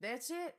That's it.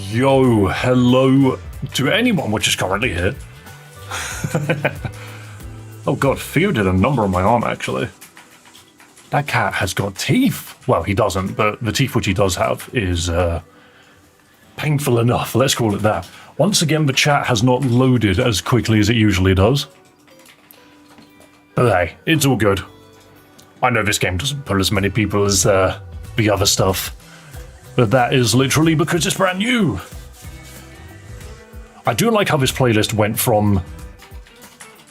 Yo, hello to anyone which is currently here. Oh god, Theo did a number on my arm actually. That cat has got teeth. Well, he doesn't, but the teeth which he does have is painful enough, let's call it that. Once again, the chat has not loaded as quickly as it usually does. But hey, it's all good. I know this game doesn't pull as many people as the other stuff, but that is literally because it's brand new. I do like how this playlist went from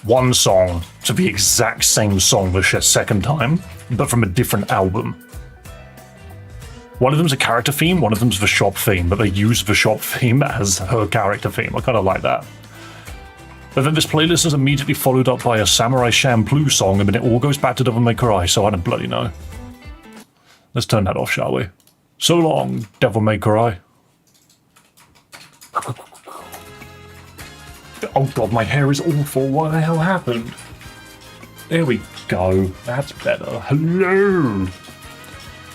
one song to the exact same song the second time, but from a different album. One of them's a character theme, one of them's the shop theme, but they use the shop theme as her character theme. I kind of like that. But then this playlist is immediately followed up by a Samurai Champloo song, and then it all goes back to Devil May Cry, so I don't bloody know. Let's turn that off, shall we? So long, Devil May Cry. Oh god, my hair is awful. What the hell happened? There we go. That's better. Hello.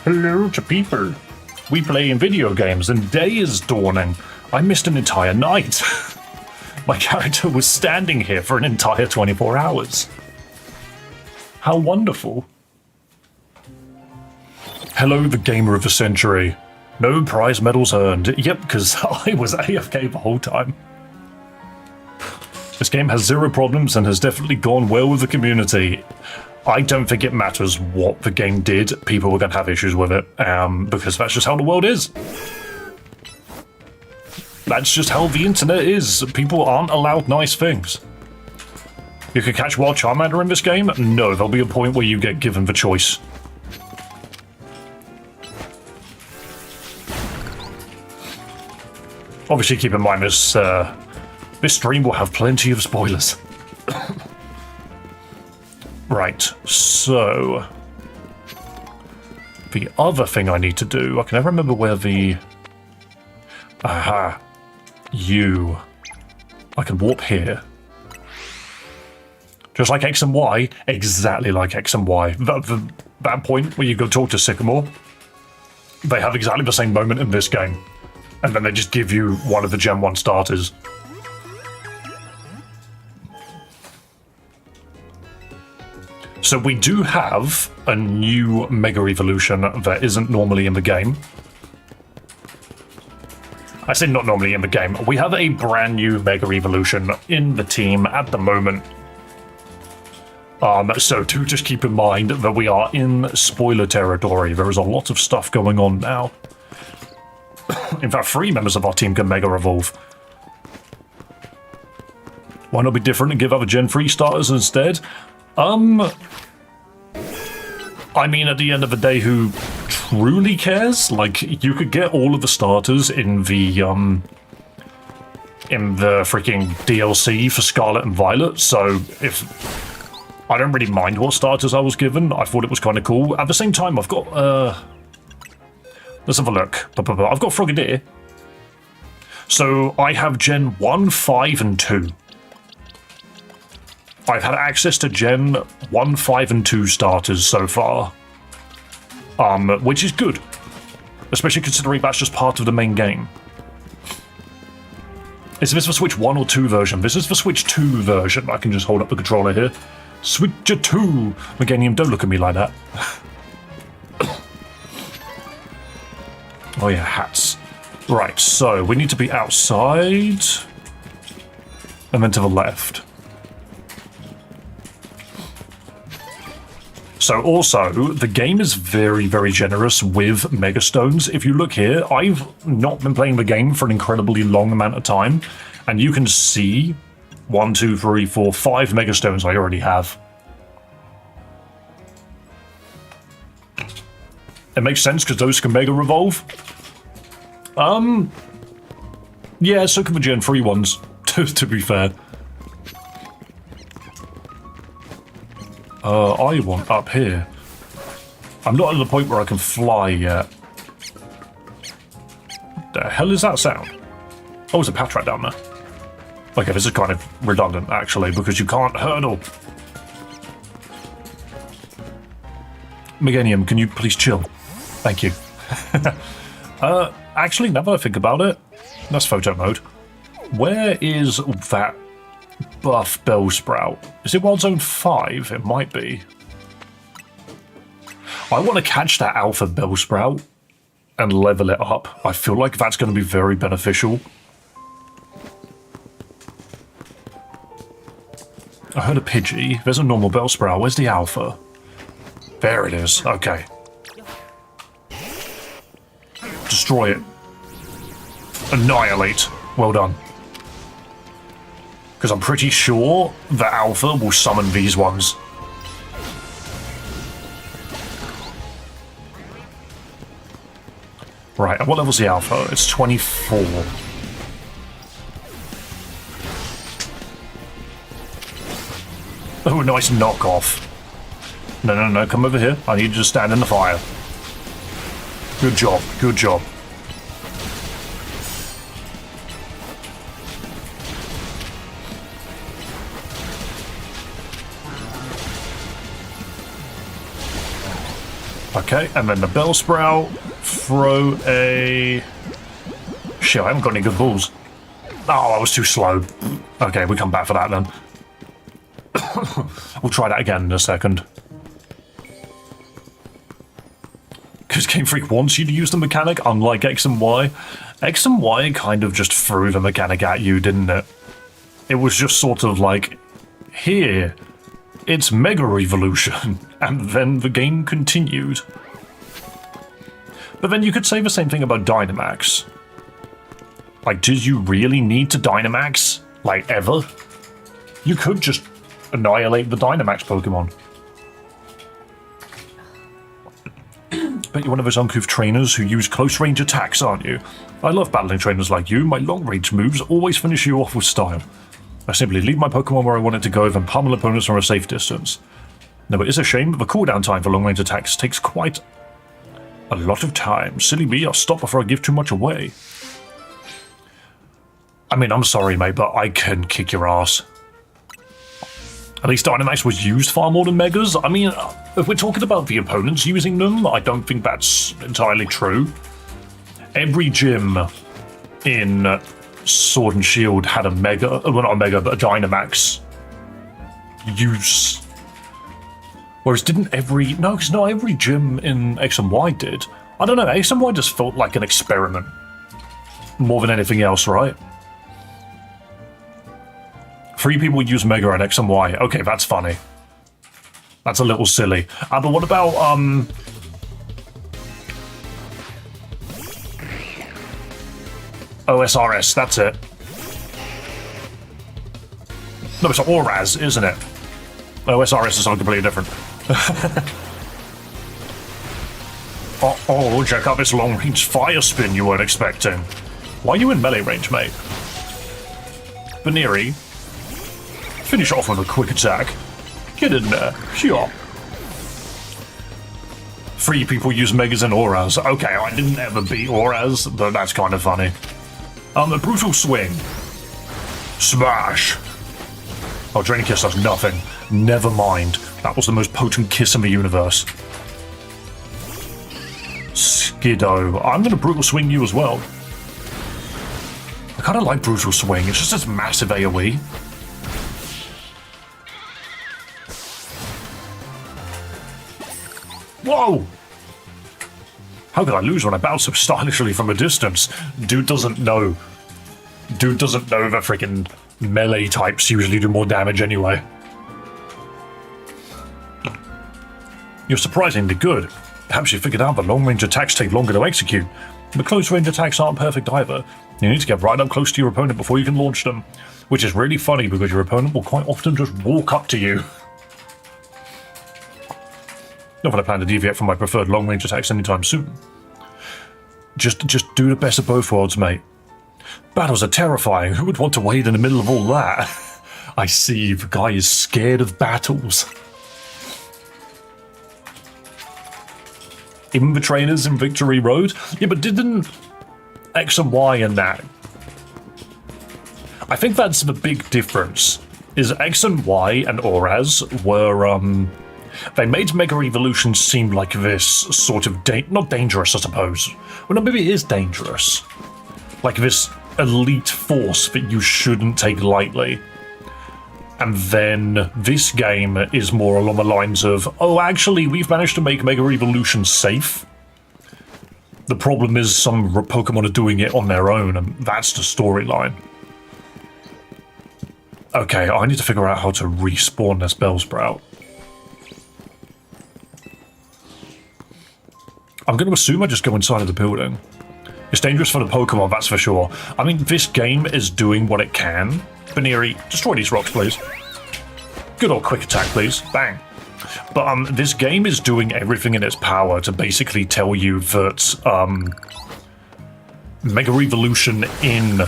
Hello to people. We play in video games and day is dawning. I missed an entire night. My character was standing here for an entire 24 hours. How wonderful. Hello, the gamer of the century. No prize medals earned. Yep, because I was AFK the whole time. This game has zero problems and has definitely gone well with the community. I don't think it matters what the game did, people were going to have issues with it, because that's just how the world is. That's just how the internet is. People aren't allowed nice things. You can catch Wild Charmander in this game? No, there'll be a point where you get given the choice. Obviously, keep in mind this stream will have plenty of spoilers. Right, so the other thing I need to do, I can never remember where the... Aha. I can warp here. Just like X and Y, exactly like X and Y. That point where you go talk to Sycamore, they have exactly the same moment in this game. And then they just give you one of the Gen 1 starters. So we do have a new Mega Evolution that isn't normally in the game. I say not normally in the game. We have a brand new Mega Evolution in the team at the moment. So do just keep in mind that we are in spoiler territory. There is a lot of stuff going on now. In fact, 3 members of our team can Mega Evolve. Why not be different and give other Gen 3 starters instead? I mean, at the end of the day, who truly cares? Like, you could get all of the starters in the freaking DLC for Scarlet and Violet, so if... I don't really mind what starters I was given. I thought it was kind of cool. At the same time, I've got, let's have a look. I've got Frogadier. So I have Gen 1, 5, and 2. I've had access to Gen 1, 5, and 2 starters so far. Which is good. Especially considering that's just part of the main game. Is this the Switch 1 or 2 version? This is the Switch 2 version. I can just hold up the controller here. Switch 2! Meganium, don't look at me like that. Oh yeah, hats. Right, so we need to be outside. And then to the left. So also, the game is very, very generous with Megastones. If you look here, I've not been playing the game for an incredibly long amount of time. And you can see 1, 2, 3, 4, 5 Megastones I already have. It makes sense because those can Mega Evolve. Yeah, so can the Gen 3 ones, to be fair. I want up here. I'm not at the point where I can fly yet. What the hell is that sound? Oh, there's a Patrat down there. Okay, this is kind of redundant, actually, because you can't hurdle. Meganium, can you please chill? Thank you. Actually, now that I think about it, that's photo mode. Where is that buff Bellsprout? Is it Wild Zone 5? It might be. I want to catch that Alpha Bellsprout and level it up. I feel like that's going to be very beneficial. I heard a Pidgey. There's a normal Bellsprout. Where's the Alpha? There it is. Okay. Destroy it. Annihilate. Well done. Because I'm pretty sure that Alpha will summon these ones. Right, and what level's the Alpha? It's 24. Oh, nice knockoff. No, come over here. I need you to stand in the fire. Good job, good job. Okay, and then the Bellsprout. Throw a... Shit, I haven't got any good balls. Oh, I was too slow. Okay, we come back for that then. We'll try that again in a second. Because Game Freak wants you to use the mechanic, unlike X and Y. X and Y kind of just threw the mechanic at you, didn't it? It was just sort of like, here, it's Mega Evolution, and then the game continued. But then you could say the same thing about Dynamax. Like, did you really need to Dynamax? Like, ever? You could just annihilate the Dynamax Pokemon. Bet you're one of those uncouth trainers who use close-range attacks, aren't you? I love battling trainers like you. My long-range moves always finish you off with style. I simply leave my Pokemon where I want it to go, then pummel opponents from a safe distance. No, it is a shame, but the cooldown time for long-range attacks takes quite a lot of time. Silly me, I'll stop before I give too much away. I mean, I'm sorry, mate, but I can kick your ass. At least Dynamax was used far more than Megas. I mean, if we're talking about the opponents using them, I don't think that's entirely true. Every gym in Sword and Shield had a Mega, well not a Mega, but a Dynamax use. Whereas didn't every, no, because not every gym in X and Y did. I don't know, X and Y just felt like an experiment. More than anything else, right? 3 people use Mega and X and Y. Okay, that's funny. That's a little silly. But what about, OSRS, that's it. No, it's ORAS, isn't it? OSRS is something completely different. Oh, check out this long-range fire spin you weren't expecting. Why are you in melee range, mate? Baneri, finish off with a quick attack. Get in there, sure. 3 people use Megas and Auras. Okay, I didn't ever beat Auras, but that's kind of funny. A brutal swing. Smash. Oh, Draining Kiss does nothing. Never mind. That was the most potent kiss in the universe. Skiddo. I'm gonna Brutal Swing you as well. I kinda like Brutal Swing. It's just this massive AoE. Whoa! How could I lose when I bounce so stylishly from a distance? Dude doesn't know. Dude doesn't know that freaking melee types usually do more damage anyway. You're surprisingly good. Perhaps you figured out that long-range attacks take longer to execute, but close-range attacks aren't perfect either. You need to get right up close to your opponent before you can launch them, which is really funny because your opponent will quite often just walk up to you. Not that I plan to deviate from my preferred long-range attacks anytime soon. Just do the best of both worlds, mate. Battles are terrifying. Who would want to wade in the middle of all that? I see, the guy is scared of battles. Even the trainers in Victory Road? Yeah, but didn't X and Y and that? I think that's the big difference. Is X and Y and Auras were, they made Mega Evolution seem like this sort of, not dangerous, I suppose. Well, no, maybe it is dangerous. Like this elite force that you shouldn't take lightly. And then this game is more along the lines of, oh, actually, we've managed to make Mega Evolution safe. The problem is some Pokemon are doing it on their own, and that's the storyline. Okay, I need to figure out how to respawn this Bellsprout. I'm going to assume I just go inside of the building. It's dangerous for the Pokemon, that's for sure. I mean, this game is doing what it can. Baneri, destroy these rocks, please. Good old quick attack, please. Bang. But this game is doing everything in its power to basically tell you that Mega Evolution in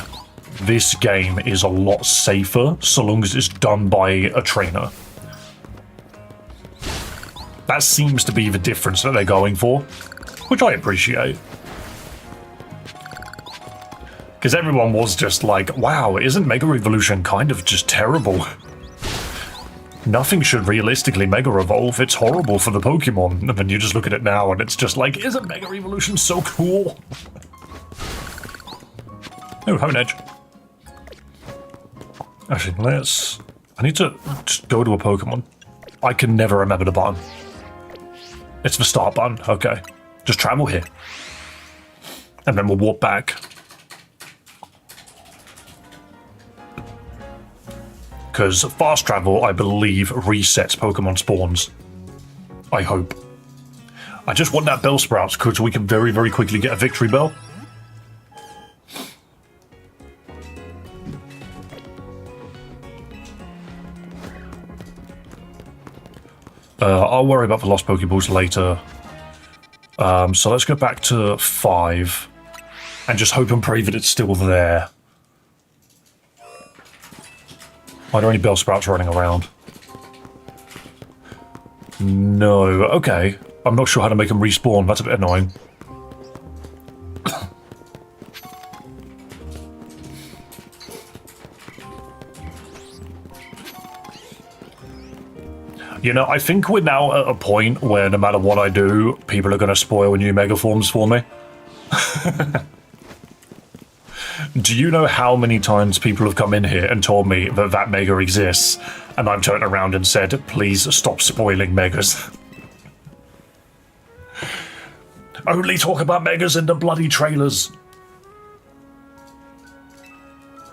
this game is a lot safer so long as it's done by a trainer. That seems to be the difference that they're going for, which I appreciate. Because everyone was just like, wow, isn't Mega Evolution kind of just terrible? Nothing should realistically Mega Evolve, it's horrible for the Pokemon. And then you just look at it now and it's just like, isn't Mega Evolution so cool? Oh, have an edge. Actually, I need to just go to a Pokemon. I can never remember the button. It's the start button, okay. Just travel here. And then we'll walk back. Because fast travel, I believe, resets Pokemon spawns. I hope. I just want that Bellsprout because we can very, very quickly get a Victory Bell. I'll worry about the lost Pokeballs later. So let's go back to 5 and just hope and pray that it's still there. Are there any Bellsprouts running around? No. Okay. I'm not sure how to make them respawn. That's a bit annoying. You know, I think we're now at a point where no matter what I do, people are going to spoil new megaforms for me. Do you know how many times people have come in here and told me that that mega exists, and I've turned around and said, please stop spoiling megas? Only talk about megas in the bloody trailers.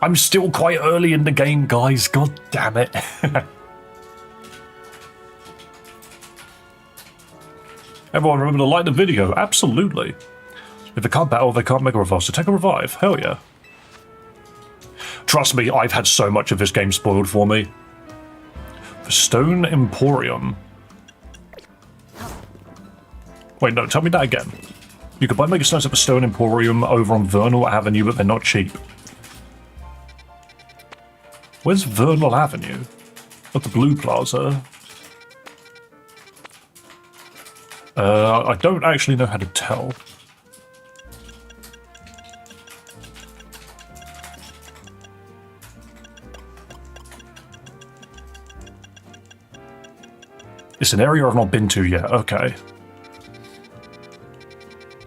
I'm still quite early in the game, guys. God damn it. Everyone remember to like the video? Absolutely. If they can't battle, they can't mega revive, so take a revive. Hell yeah. Trust me, I've had so much of this game spoiled for me. The Stone Emporium. Wait, no, tell me that again. You can buy Mega Stones at the Stone Emporium over on Vernal Avenue, but they're not cheap. Where's Vernal Avenue? At the Blue Plaza. I don't actually know how to tell. It's an area I've not been to yet, okay.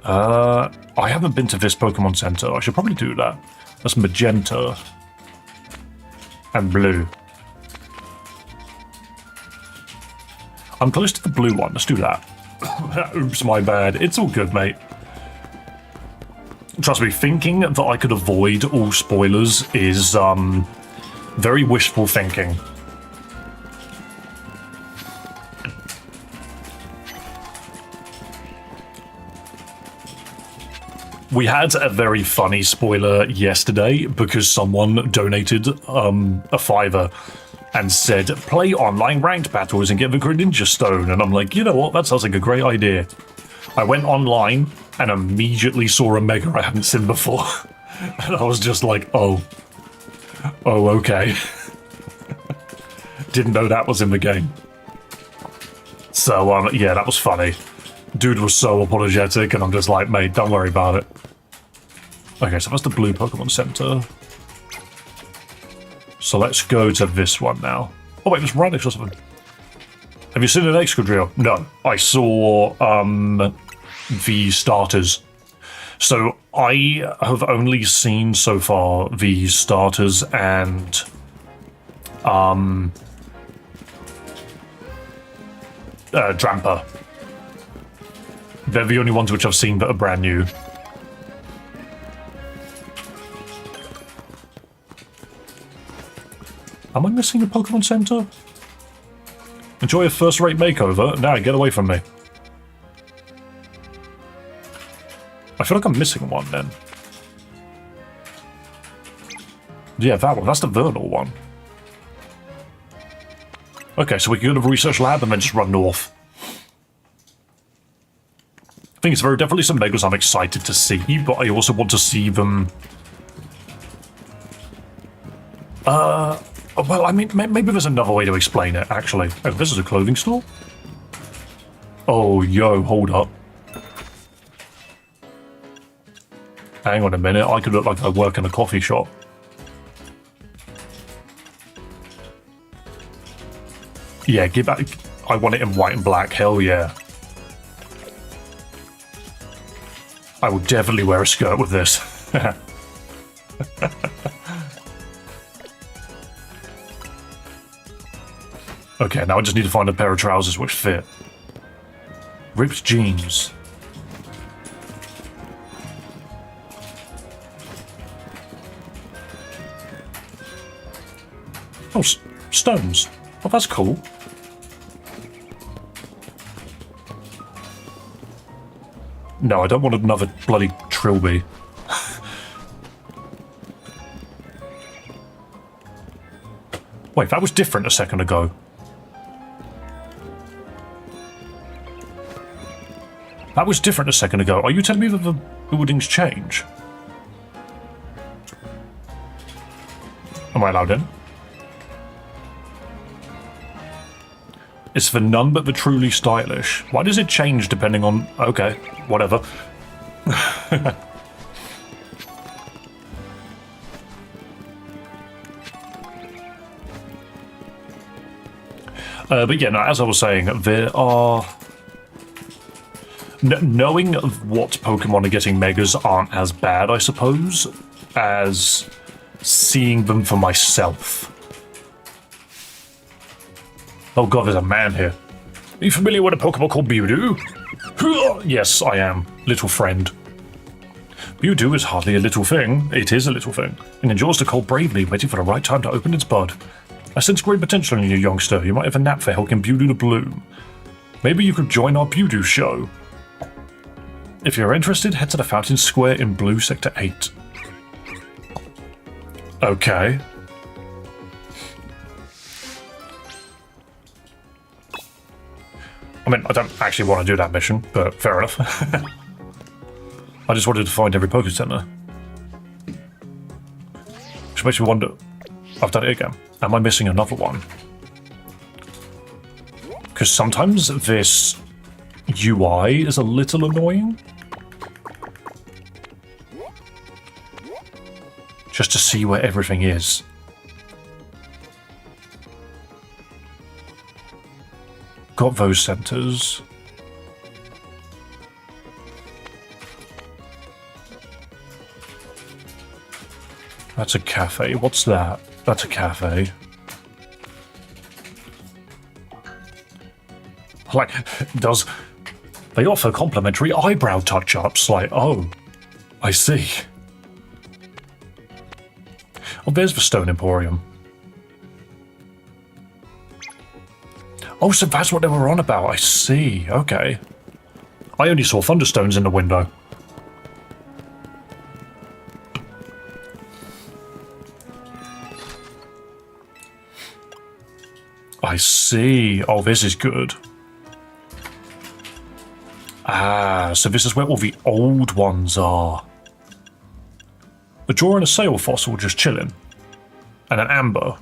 I haven't been to this Pokemon Center. I should probably do that. That's magenta. And blue. I'm close to the blue one. Let's do that. Oops, my bad. It's all good, mate. Trust me, thinking that I could avoid all spoilers is, very wishful thinking. We had a very funny spoiler yesterday because someone donated a $5 and said, play online ranked battles and get the Greninja Stone. And I'm like, you know what? That sounds like a great idea. I went online and immediately saw a mega I hadn't seen before. And I was just like, oh, okay. Didn't know that was in the game. So, yeah, that was funny. Dude was so apologetic, and I'm just like, mate, don't worry about it. Okay, so that's the blue Pokemon Center. So let's go to this one now. Oh wait, there's right next to something. Have you seen an Excadrill? No. I saw, the starters. So I have only seen so far the starters and, Drampa. They're the only ones which I've seen that are brand new. Am I missing a Pokemon Center? Enjoy a first-rate makeover? Nah, get away from me. I feel like I'm missing one then. Yeah, that one. That's the Vernal one. Okay, so we can go to the research lab and then just run north. I think there are definitely some Megas I'm excited to see, but I also want to see them... well, I mean, maybe there's another way to explain it, actually. Oh, this is a clothing store? Oh, yo, hold up. Hang on a minute, I could look like I work in a coffee shop. Yeah, give back. I want it in white and black, hell yeah. I will definitely wear a skirt with this. Okay, now I just need to find a pair of trousers which fit. Ripped jeans. Oh, stones. Oh, that's cool. No, I don't want another bloody trilby. Wait, that was different a second ago. That was different a second ago. Are you telling me that the buildings change? Am I allowed in? It's for none but the truly stylish. Why does it change depending on... Okay, whatever. But yeah, no, as I was saying, there are... knowing what Pokemon are getting Megas aren't as bad, I suppose, as seeing them for myself. Oh god, there's a man here. Are you familiar with a Pokemon called Mewtwo? Yes, I am, little friend. Mewtwo is hardly a little thing. It is a little thing, and endures the cold bravely, waiting for the right time to open its bud. I sense great potential in you, youngster. You might have a knack for helping Mewtwo to bloom. Maybe you could join our Mewtwo show. If you're interested, head to the Fountain Square in Blue Sector 8. Okay. I mean, I don't actually want to do that mission, but fair enough. I just wanted to find every Poké Center. Which makes me wonder... I've done it again. Am I missing another one? Because sometimes this UI is a little annoying. Just to see where everything is. Got those centers. That's a cafe. What's that? That's a cafe. Like, they offer complimentary eyebrow touch-ups? Like, oh, I see. Oh, there's the Stone Emporium. Oh, so that's what they were on about. I see. Okay. I only saw Thunderstones in the window. I see. Oh, this is good. Ah, so this is where all the old ones are. A jaw and a sail fossil just chilling. And an amber.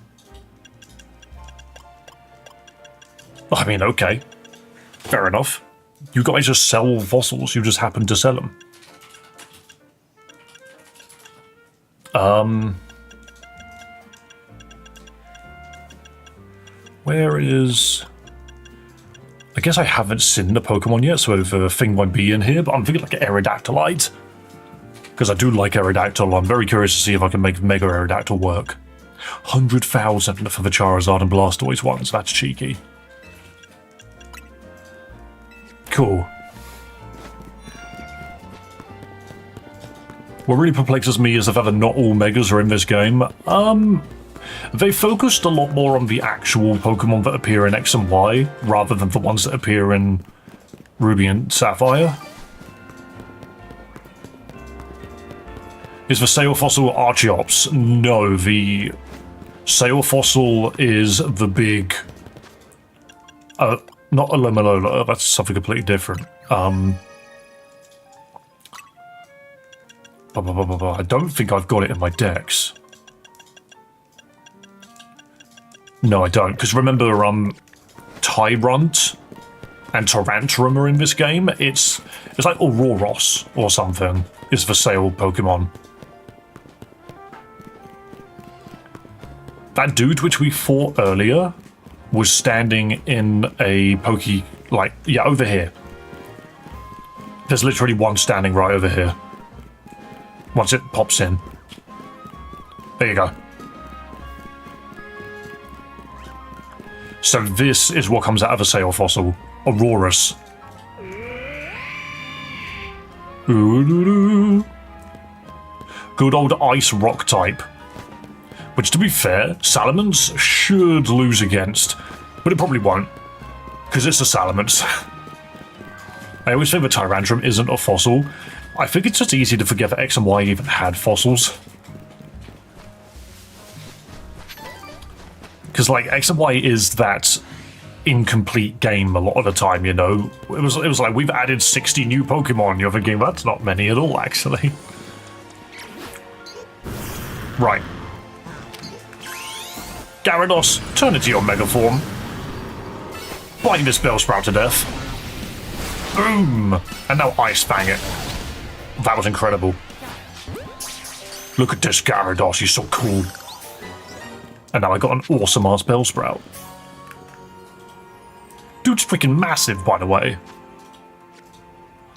I mean, okay. Fair enough. You guys just sell fossils, you just happen to sell them. Where is... I guess I haven't seen the Pokemon yet, so the thing won't be in here, but I'm thinking like an Aerodactylite. Because I do like Aerodactyl. I'm very curious to see if I can make Mega Aerodactyl work. 100,000 for the Charizard and Blastoise ones, that's cheeky. Cool. What really perplexes me is the fact that not all Megas are in this game. They focused a lot more on the actual Pokemon that appear in X and Y, rather than the ones that appear in Ruby and Sapphire. Is the Sail Fossil Archeops? No, the Sail Fossil is the big... not a Lemalola, that's something completely different. I don't think I've got it in my decks. No, I don't, because remember, Tyrunt and Tyrantrum are in this game. It's like Auroros or something, is the Sail Pokemon. That dude which we fought earlier was standing in a like, yeah, over here. There's literally one standing right over here. Once it pops in. There you go. So this is what comes out of a Sail Fossil. Aurorus. Good old Ice Rock type. Which, to be fair, Salamence should lose against. But it probably won't. Because it's a Salamence. I always think the Tyrantrum isn't a fossil. I think it's just easy to forget that X and Y even had fossils. Because, like, X and Y is that incomplete game a lot of the time, you know? It was like, we've added 60 new Pokemon. You're thinking, that's not many at all, actually. Right. Gyarados, turn into your Mega form. Bite this Bellsprout to death. Boom! And now Ice Fang it. That was incredible. Look at this Gyarados, he's so cool. And now I got an awesome-ass Bellsprout. freaking massive, by the way.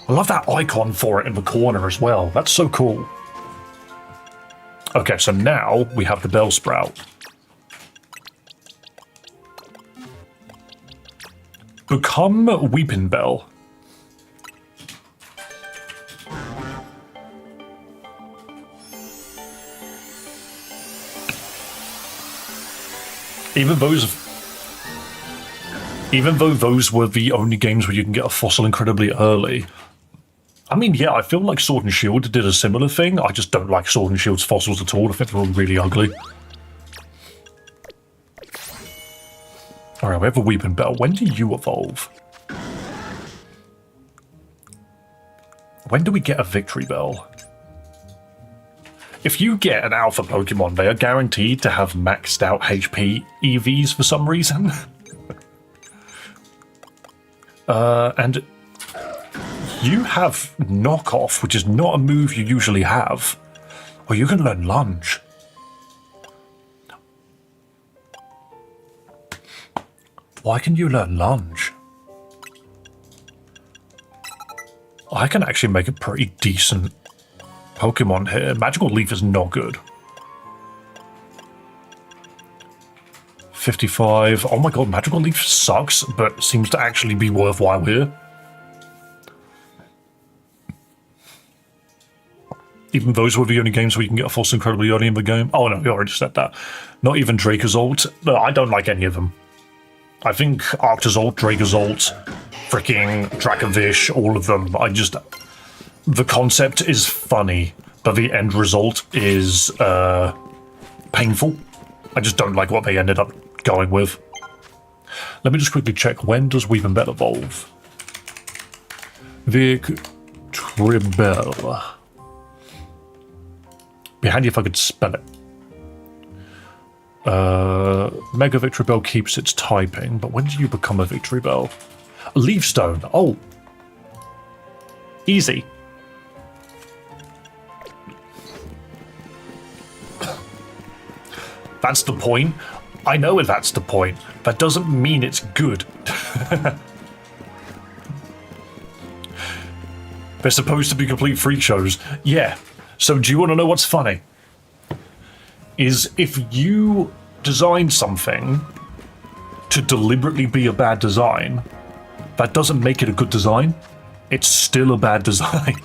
I love that icon for it in the corner as well. That's so cool. Okay, so now we have the Bellsprout. Become Weeping Bell. Even though those were the only games where you can get a fossil incredibly early. I mean, yeah, I feel like Sword and Shield did a similar thing. I just don't like Sword and Shield's fossils at all. I think they're all really ugly. Alright, we have a Weeping Bell. When do you evolve? When do we get a Victory Bell? If you get an alpha Pokemon, they are guaranteed to have maxed out HP EVs for some reason. And you have Knockoff, which is not a move you usually have. Or you can learn Lunge. Why can you learn Lunge? I can actually make a pretty decent Pokemon here. Magical Leaf is not good. 55. Oh my god, Magical Leaf sucks, but seems to actually be worthwhile here. Even those were the only games where you can get a fossil incredibly early in the game. Oh no, we already said that. Not even Dracozolt. No, I don't like any of them. I think Arctozolt, Dracozolt, freaking Dracovish, all of them. The concept is funny, but the end result is painful. I just don't like what they ended up going with. Let me just quickly check. When does Weeping Bell evolve? Victreebel. Be handy if I could spell it. Mega Victreebel keeps its typing, but when do you become a Victreebel? A Leafstone. Oh. Easy. That's the point. I know that's the point. That doesn't mean it's good. They're supposed to be complete freak shows. Yeah. So do you want to know what's funny? Is if you design something to deliberately be a bad design, that doesn't make it a good design. It's still a bad design.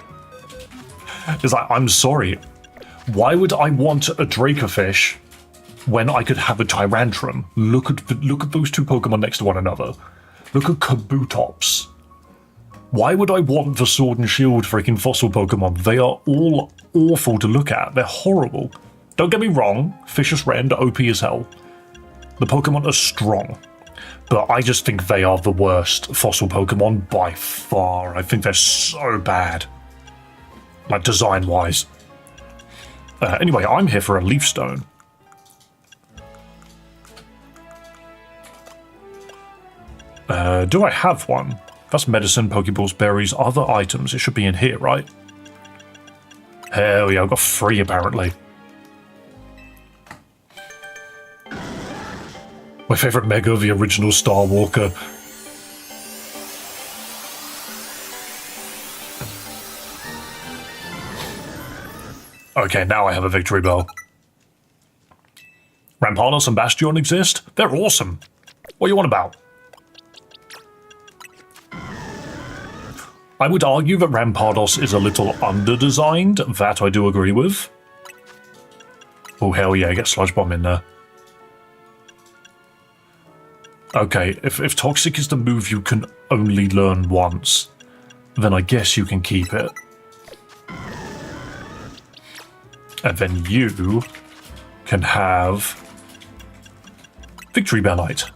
It's like, I'm sorry. Why would I want a Dracofish when I could have a Tyrantrum? Look at those two Pokemon next to one another. Look at Kabutops. Why would I want the Sword and Shield freaking fossil Pokemon? They are all awful to look at. They're horrible. Don't get me wrong, Fishious Rend, OP as hell. The Pokemon are strong, but I just think they are the worst fossil Pokemon by far. I think they're so bad, like design-wise. Anyway, I'm here for a Leafstone. Do I have one? That's medicine, Pokeballs, berries, other items. It should be in here, right? Hell yeah, I've got 3 apparently. My favourite Mega, the original Star Walker. Okay, now I have a Victory Bell. Rampardos and Bastion exist? They're awesome. What are you on about? I would argue that Rampardos is a little under-designed. That I do agree with. Oh, hell yeah, get Sludge Bomb in there. Okay, if Toxic is the move you can only learn once, then I guess you can keep it. And then you can have Victory Bellite.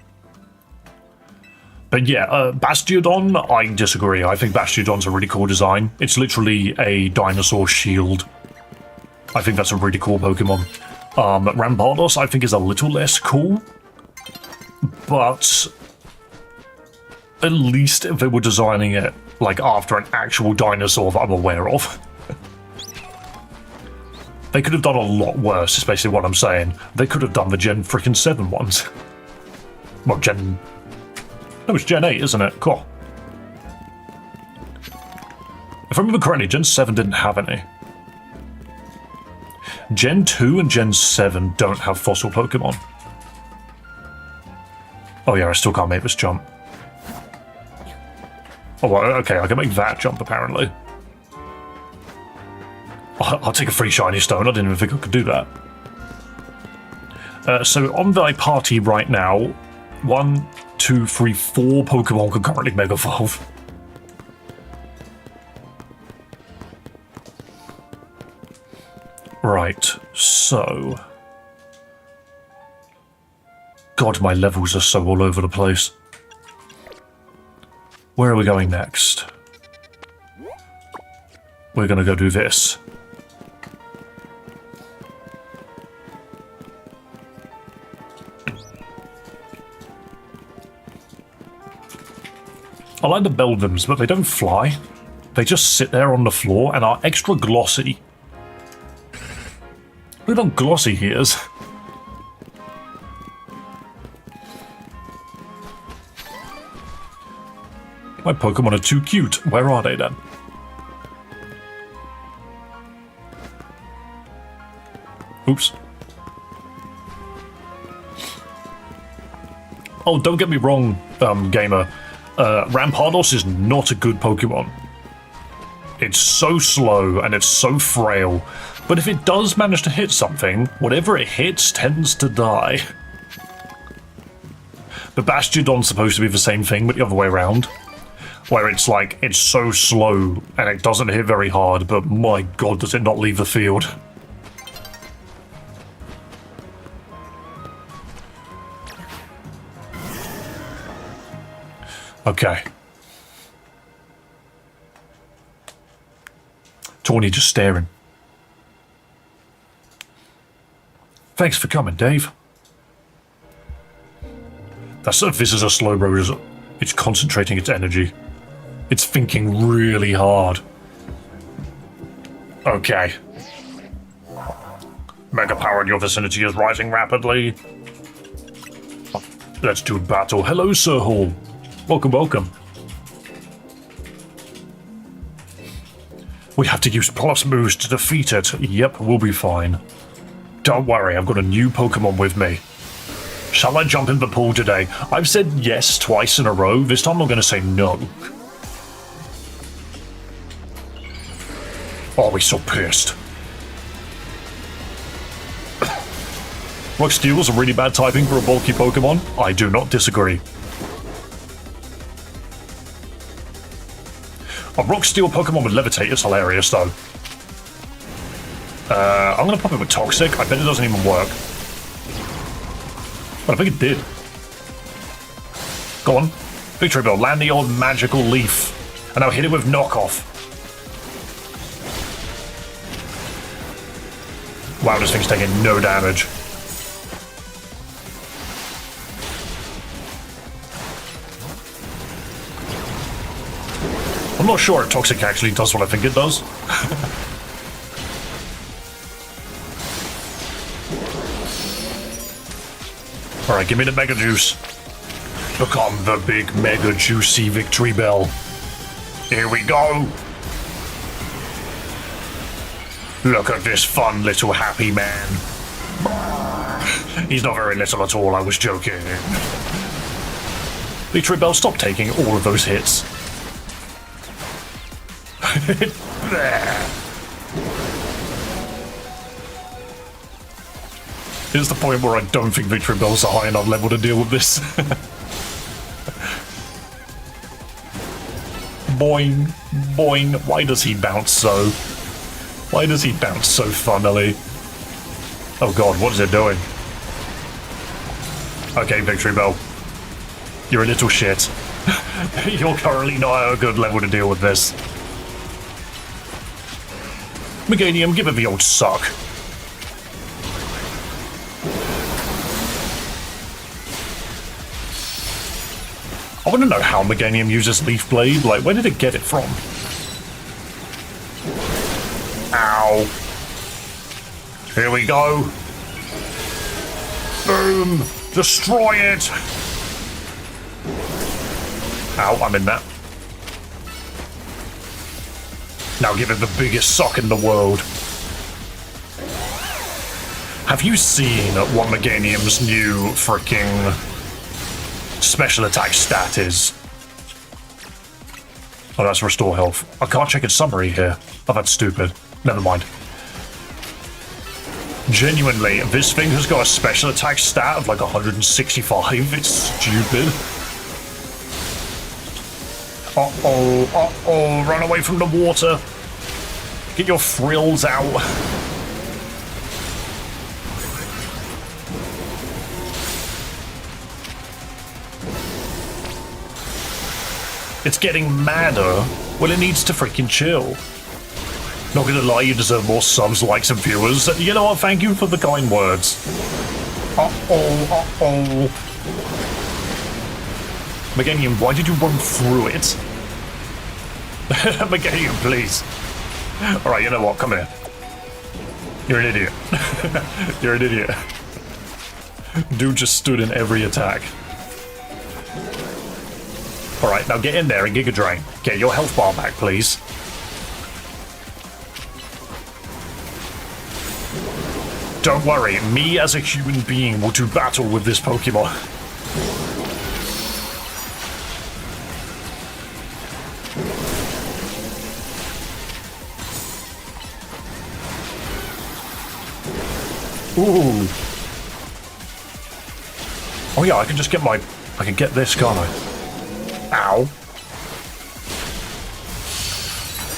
But yeah, Bastiodon, I disagree. I think Bastiodon's a really cool design. It's literally a dinosaur shield. I think that's a really cool Pokemon. Rampardos, I think, is a little less cool. But at least if they were designing it like after an actual dinosaur that I'm aware of. They could have done a lot worse, especially what I'm saying. They could have done the Gen freaking 7 ones. Well, Gen No, it's Gen 8, isn't it? Cool. If I remember correctly, Gen 7 didn't have any. Gen 2 and Gen 7 don't have fossil Pokemon. Oh yeah, I still can't make this jump. Oh, well, okay, I can make that jump, apparently. I'll take a free shiny stone. I didn't even think I could do that. So on my party right now, 1, 2, 3, 4 Pokemon can currently Mega Evolve. Right, so... God, my levels are so all over the place. Where are we going next? We're gonna go do this. I like the Beldums, but they don't fly. They just sit there on the floor and are extra glossy. Look how glossy he is. My Pokemon are too cute. Where are they then? Oops. Oh, don't get me wrong, gamer. Rampardos is not a good Pokemon. It's so slow and it's so frail. But if it does manage to hit something, whatever it hits tends to die. But Bastiodon's supposed to be the same thing, but the other way around. Where it's like, it's so slow and it doesn't hit very hard, but my god, does it not leave the field. Okay. Tawny just staring. Thanks for coming, Dave. This is a slow road. It's concentrating its energy. It's thinking really hard. Okay. Mega power in your vicinity is rising rapidly. Let's do battle. Hello, Sir Hall. Welcome, welcome. We have to use plus moves to defeat it. Yep, we'll be fine. Don't worry, I've got a new Pokemon with me. Shall I jump in the pool today? I've said yes twice in a row. This time I'm going to say no. Oh, he's so pissed. Rock Steel is a really bad typing for a bulky Pokemon. I do not disagree. A Rock Steel Pokemon with Levitate is hilarious, though. I'm going to pop it with Toxic. I bet it doesn't even work. But I think it did. Go on. Victory Bell, land the old magical leaf. And now hit it with Knockoff. Wow, this thing's taking no damage. I'm not sure if Toxic actually does what I think it does. Alright, give me the Mega Juice. Become the big Mega Juicy Victory Bell. Here we go. Look at this fun little happy man. He's not very little at all, I was joking. Victory Bell, stop taking all of those hits. Here's the point where I don't think Victory Bell's a high enough level to deal with this. Boing, boing. Why does he bounce so? Why does he bounce so funnily? Oh god, what is it doing? Okay, Victory Bell. You're a little shit. You're currently not at a good level to deal with this. Meganium, give it the old suck. I want to know how Meganium uses Leaf Blade. Like, where did it get it from? Ow. Here we go. Boom. Destroy it. Ow, I'm in that. Now give it the biggest sock in the world. Have you seen what Meganium's new freaking special attack stat is? Oh, that's restore health. I can't check its summary here. Oh, that's stupid. Never mind. Genuinely, this thing has got a special attack stat of like 165. It's stupid. Uh-oh, uh-oh, run away from the water. Get your frills out. It's getting madder. Well, it needs to freaking chill. Not gonna lie, you deserve more subs, likes, and viewers. You know what? Thank you for the kind words. Uh-oh, uh-oh. Meganium, why did you run through it? Meganium, please. Alright, you know what? Come here. You're an idiot. You're an idiot. Dude just stood in every attack. Alright, now get in there and Giga Drain. Get your health bar back, please. Don't worry, me as a human being will do battle with this Pokemon. Ooh. Oh yeah, I can just get I can get this, can't I? Ow.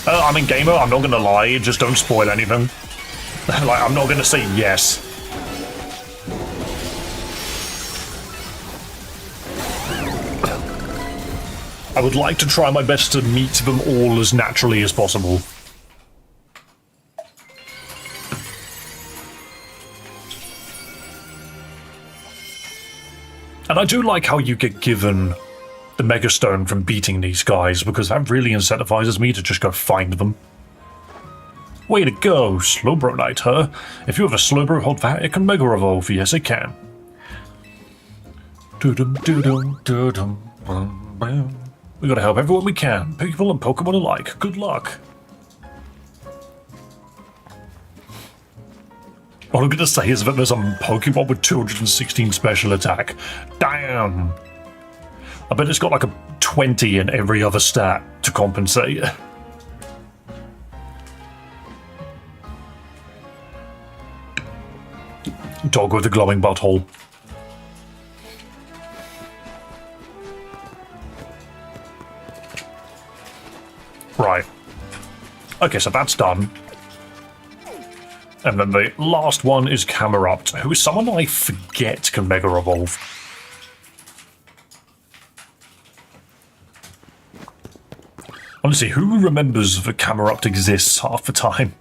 I mean, gamer, I'm not gonna lie, just don't spoil anything. Like, I'm not gonna say yes. I would like to try my best to meet them all as naturally as possible. And I do like how you get given the Mega Stone from beating these guys, because that really incentivizes me to just go find them. Way to go, Slowbro Knight, huh? If you have a Slowbro, hold that, it can Mega Evolve. Yes, it can. We gotta help everyone we can, people and Pokemon alike. Good luck. All I'm gonna say is that there's a Pokemon with 216 special attack. Damn. I bet it's got like a 20 in every other stat to compensate. Dog with a glowing butthole. Right. Okay, so that's done. And then the last one is Camerupt, who is someone I forget can Mega Evolve. Honestly, who remembers that Camerupt exists half the time?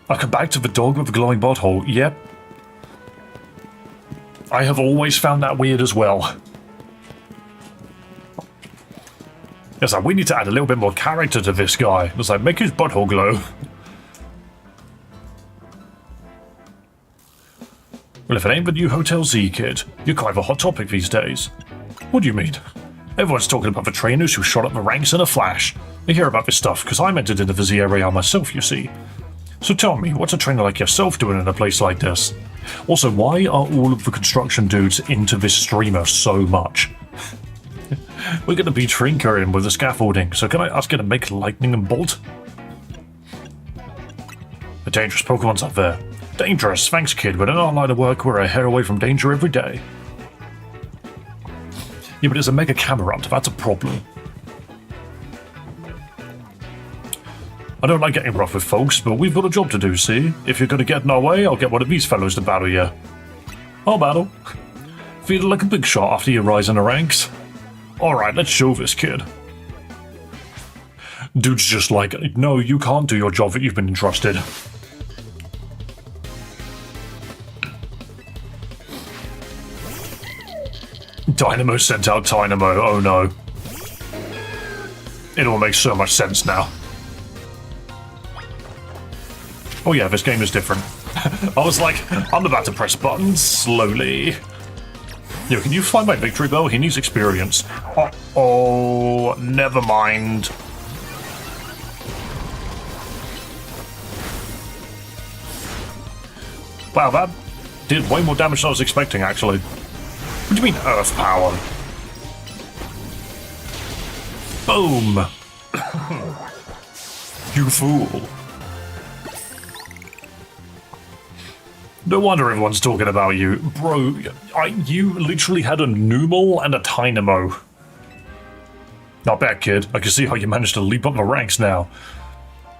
I come back to the dog with the glowing butthole. Yep. I have always found that weird as well. It's like, we need to add a little bit more character to this guy. It's like, make his butthole glow. Well, if it ain't the new Hotel Z, kid, you're kind of a hot topic these days. What do you mean? Everyone's talking about the trainers who shot up the ranks in a flash. I hear about this stuff because I'm entered into the Z area myself, you see. So tell me, what's a trainer like yourself doing in a place like this? Also, why are all of the construction dudes into this streamer so much? We're going to be trinkering with the scaffolding, so can I ask you to make lightning and bolt? The dangerous Pokemon's up there. Dangerous, thanks kid, but in our line of work we're a hair away from danger every day. Yeah, but it's a Mega Camerupt, that's a problem. I don't like getting rough with folks, but we've got a job to do, see? If you're going to get in our way, I'll get one of these fellows to battle you. I'll battle. Feel like a big shot after you rise in the ranks. Alright, let's show this kid. Dude's just like, no, you can't do your job that you've been entrusted. Dynamo sent out Dynamo, oh no. It all makes so much sense now. Oh yeah, this game is different. I was like, I'm about to press buttons slowly. Yo, can you find my victory bell? He needs experience. Uh-oh, never mind. Wow, that did way more damage than I was expecting, actually. What do you mean, earth power? Boom! You fool. No wonder everyone's talking about you. Bro, you literally had a Numel and a Tynamo. Not bad, kid. I can see how you managed to leap up the ranks now.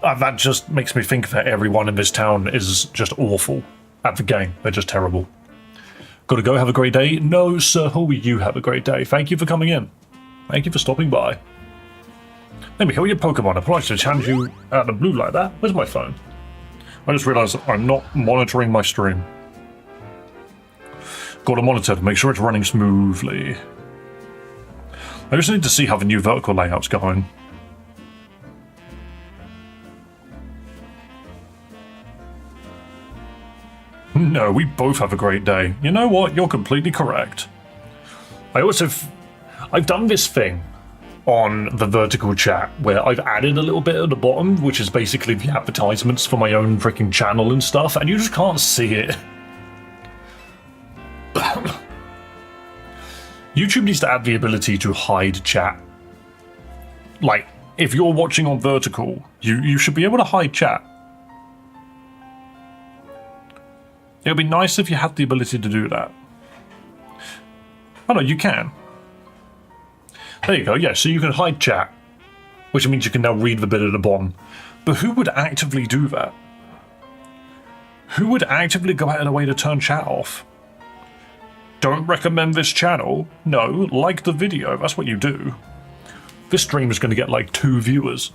That just makes me think that everyone in this town is just awful at the game. They're just terrible. Gotta go, have a great day? No, sir, you have a great day. Thank you for coming in. Thank you for stopping by. Let me kill your Pokemon. I probably should challenge you out of the blue like that. Where's my phone? I just realized I'm not monitoring my stream. Got to monitor to make sure it's running smoothly. I just need to see how the new vertical layout's going. No, we both have a great day. You know what? You're completely correct. I've done this thing on the vertical chat where I've added a little bit at the bottom, which is basically the advertisements for my own freaking channel and stuff, and you just can't see it. YouTube needs to add the ability to hide chat. Like, if you're watching on vertical, you should be able to hide chat. It would be nice if you had the ability to do that. Oh no, you can. There you go, yeah, so you can hide chat, which means you can now read the bit at the bottom. But who would actively do that? Who would actively go out of their way to turn chat off? Don't recommend this channel? No, like the video, that's what you do. This stream is going to get like 2 viewers.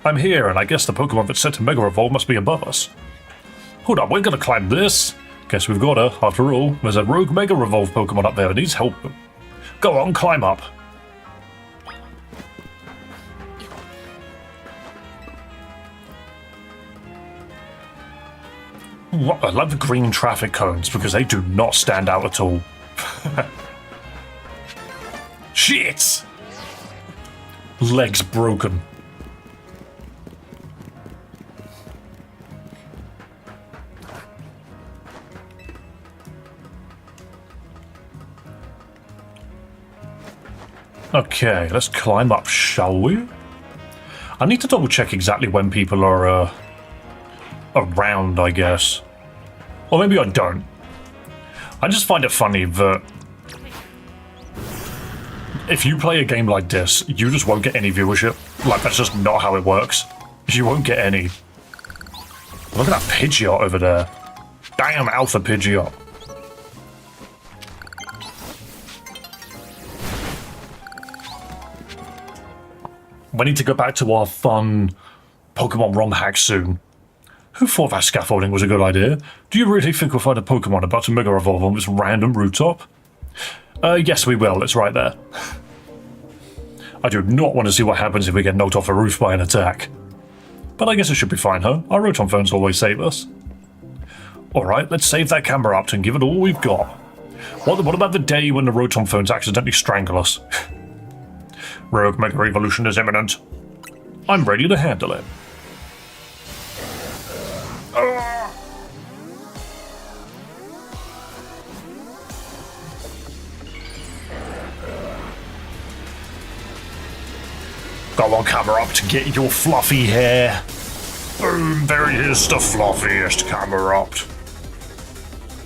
I'm here, and I guess the Pokemon that's set to Mega Evolve must be above us. Hold on, we're gonna climb this. Guess we've gotta, after all. There's a rogue Mega Evolve Pokemon up there that needs help. Go on, climb up. What? I love the green traffic cones because they do not stand out at all. Shit! Legs broken. Okay, let's climb up, shall we? I need to double check exactly when people are around, I guess. Or maybe I don't. I just find it funny that if you play a game like this, you just won't get any viewership. Like, that's just not how it works. You won't get any. Look at that Pidgeot over there. Damn, Alpha Pidgeot. We need to go back to our fun Pokemon ROM hack soon. Who thought that scaffolding was a good idea? Do you really think we'll find a Pokemon about to Mega Evolve on this random rooftop? Yes we will, it's right there. I do not want to see what happens if we get knocked off a roof by an attack. But I guess it should be fine, huh? Our Rotom phones always save us. Alright, let's save that camera up and give it all we've got. What about the day when the Rotom phones accidentally strangle us? Rogue Mega Evolution is imminent. I'm ready to handle it. Go on, camera up to get your fluffy hair. Boom, there he is, the fluffiest camera up.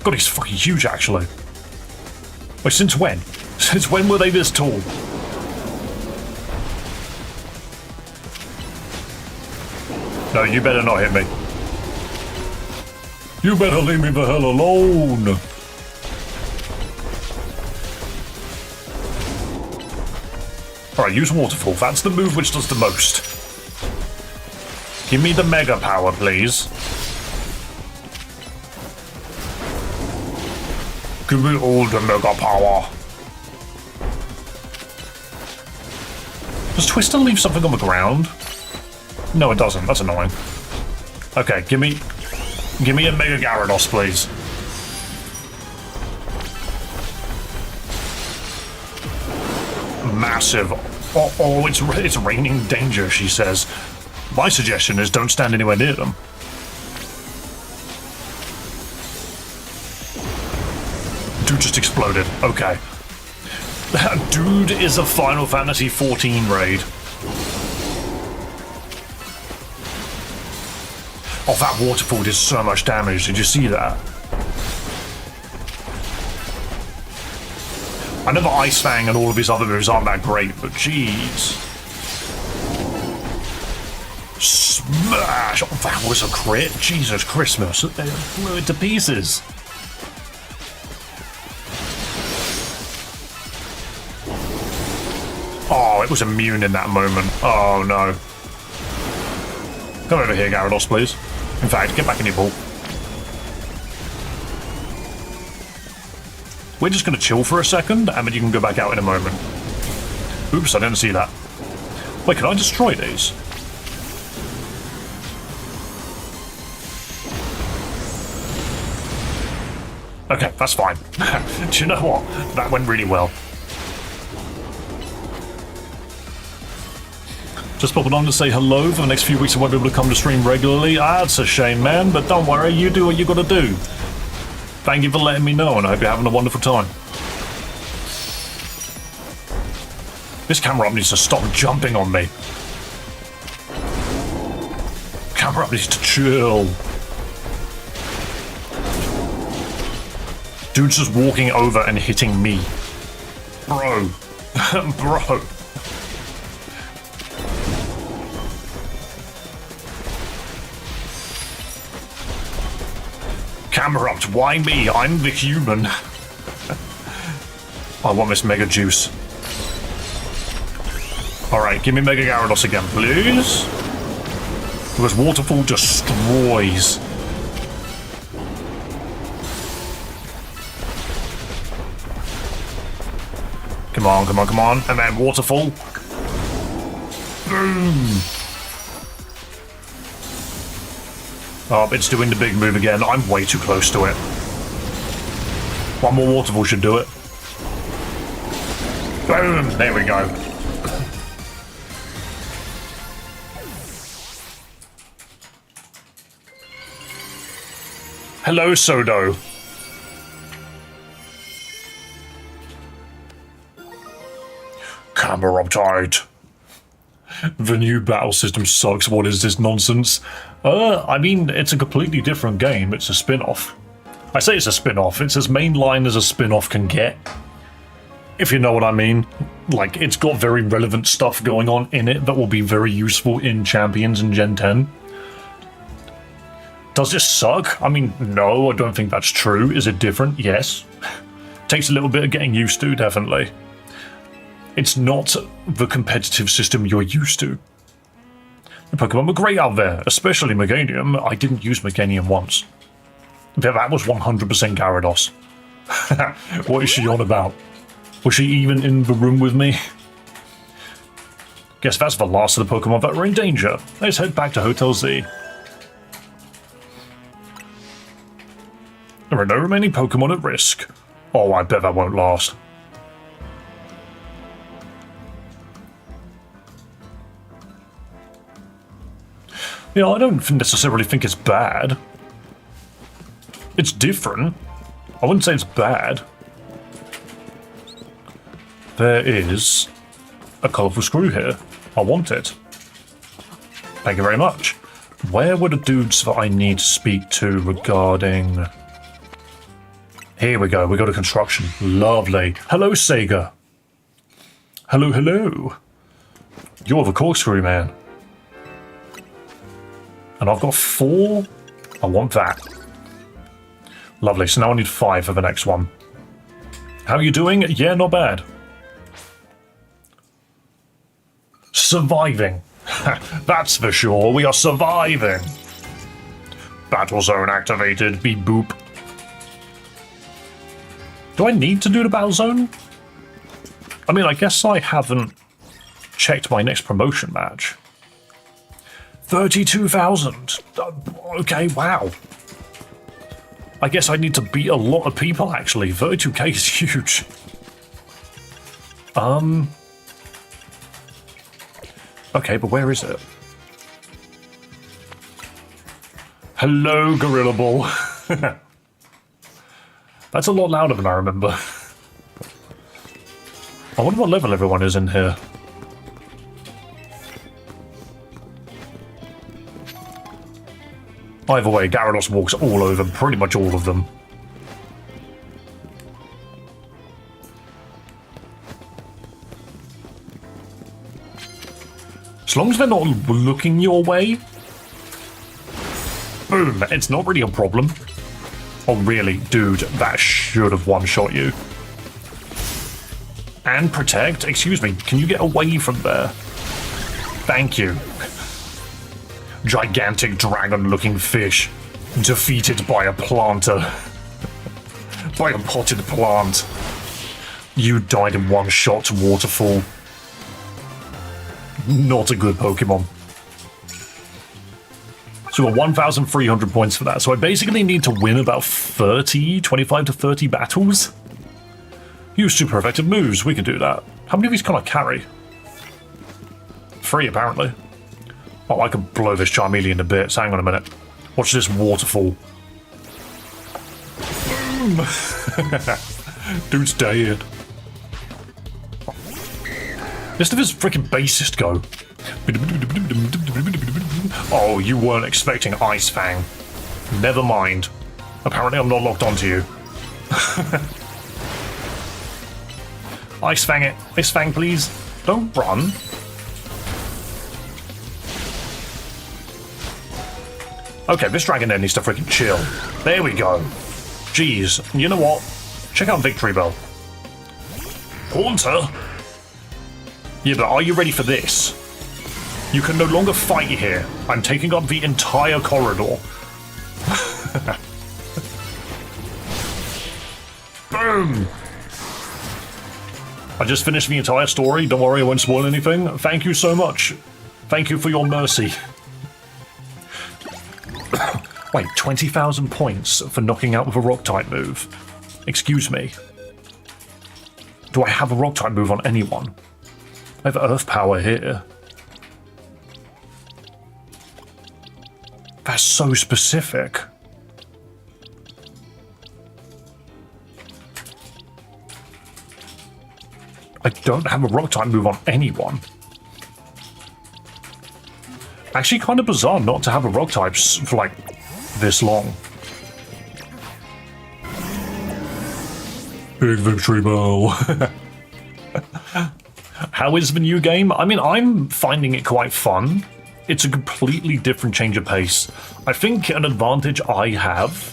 God, he's fucking huge, actually. Wait, since when? Since when were they this tall? No, you better not hit me. You better leave me the hell alone. Alright, use Waterfall. That's the move which does the most. Give me the Mega Power, please. Give me all the Mega Power. Does Twister leave something on the ground? No, it doesn't. That's annoying. Okay, give me a Mega Gyarados, please. Massive. Oh, it's raining danger, she says. My suggestion is don't stand anywhere near them. Dude just exploded. Okay. That dude is a Final Fantasy XIV raid. Oh, that waterfall did so much damage. Did you see that? I know the Ice Fang and all of his other moves aren't that great, but jeez. Smash! Oh, that was a crit. Jesus Christmas. They blew it to pieces. Oh, it was immune in that moment. Oh, no. Come over here, Gyarados, please. In fact, get back in your ball. We're just going to chill for a second, and then you can go back out in a moment. Oops, I didn't see that. Wait, can I destroy these? Okay, that's fine. Do you know what? That went really well. Just popping on to say hello. For the next few weeks I won't be able to come to stream regularly. That's a shame, man, but don't worry, you do what you gotta do. Thank you for letting me know, and I hope you're having a wonderful time. This camera up needs to stop jumping on me. Camera up needs to chill. Dude's just walking over and hitting me. Bro. Bro. Camerupt, why me? I'm the human. I want this Mega Juice. Alright, give me Mega Gyarados again, please. Because Waterfall destroys. Come on, come on, come on. And then Waterfall. Boom. Oh, it's doing the big move again. I'm way too close to it. One more Waterfall should do it. Boom! There we go. Hello, Sodo. Camera uptight. The new battle system sucks. What is this nonsense? I mean, it's a completely different game. It's a spin-off. I say it's a spin-off. It's as mainline as a spin-off can get. If you know what I mean. Like, it's got very relevant stuff going on in it that will be very useful in Champions and Gen 10. Does this suck? I mean, no, I don't think that's true. Is it different? Yes. Takes a little bit of getting used to, definitely. It's not the competitive system you're used to. The Pokemon were great out there, especially Meganium. I didn't use Meganium once. That was 100% Gyarados. What is she on about? Was she even in the room with me? Guess that's the last of the Pokemon that were in danger. Let's head back to Hotel Z. There are no remaining Pokemon at risk. Oh, I bet that won't last. Yeah, I don't necessarily think it's bad. It's different. I wouldn't say it's bad. There is a colourful screw here. I want it. Thank you very much. Where were the dudes that I need to speak to regarding... Here we go, we got a construction. Lovely. Hello, Sega. Hello, hello. You're the corkscrew man. And I've got 4. I want that. Lovely, so now I need 5 for the next one. How are you doing? Yeah, not bad. Surviving. That's for sure, we are surviving. Battle zone activated, beep boop. Do I need to do the battle zone? I mean, I guess I haven't checked my next promotion match. 32,000. Okay, wow. I guess I need to beat a lot of people, actually. 32k is huge. Okay, but where is it? Hello, Gorilla Ball. That's a lot louder than I remember. I wonder what level everyone is in here. Either way, Gyarados walks all over pretty much all of them. As long as they're not looking your way, boom, it's not really a problem. Oh really, dude, that should have one-shot you. And protect? Excuse me, can you get away from there? Thank you. Gigantic dragon-looking fish defeated by a planter. By a potted plant. You died in one shot to Waterfall. Not a good Pokemon. So we're 1,300 points for that. So I basically need to win about 25 to 30 battles. Use super effective moves. We can do that. How many of these can I carry? 3, apparently. Oh, I can blow this Charmeleon to bits. Hang on a minute. Watch this waterfall. Boom! Dude's dead. Let's have his freaking bassist go. Oh, you weren't expecting Ice Fang. Never mind. Apparently I'm not locked onto you. Ice Fang it. Ice Fang, please. Don't run. Okay, this Dragonair needs to freaking chill. There we go. Jeez. You know what? Check out Victory Bell. Haunter? Yeah, but are you ready for this? You can no longer fight here. I'm taking up the entire corridor. Boom! I just finished the entire story. Don't worry, I won't spoil anything. Thank you so much. Thank you for your mercy. Wait, 20,000 points for knocking out with a Rock-type move? Excuse me. Do I have a Rock-type move on anyone? I have Earth Power here. That's so specific. I don't have a Rock-type move on anyone. Actually, kind of bizarre not to have a Rock-type for, like, this long. Big Victory Bell. How is the new game? I mean, I'm finding it quite fun. It's a completely different change of pace. I think an advantage I have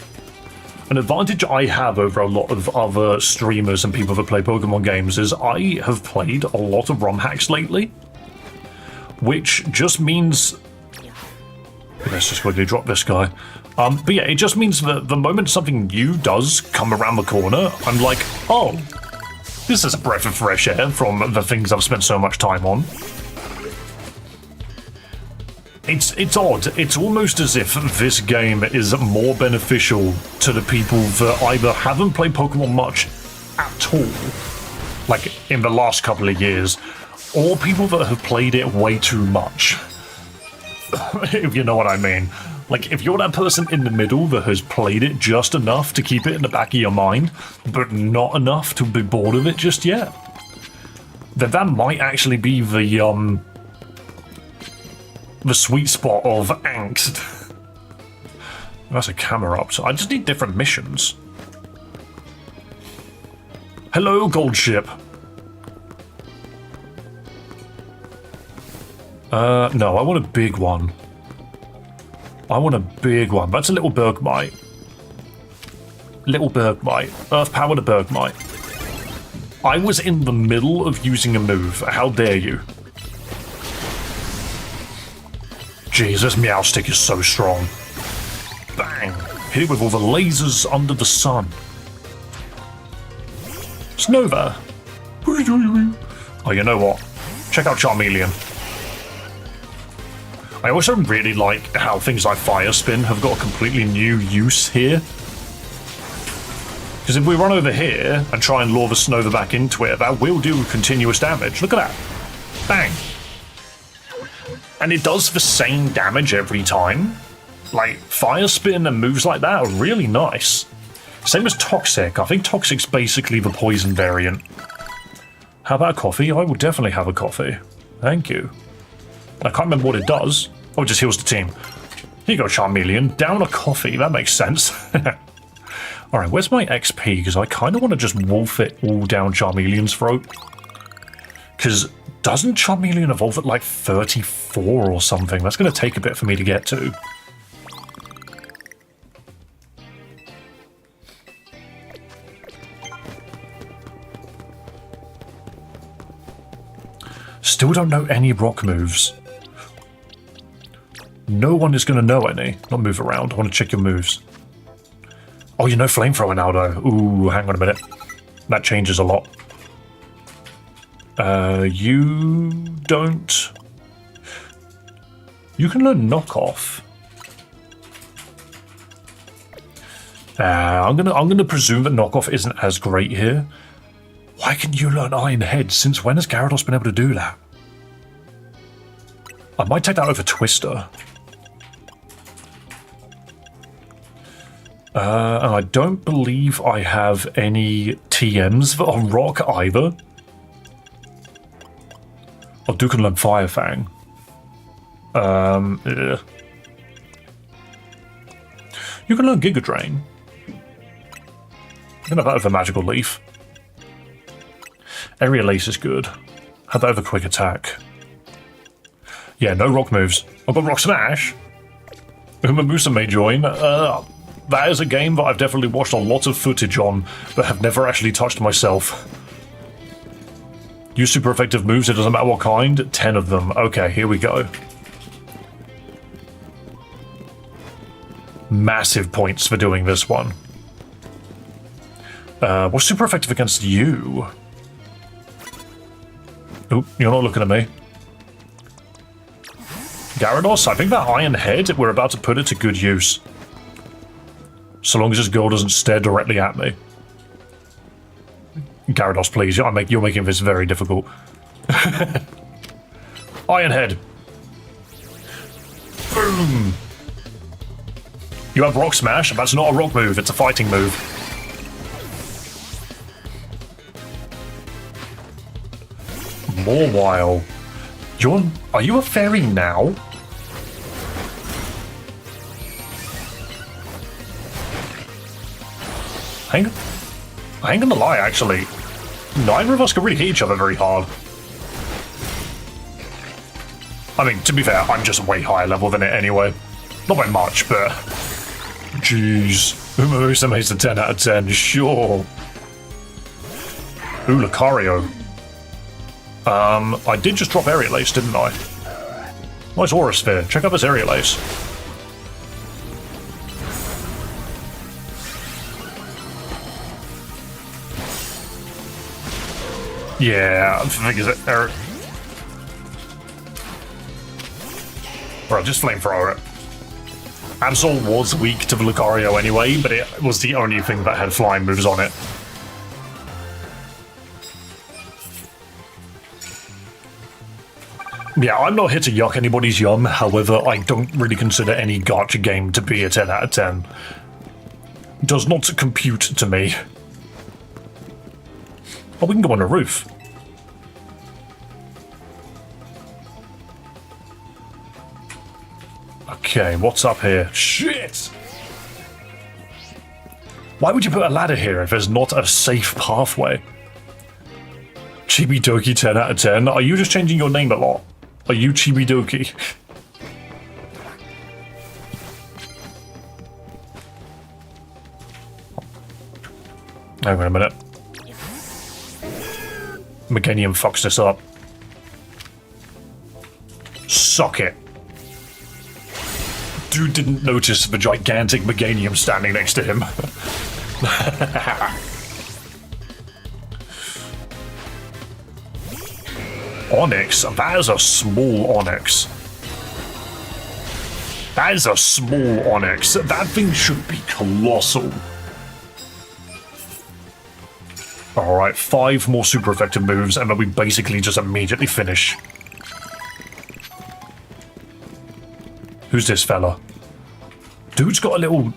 over a lot of other streamers and people that play Pokemon games is I have played a lot of ROM hacks lately, which just means... Let's just quickly drop this guy. But yeah, it just means that the moment something new does come around the corner, I'm like, oh, this is a breath of fresh air from the things I've spent so much time on. It's odd. It's almost as if this game is more beneficial to the people that either haven't played Pokemon much at all, like in the last couple of years, or people that have played it way too much. If you know what I mean. Like, if you're that person in the middle that has played it just enough to keep it in the back of your mind, but not enough to be bored of it just yet, then that might actually be the sweet spot of angst. That's a camera up, so I just need different missions. Hello, Gold Ship. No, I want a big one. I want a big one. That's a little Bergmite. Little Bergmite. Earth Power to Bergmite. I was in the middle of using a move. How dare you? Jeez, this Meowstic is so strong. Bang! Hit it with all the lasers under the sun. Snova! Oh, you know what? Check out Charmeleon. I also really like how things like Fire Spin have got a completely new use here. Because if we run over here and try and lure the Snover back into it, that will do continuous damage. Look at that. Bang. And it does the same damage every time. Like, Fire Spin and moves like that are really nice. Same as Toxic. I think Toxic's basically the poison variant. How about a coffee? I will definitely have a coffee. Thank you. I can't remember what it does. Oh, it just heals the team. Here you go, Charmeleon. Down a coffee. That makes sense. Alright, where's my XP? Because I kind of want to just wolf it all down Charmeleon's throat. Because doesn't Charmeleon evolve at like 34 or something? That's going to take a bit for me to get to. Still don't know any rock moves. No one is going to know any. Not move around. I want to check your moves. Oh, you know Flamethrower now, though. Ooh, hang on a minute. That changes a lot. You don't... You can learn Knockoff. I'm gonna presume that Knockoff isn't as great here. Why can you learn Iron Head? Since when has Gyarados been able to do that? I might take that over Twister. And I don't believe I have any TMs on Rock either. I do can learn Fire Fang. Yeah. You can learn Giga Drain. You can have that over Magical Leaf. Aerial Ace is good. Have that over Quick Attack. Yeah, no rock moves. I've got Rock Smash. Umamusa may join. That is a game that I've definitely watched a lot of footage on, but have never actually touched myself. Use super effective moves, it doesn't matter what kind. 10 of them. Okay, here we go. Massive points for doing this one. What's super effective against you? Oop, you're not looking at me. Gyarados, I think that Iron Head, we're about to put it to good use. So long as this girl doesn't stare directly at me. Gyarados, please. You're making this very difficult. Iron Head. Boom. You have Rock Smash. That's not a rock move. It's a fighting move. Mawile. Are you a fairy now? I ain't gonna lie, actually. Neither of us can really hit each other very hard. I mean, to be fair, I'm just way higher level than it anyway. Not by much, but... Jeez. Umamusa makes a 10 out of 10, sure. Ooh, Lucario. I did just drop Aerial Ace, didn't I? Nice Aura Sphere. Check out this Aerial Ace. Yeah, I think is it. Right, just Flamethrower it. Absol was weak to the Lucario anyway, but it was the only thing that had flying moves on it. Yeah, I'm not here to yuck anybody's yum, however, I don't really consider any gacha game to be a 10 out of 10. Does not compute to me. Oh, we can go on a roof. Okay, what's up here? Shit! Why would you put a ladder here if there's not a safe pathway? Chibidoki 10 out of 10? Are you just changing your name a lot? Are you Chibidoki? Hang on a minute. Meganium fucks this up. Suck it. Dude didn't notice the gigantic Meganium standing next to him. Onyx? That is a small Onyx. That is a small Onyx. That thing should be colossal. Alright, 5 more super effective moves, and then we basically just immediately finish. Who's this fella? Dude's got a little...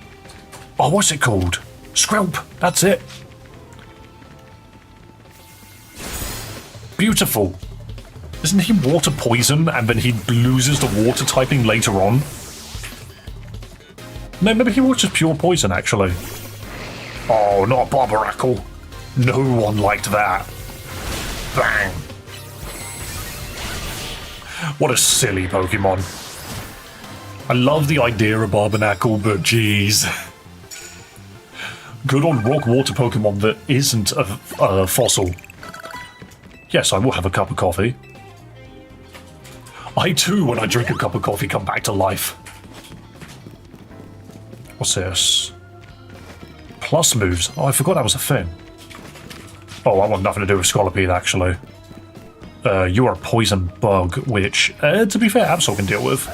Oh, what's it called? Skrelp, that's it. Beautiful. Isn't he water poison, and then he loses the water typing later on? No, maybe he was just pure poison, actually. Oh, not a Barbaracle. No one liked that. Bang. What a silly Pokemon. I love the idea of Barbarnacle, but geez. Good on rock water Pokemon that isn't a fossil. Yes, I will have a cup of coffee. I too, when I drink a cup of coffee, come back to life. What's this? Plus moves. Oh, I forgot that was a thing. Oh, I want nothing to do with Scolipede, actually. You are a poison bug, which, to be fair, Absol can deal with.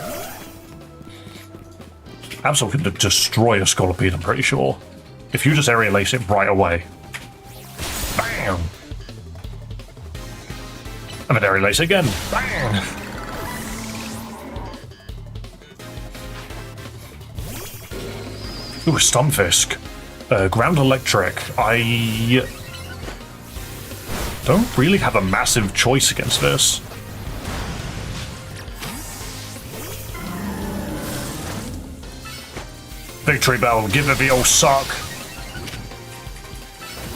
Absol can destroy a Scolipede, I'm pretty sure. If you just Aerial Ace it right away. Bam! And then Aerial Ace again. Bam! Ooh, Stunfisk. Ground Electric. I don't really have a massive choice against this. Victory Bell, give it the old suck.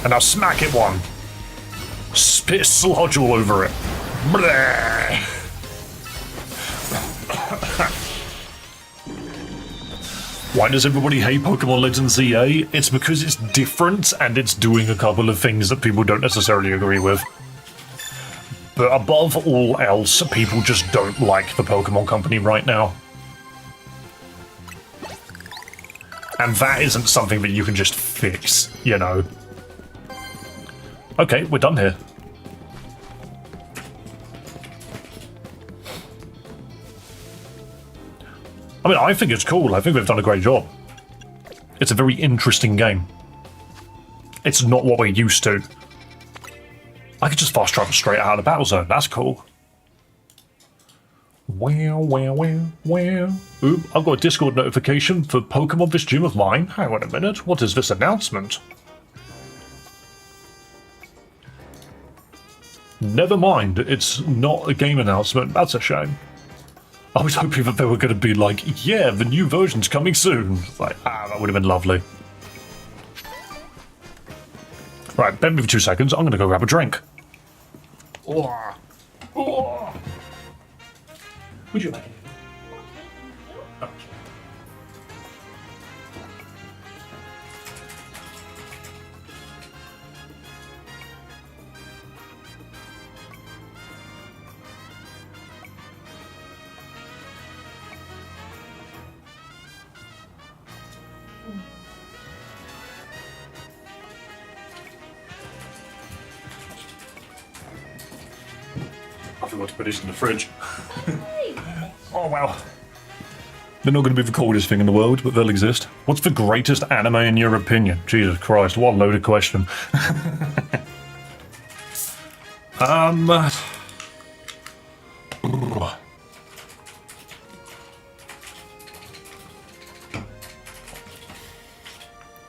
And now smack it one. Spit sludge all over it. Bleh. Why does everybody hate Pokemon Legends ZA? It's because it's different and it's doing a couple of things that people don't necessarily agree with. But above all else, people just don't like the Pokemon Company right now. And that isn't something that you can just fix, you know. Okay, we're done here. I mean, I think it's cool. I think we've done a great job. It's a very interesting game. It's not what we're used to. I could just fast travel straight out of the battle zone. That's cool. Ooh, I've got a Discord notification for Pokemon this gym of mine. Hang on a minute. What is this announcement? Never mind. It's not a game announcement. That's a shame. I was hoping that they were going to be like, yeah, the new version's coming soon. Like, that would have been lovely. Right, bend me for 2 seconds. I'm going to go grab a drink. Oh. Oh. Would you like? Oh. I forgot to put this in the fridge. Oh, wow. They're not going to be the coolest thing in the world, but they'll exist. What's the greatest anime in your opinion? Jesus Christ, what a loaded question.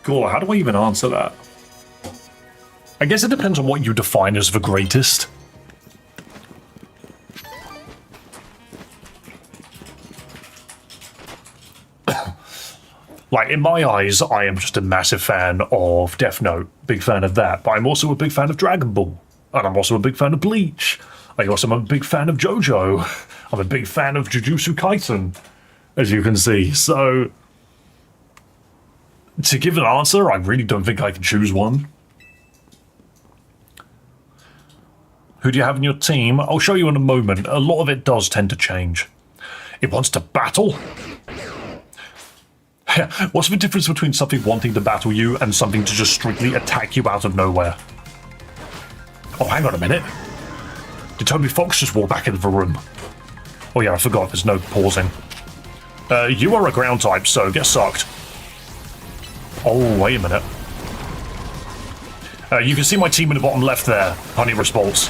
Cool, how do I even answer that? I guess it depends on what you define as the greatest. Like, in my eyes, I am just a massive fan of Death Note. Big fan of that. But I'm also a big fan of Dragon Ball. And I'm also a big fan of Bleach. I also am a big fan of JoJo. I'm a big fan of Jujutsu Kaisen, as you can see. So, to give an answer, I really don't think I can choose one. Who do you have in your team? I'll show you in a moment. A lot of it does tend to change. It wants to battle. What's the difference between something wanting to battle you and something to just strictly attack you out of nowhere? Oh, hang on a minute. Did Toby Fox just walk back into the room? Oh yeah, I forgot, there's no pausing. You are a ground type, so get sucked. Oh, wait a minute. You can see my team in the bottom left there. Honey response.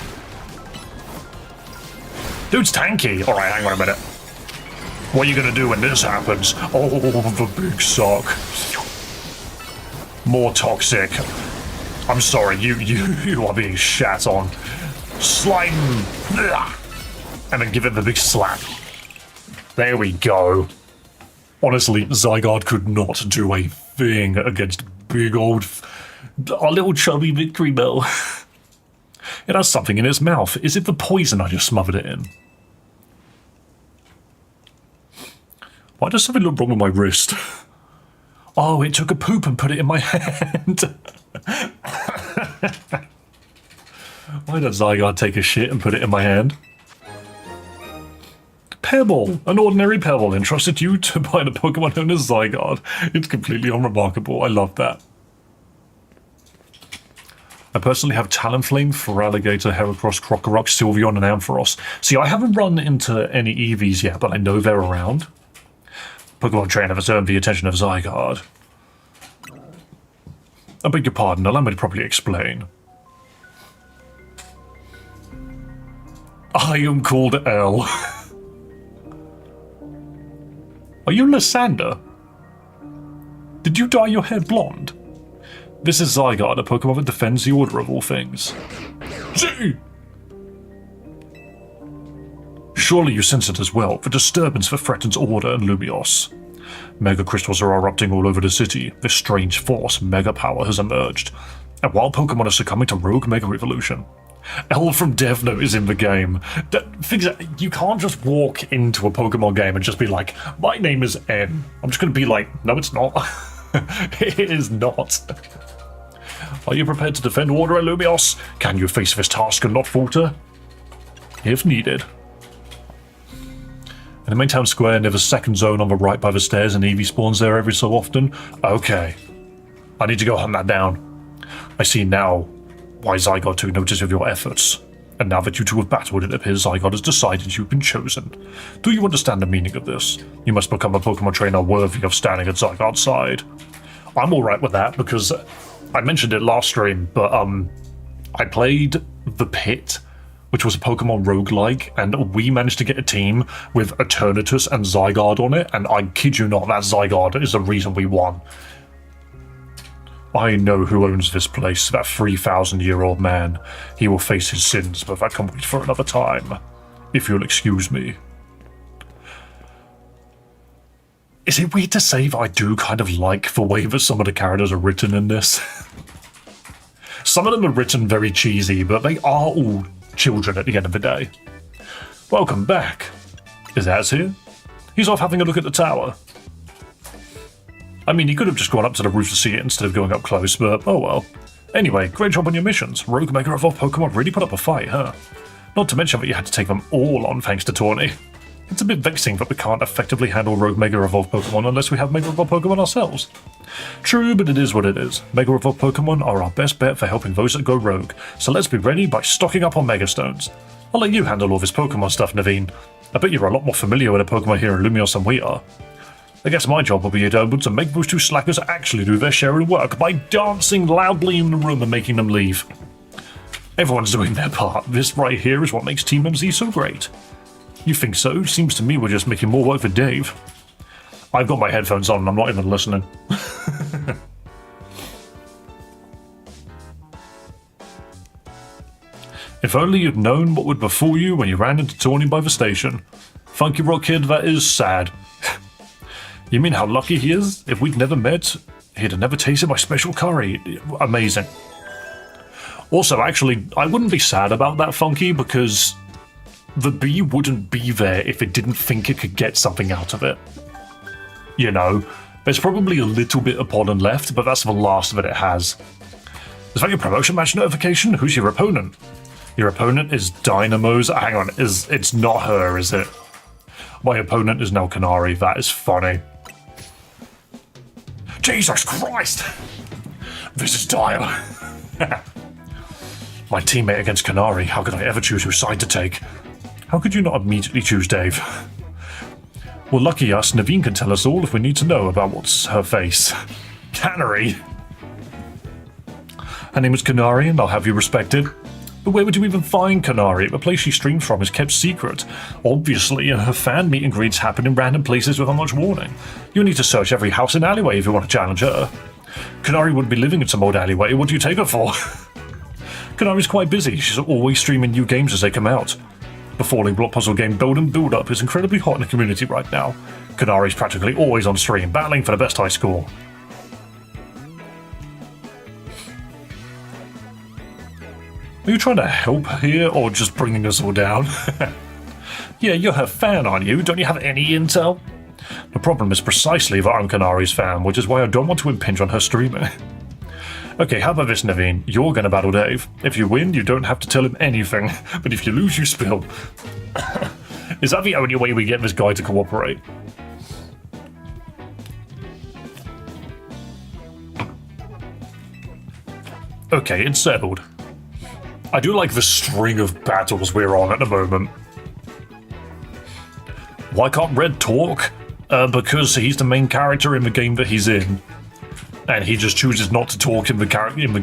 Dude's tanky. Alright, hang on a minute. What are you gonna do when this happens? Oh, the big suck. More toxic. I'm sorry, you are being shat on. Slime! And then give it the big slap. There we go. Honestly, Zygarde could not do a thing against big old... our little chubby victory bell. It has something in its mouth. Is it the poison I just smothered it in? Why does something look wrong with my wrist? Oh, it took a poop and put it in my hand. Why did Zygarde take a shit and put it in my hand? Pebble! An ordinary pebble entrusted you to buy the Pokemon known as Zygarde. It's completely unremarkable. I love that. I personally have Talonflame, Feraligatr, Heracross, Krokorok, Sylveon, and Ampharos. See, I haven't run into any EVs yet, but I know they're around. Pokemon trainer has earned the attention of Zygarde. I beg your pardon, allow me to properly explain. I am called L. Are you Lysander? Did you dye your hair blonde? This is Zygarde, a Pokemon that defends the Order of all things. See! Surely you sense it as well, the disturbance that threatens Order and Lumios. Mega crystals are erupting all over the city. This strange force, Mega Power, has emerged. And while Pokemon are succumbing to rogue Mega Evolution, L from Death Note is in the game. You can't just walk into a Pokemon game and just be like, my name is N. I'm just going to be like, no, it's not. It is not. Are you prepared to defend Order and Lumios? Can you face this task and not falter? If needed. In the main town square, near the second zone on the right by the stairs, and Eevee spawns there every so often. Okay. I need to go hunt that down. I see now why Zygarde took notice of your efforts. And now that you two have battled, it appears Zygarde has decided you've been chosen. Do you understand the meaning of this? You must become a Pokemon trainer worthy of standing at Zygarde's side. I'm alright with that, because I mentioned it last stream, but I played The Pit, which was a Pokemon roguelike, and we managed to get a team with Eternatus and Zygarde on it, and I kid you not, that Zygarde is the reason we won. I know who owns this place, that 3,000-year-old man. He will face his sins, but that can wait for another time. If you'll excuse me. Is it weird to say that I do kind of like the way that some of the characters are written in this? Some of them are written very cheesy, but they are all children at the end of the day. Welcome back. Is Az here? He's off having a look at the tower. I mean, he could have just gone up to the roof to see it instead of going up close, but oh well. Anyway, great job on your missions. Rogue Mega Evolved Pokemon really put up a fight, huh? Not to mention that you had to take them all on thanks to Tawny. It's a bit vexing that we can't effectively handle Rogue Mega Evolved Pokemon unless we have Mega Evolved Pokemon ourselves. True, but it is what it is. Mega Evolved Pokemon are our best bet for helping those that go rogue, so let's be ready by stocking up on Mega Stones. I'll let you handle all this Pokemon stuff, Naveen. I bet you're a lot more familiar with the Pokemon here in Lumios than we are. I guess my job will be to make those two slackers actually do their share of work by dancing loudly in the room and making them leave. Everyone's doing their part. This right here is what makes Team MZ so great. You think so? Seems to me we're just making more work for Dave. I've got my headphones on and I'm not even listening. If only you'd known what would befall you when you ran into Tawny by the station. Funky Rock Kid, that is sad. You mean how lucky he is? If we'd never met, he'd have never tasted my special curry. Amazing. Also, actually, I wouldn't be sad about that, Funky, because the bee wouldn't be there if it didn't think it could get something out of it. You know, there's probably a little bit of pollen left, but that's the last that it has. Is that your promotion match notification? Who's your opponent? Your opponent is Dynamo's. Hang on, it's not her, is it? My opponent is Nelcanari. That is funny. Jesus Christ! This is dire. My teammate against Canary, how could I ever choose whose side to take? How could you not immediately choose Dave? Well, lucky us, Naveen can tell us all if we need to know about what's her face. Canary? Her name is Canary, and I'll have you respected. But where would you even find Canary? The place she streams from is kept secret. Obviously, her fan meet and greets happen in random places without much warning. You'll need to search every house and alleyway if you want to challenge her. Canary wouldn't be living in some old alleyway. What do you take her for? Canary's quite busy. She's always streaming new games as they come out. The falling block puzzle game Build and Build Up is incredibly hot in the community right now. Canary's practically always on stream, battling for the best high score. Are you trying to help here, or just bringing us all down? Yeah, you're her fan, aren't you? Don't you have any intel? The problem is precisely that I'm Canary's fan, which is why I don't want to impinge on her streaming. Okay, how about this, Naveen? You're gonna battle Dave. If you win, you don't have to tell him anything, but if you lose, you spill. Is that the only way we get this guy to cooperate? Okay, it's settled. I do like the string of battles we're on at the moment. Why can't Red talk? Because he's the main character in the game that he's in. And he just chooses not to talk in the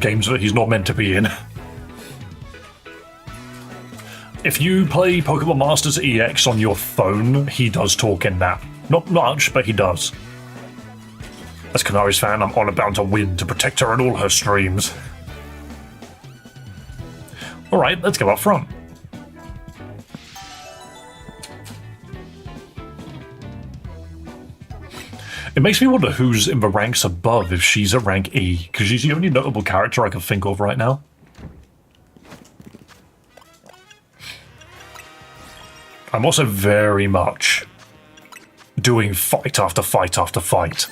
games that he's not meant to be in. If you play Pokemon Masters EX on your phone, he does talk in that. Not much, but he does. As Canary's fan, I'm on about to win to protect her in all her streams. Alright, let's go up front. It makes me wonder who's in the ranks above if she's at rank E, because she's the only notable character I can think of right now. I'm also very much doing fight after fight after fight.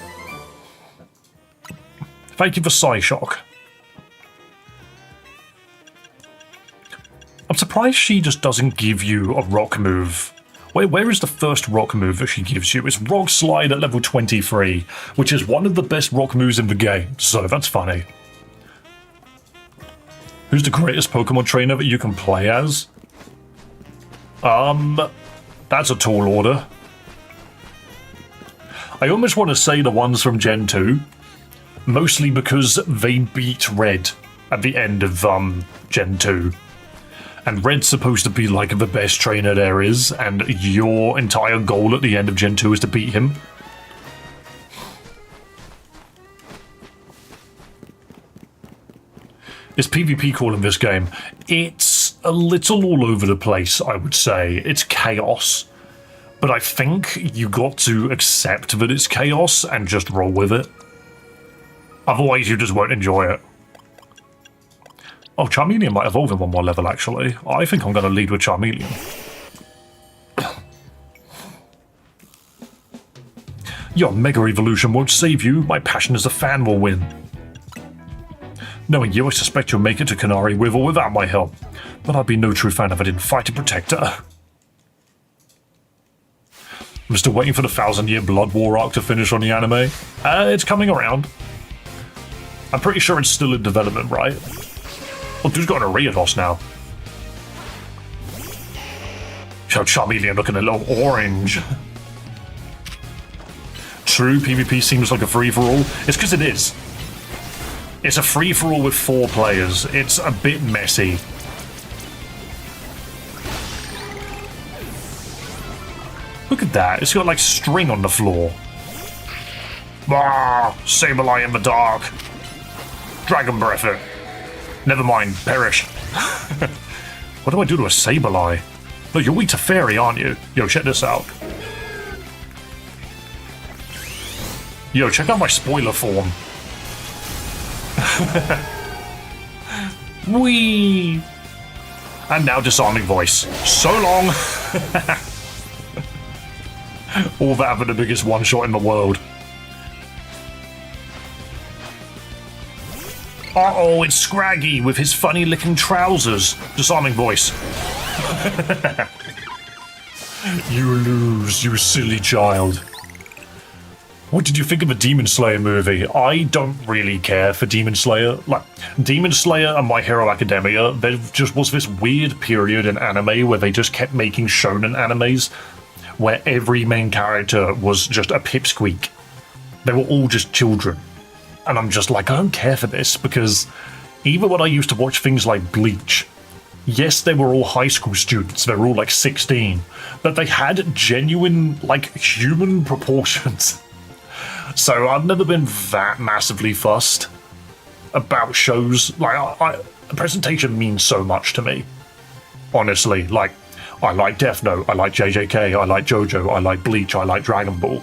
Thank you for Psyshock. I'm surprised she just doesn't give you a rock move. Where is the first rock move that she gives you? It's Rock Slide at level 23, which is one of the best rock moves in the game, so that's funny. Who's the greatest Pokemon trainer that you can play as? That's a tall order. I almost want to say the ones from Gen 2, mostly because they beat Red at the end of Gen 2. And Red's supposed to be like the best trainer there is, and your entire goal at the end of Gen 2 is to beat him. Is PvP cool in this game? It's a little all over the place, I would say. It's chaos. But I think you got to accept that it's chaos and just roll with it. Otherwise you just won't enjoy it. Oh, Charmeleon might evolve in one more level, actually. I think I'm going to lead with Charmeleon. Your Mega Evolution won't save you. My passion as a fan will win. Knowing you, I suspect you'll make it to Canary with or without my help. But I'd be no true fan if I didn't fight to protect her. I'm still waiting for the 1,000-year Blood War arc to finish on the anime. It's coming around. I'm pretty sure it's still in development, right? Oh, dude's got an Ariados now. Show Charmeleon looking a little orange. True, PvP seems like a free-for-all. It's because it is. It's a free-for-all with 4 players. It's a bit messy. Look at that. It's got like string on the floor. Ah, Sableye in the dark. Dragon Breath it. Never mind, perish. What do I do to a Sableye? No, you're weak to Fairy, aren't you? Yo, check this out. Yo, check out my spoiler form. Whee! And now disarming voice. So long! All that for the biggest one-shot in the world. Uh-oh, it's Scraggy with his funny-looking trousers. Disarming voice. You lose, you silly child. What did you think of the Demon Slayer movie? I don't really care for Demon Slayer. Like, Demon Slayer and My Hero Academia, there just was this weird period in anime where they just kept making shonen animes where every main character was just a pipsqueak. They were all just children. And I'm just like, I don't care for this, because even when I used to watch things like Bleach, yes, they were all high school students, they were all like 16, but they had genuine, like, human proportions. So I've never been that massively fussed about shows. Like, presentation means so much to me, honestly. Like, I like Death Note, I like JJK, I like JoJo, I like Bleach, I like Dragon Ball.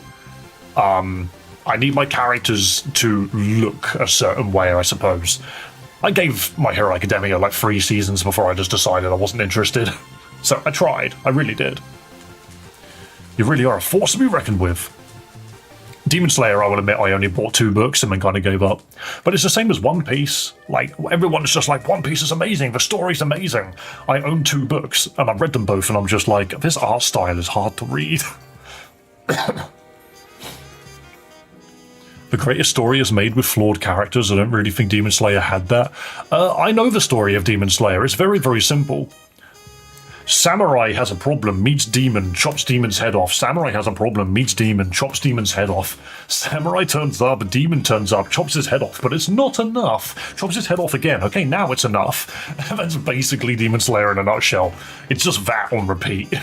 I need my characters to look a certain way, I suppose. I gave My Hero Academia like 3 seasons before I just decided I wasn't interested. So I tried, I really did. You really are a force to be reckoned with. Demon Slayer, I will admit, I only bought 2 books and then kind of gave up. But it's the same as One Piece. Like, everyone's just like, One Piece is amazing, the story's amazing. I own 2 books, and I've read them both, and I'm just like, this art style is hard to read. The greatest story is made with flawed characters. I don't really think Demon Slayer had that. I know the story of Demon Slayer. It's very, very simple. Samurai has a problem, meets demon, chops demon's head off. Samurai has a problem, meets demon, chops demon's head off. Samurai turns up, demon turns up, chops his head off, but it's not enough. Chops his head off again. Okay, now it's enough. That's basically Demon Slayer in a nutshell. It's just that on repeat.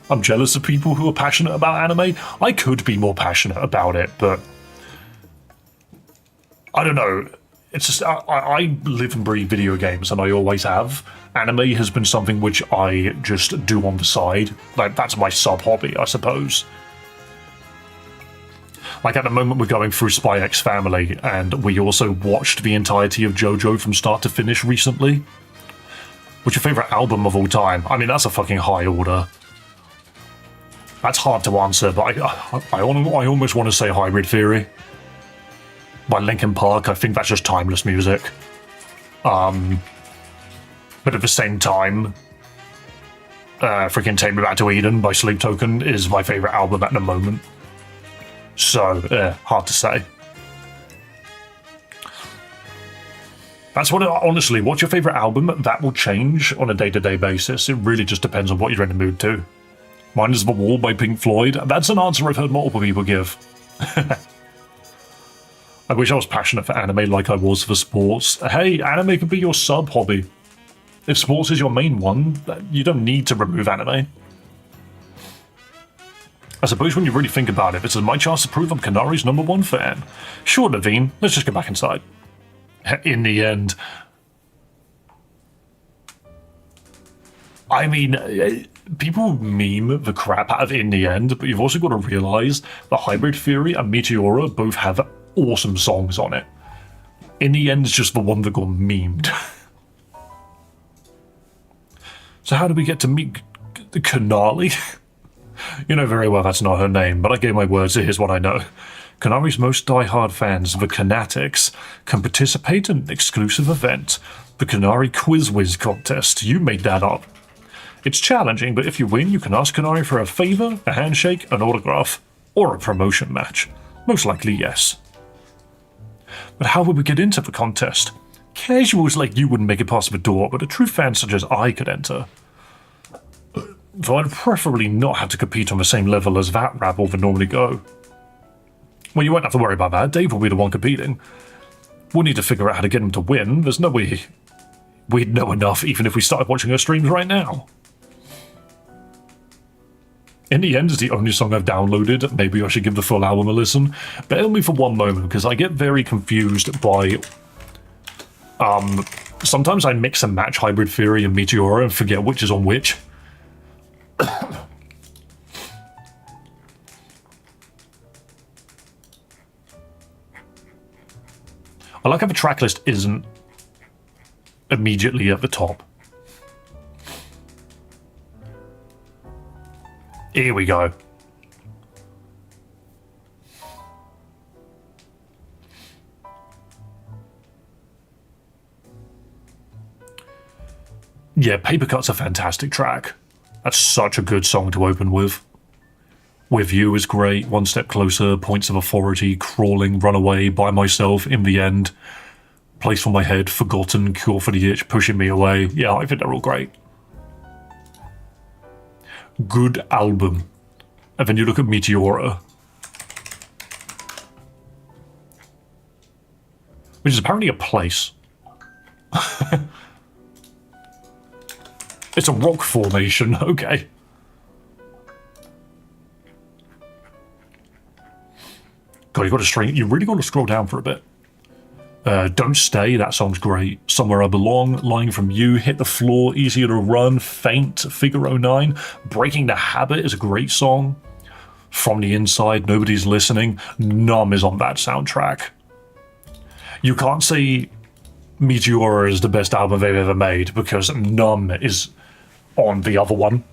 I'm jealous of people who are passionate about anime. I could be more passionate about it, but I don't know. It's just, I live and breathe video games, and I always have. Anime has been something which I just do on the side. Like, that's my sub-hobby, I suppose. Like, at the moment, we're going through Spy X Family, and we also watched the entirety of JoJo from start to finish recently. What's your favourite album of all time? I mean, that's a fucking high order. That's hard to answer, but I almost want to say Hybrid Theory by Linkin Park. I think that's just timeless music. But at the same time, freaking Take Me Back to Eden by Sleep Token is my favourite album at the moment. So, hard to say. That's what, honestly, what's your favourite album? That will change on a day-to-day basis. It really just depends on what you're in the mood to. Mine is The Wall by Pink Floyd. That's an answer I've heard multiple people give. I wish I was passionate for anime like I was for sports. Hey, anime could be your sub-hobby. If sports is your main one, you don't need to remove anime. I suppose when you really think about it, this is my chance to prove I'm Kanari's #1 fan. Sure, Naveen, let's just get back inside. In the end, I mean, people meme the crap out of In the End, but you've also got to realise that Hybrid Theory and Meteora both have awesome songs on it. In the End is just the one that got memed. So how did we get to meet Kanali? You know very well that's not her name, but I gave my word, so here's what I know. Kanari's most die-hard fans, the Kanatics, can participate in an exclusive event, the Kanari Quiz Whiz contest. You made that up. It's challenging, but if you win, you can ask Kanari for a favour, a handshake, an autograph, or a promotion match. Most likely, yes. But how would we get into the contest? Casuals like you wouldn't make it past the door, but a true fan such as I could enter. Though I'd preferably not have to compete on the same level as that rabble would normally go. Well, you won't have to worry about that. Dave will be the one competing. We'll need to figure out how to get him to win. There's no way we'd know enough even if we started watching her streams right now. In the End is the only song I've downloaded. Maybe I should give the full album a listen. Bear with me for one moment, because I get very confused by... sometimes I mix and match Hybrid Theory and Meteora and forget which is on which. I like how the track list isn't immediately at the top. Here we go. Yeah, Paper Cut's a fantastic track. That's such a good song to open with. With You is great. One Step Closer, Points of Authority, Crawling, Runaway, By Myself, In the End, Place for My Head, Forgotten, Cure for the Itch, Pushing Me Away. Yeah, I think they're all great. Good album. And then you look at Meteora, which is apparently a place. It's a rock formation, okay. God, you really got to scroll down for a bit. Don't Stay, that song's great. Somewhere I Belong, Lying From You, Hit the Floor, Easier to Run, Faint, Figure 09. Breaking the Habit is a great song. From the Inside, Nobody's Listening. Numb is on that soundtrack. You can't say Meteora is the best album they've ever made because Numb is on the other one.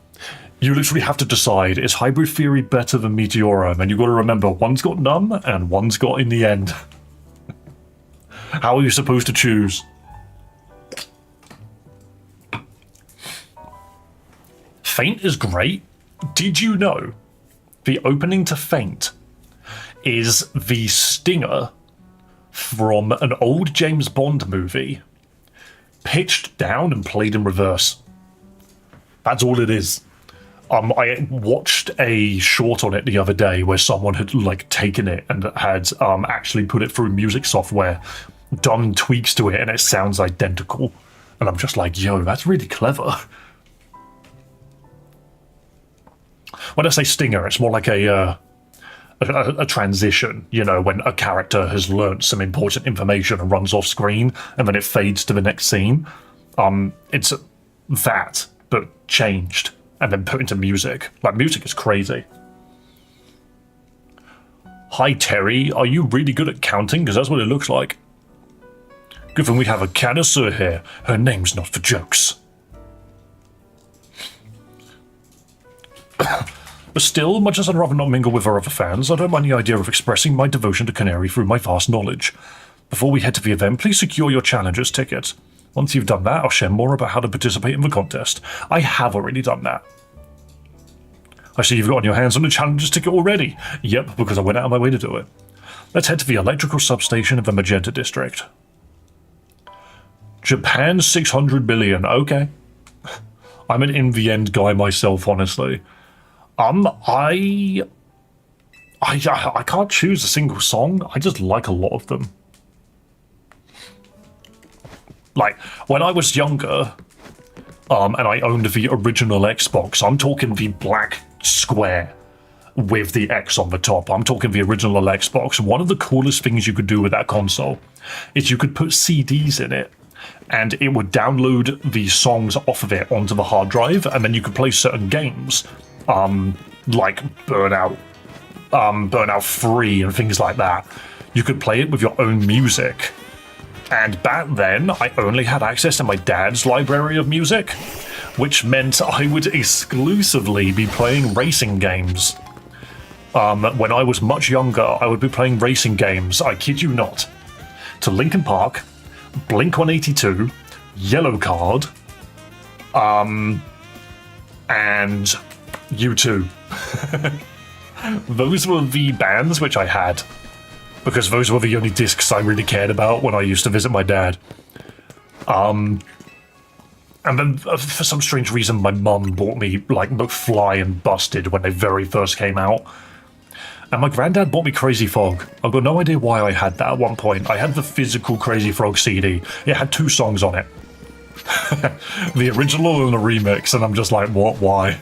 You literally have to decide, is Hybrid Theory better than Meteora? And you've got to remember, one's got Numb and one's got In the End. How are you supposed to choose? Faint is great. Did you know the opening to Faint is the stinger from an old James Bond movie, pitched down and played in reverse? That's all it is. I watched a short on it the other day where someone had taken it and had actually put it through music software, done tweaks to it, and it sounds identical. And I'm just like, yo, that's really clever. When I say stinger, it's more like a transition, when a character has learnt some important information and runs off screen, and then it fades to the next scene. It's that, but changed, and then put into music. Music is crazy. Hi, Terry. Are you really good at counting? Because that's what it looks like. Good thing we have a connoisseur here. Her name's not for jokes. But still, much as I'd rather not mingle with our other fans, I don't mind the idea of expressing my devotion to Canary through my vast knowledge. Before we head to the event, please secure your challenger's ticket. Once you've done that, I'll share more about how to participate in the contest. I have already done that. I see you've gotten your hands on the challenger's ticket already. Yep, because I went out of my way to do it. Let's head to the electrical substation of the Magenta District. Japan 600 billion, okay. I'm an In the End guy myself, honestly. I can't choose a single song. I just like a lot of them. When I was younger, and I owned the original Xbox, I'm talking the black square with the X on the top. I'm talking the original Xbox. One of the coolest things you could do with that console is you could put CDs in it, and it would download the songs off of it onto the hard drive, and then you could play certain games, like Burnout 3 and things like that. You could play it with your own music. And back then, I only had access to my dad's library of music, which meant I would exclusively be playing racing games. When I was much younger, I would be playing racing games, I kid you not, to Linkin Park, Blink-182, Yellow Card, and U2. Those were the bands which I had, because those were the only discs I really cared about when I used to visit my dad. And then, for some strange reason, my mum bought me, McFly and Busted when they very first came out. And my granddad bought me Crazy Frog. I've got no idea why I had that at one point. I had the physical Crazy Frog CD. It had 2 songs on it. The original and the remix, and I'm just like, what, why?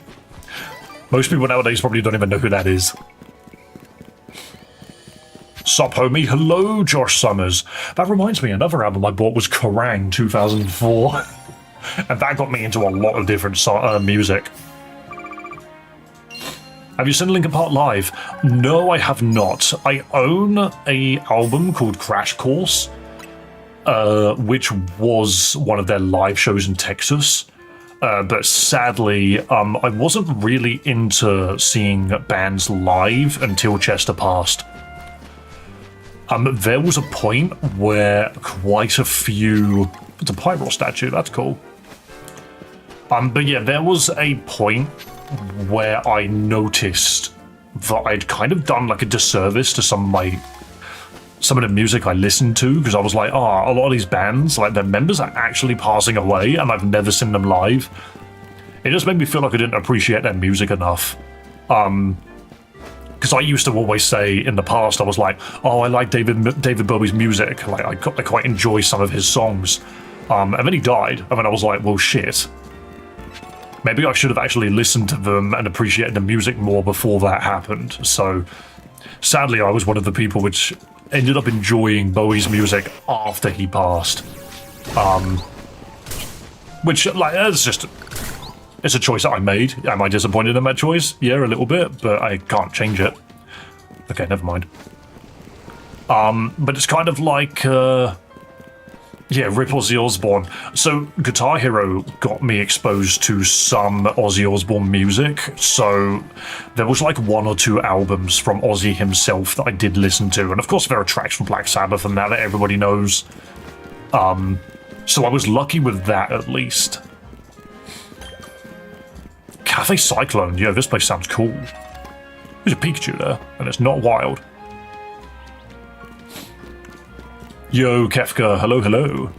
Most people nowadays probably don't even know who that is. Sup, homie? Hello, Josh Summers. That reminds me, another album I bought was Kerrang! 2004. And that got me into a lot of different music. Have you seen Linkin Park live? No, I have not. I own a album called Crash Course, which was one of their live shows in Texas. But sadly, I wasn't really into seeing bands live until Chester passed. There was a point where quite a few... It's a Pyro statue, that's cool. But yeah, there was a point where I noticed that I'd kind of done like a disservice to some of the music I listened to, because I was like, oh, a lot of these bands, like their members are actually passing away and I've never seen them live. It just made me feel like I didn't appreciate their music enough. Because I used to always say in the past, I was like, oh, I like David Bowie's music, like I quite enjoy some of his songs. And then he died, and then I was like, well, shit. Maybe I should have actually listened to them and appreciated the music more before that happened. So, sadly, I was one of the people which ended up enjoying Bowie's music after he passed. Which, like, it's a choice that I made. Am I disappointed in that choice? Yeah, a little bit, but I can't change it. Okay, never mind. But it's kind of like, yeah, rip Ozzy Osbourne. So Guitar Hero got me exposed to some Ozzy Osbourne music, so there was like 1 or 2 albums from Ozzy himself that I did listen to, and of course there are tracks from Black Sabbath and that everybody knows. So I was lucky with that at least. Cafe Cyclone, yeah, this place sounds cool. There's a Pikachu there, and it's not wild. Yo, Kefka, hello, hello.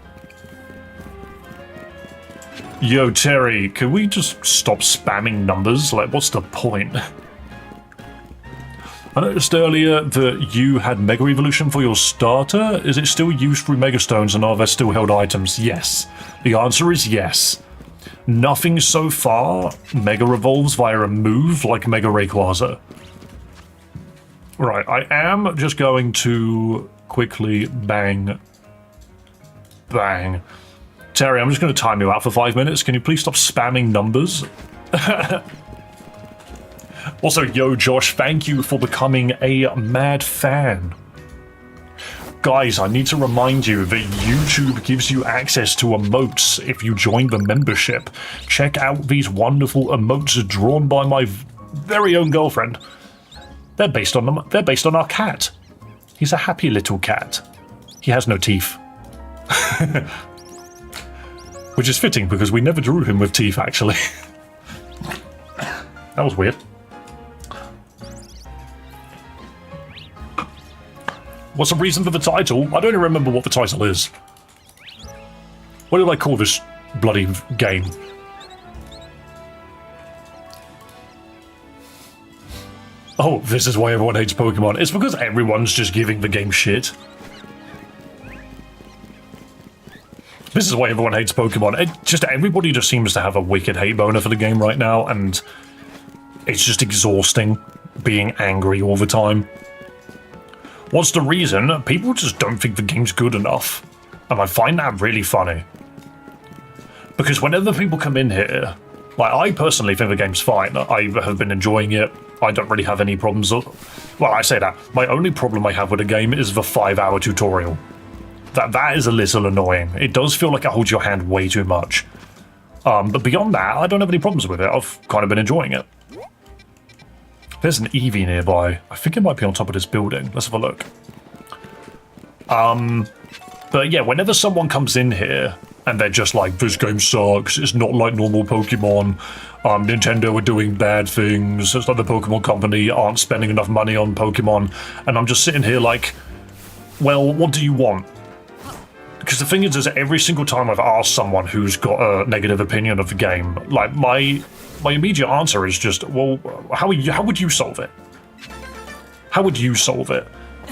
Yo, Terry, can we just stop spamming numbers? Like, what's the point? I noticed earlier that you had Mega Evolution for your starter. Is it still used through Mega Stones, and are there still held items? Yes. The answer is yes. Nothing so far Mega Evolves via a move like Mega Rayquaza. Right, I am just going to quickly bang. Terry, I'm just going to time you out for 5 minutes. Can you please stop spamming numbers? Also, yo, Josh, thank you for becoming a mad fan. Guys, I need to remind you that YouTube gives you access to emotes if you join the membership. Check out these wonderful emotes drawn by my very own girlfriend. They're based on our cat. He's a happy little cat. He has no teeth. Which is fitting because we never drew him with teeth, actually. That was weird. What's the reason for the title? I don't even remember what the title is. What did I call this bloody game? Oh, this is why everyone hates Pokemon. It's because everyone's just giving the game shit. This is why everyone hates Pokemon. Everybody just seems to have a wicked hate boner for the game right now, and it's just exhausting being angry all the time. What's the reason? People just don't think the game's good enough. And I find that really funny. Because whenever people come in here, like, I personally think the game's fine. I have been enjoying it. I don't really have any problems. Well, I say that. My only problem I have with the game is the 5-hour tutorial. That is a little annoying. It does feel like it holds your hand way too much. But beyond that, I don't have any problems with it. I've kind of been enjoying it. There's an Eevee nearby. I think it might be on top of this building. Let's have a look. But yeah, whenever someone comes in here and they're just like, this game sucks, it's not like normal Pokemon, Nintendo are doing bad things, it's like the Pokemon Company aren't spending enough money on Pokemon, and I'm just sitting here like, well, what do you want? Because the thing is every single time I've asked someone who's got a negative opinion of the game, like, my immediate answer is just, well, how would you solve it? How would you solve it?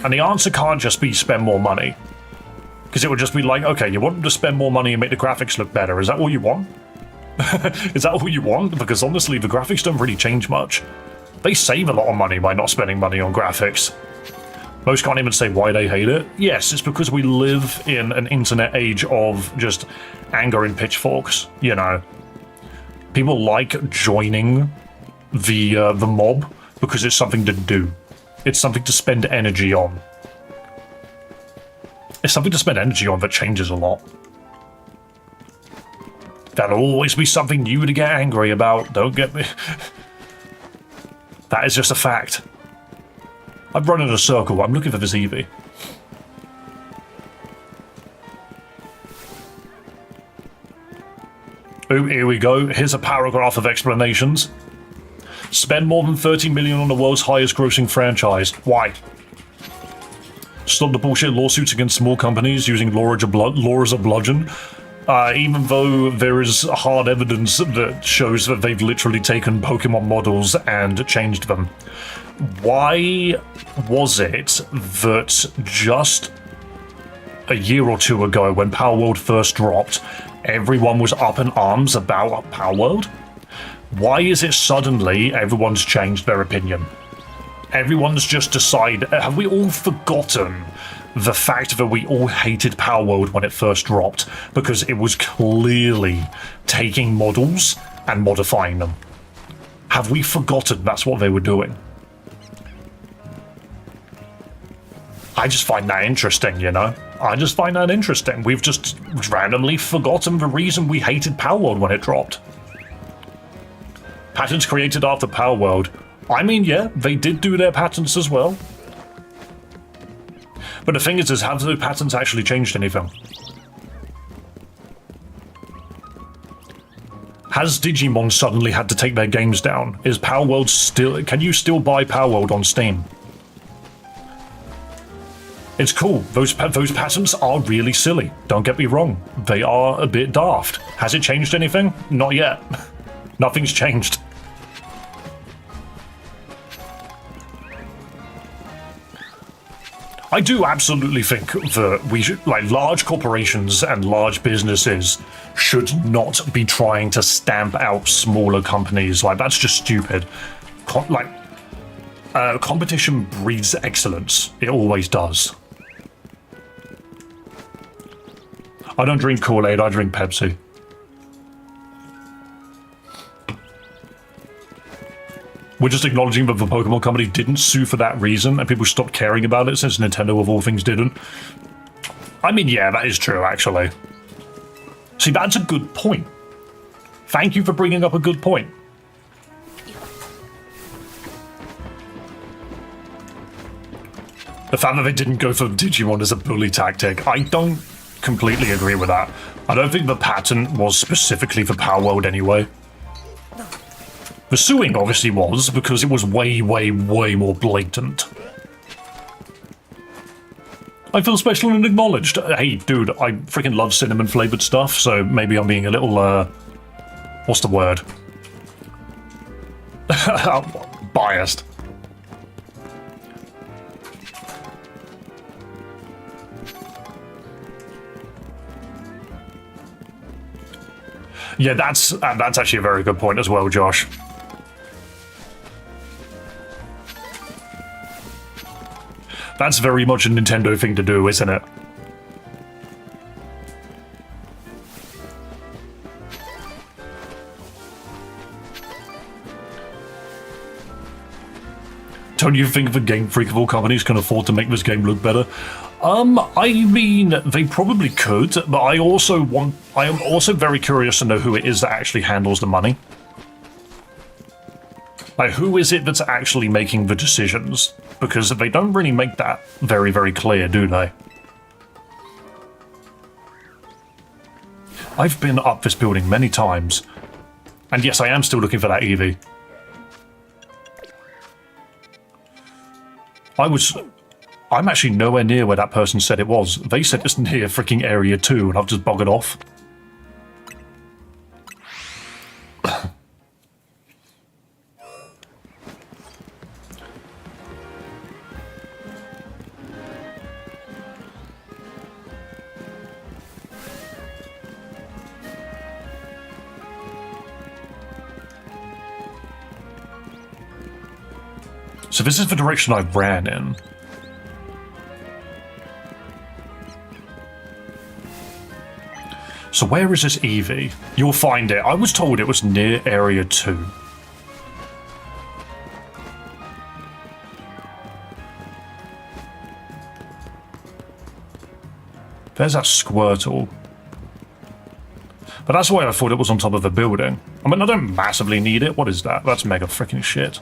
And the answer can't just be spend more money. Because it would just be like, okay, you want them to spend more money and make the graphics look better. Is that all you want? Is that all you want? Because honestly, the graphics don't really change much. They save a lot of money by not spending money on graphics. Most can't even say why they hate it. Yes, it's because we live in an internet age of just anger and pitchforks, you know. People like joining the mob because it's something to do. It's something to spend energy on. It's something to spend energy on that changes a lot. There'll always be something new to get angry about, don't get me. That is just a fact. I've run in a circle, I'm looking for this Eevee. Oh, here we go. Here's a paragraph of explanations. Spend more than 30 million on the world's highest grossing franchise. Why? Stop the bullshit lawsuits against small companies using law as a bludgeon. Even though there is hard evidence that shows that they've literally taken Pokemon models and changed them. Why was it that just a year or two ago when Power World first dropped, everyone was up in arms about Power World? Why is it suddenly everyone's changed their opinion? Everyone's just decided, have we all forgotten the fact that we all hated Power World when it first dropped because it was clearly taking models and modifying them? Have we forgotten that's what they were doing? I just find that interesting, you know? I just find that interesting. We've just randomly forgotten the reason we hated Power World when it dropped. Patents created after Power World. I mean, yeah, they did do their patents as well. But the thing is have those patents actually changed anything? Has Digimon suddenly had to take their games down? Is Power World still... Can you still buy Power World on Steam? It's cool. Those patents are really silly. Don't get me wrong. They are a bit daft. Has it changed anything? Not yet. Nothing's changed. I do absolutely think that we should, like, large corporations and large businesses should not be trying to stamp out smaller companies. Like, that's just stupid. Competition breeds excellence. It always does. I don't drink Kool-Aid, I drink Pepsi. We're just acknowledging that the Pokemon Company didn't sue for that reason, and people stopped caring about it since Nintendo, of all things, didn't. I mean, yeah, that is true, actually. See, that's a good point. Thank you for bringing up a good point. The fact that they didn't go for Digimon as a bully tactic, I don't completely agree with that. I don't think the patent was specifically for Power World anyway. The suing obviously was, because it was way, way, way more blatant. I feel special and acknowledged. Hey, dude, I freaking love cinnamon-flavored stuff, so maybe I'm being a little, what's the word? Biased. Yeah, that's actually a very good point as well, Josh. That's very much a Nintendo thing to do, isn't it? Don't you think the Game Freak of all companies can afford to make this game look better? I mean, they probably could, but I am also very curious to know who it is that actually handles the money. Like, who is it that's actually making the decisions? Because they don't really make that very, very clear, do they? I've been up this building many times. And yes, I am still looking for that Eevee. I'm actually nowhere near where that person said it was. They said it's near freaking Area 2, and I've just buggered off. So this is the direction I ran in. So where is this Eevee? You'll find it. I was told it was near Area 2. There's that Squirtle. But that's why I thought it was on top of the building. I mean, I don't massively need it. What is that? That's mega freaking shit.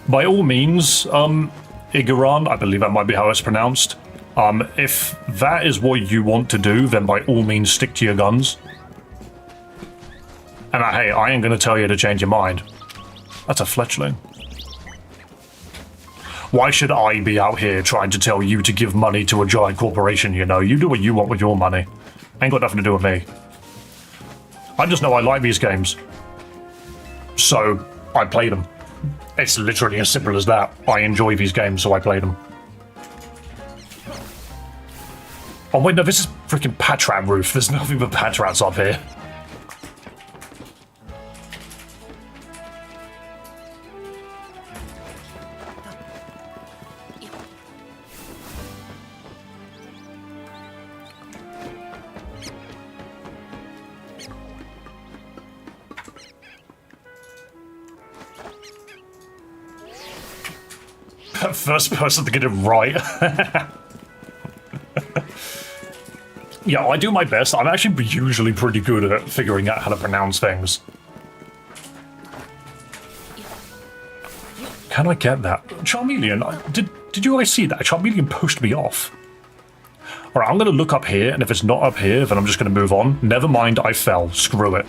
By all means, Igaran, I believe that might be how it's pronounced. If that is what you want to do, then by all means stick to your guns. And hey, I ain't gonna tell you to change your mind. That's a fletchling. Why should I be out here trying to tell you to give money to a giant corporation, you know? You do what you want with your money. Ain't got nothing to do with me. I just know I like these games. So, I play them. It's literally as simple as that. I enjoy these games, so I play them. Oh wait, no, this is freaking Patrat roof. There's nothing but Patrats up here. First person to get it right. Yeah, I do my best. I'm actually usually pretty good at figuring out how to pronounce things. Can I get that? Charmeleon, did you guys see that? Charmeleon pushed me off. Alright, I'm going to look up here, and if it's not up here, then I'm just going to move on. Never mind, I fell. Screw it.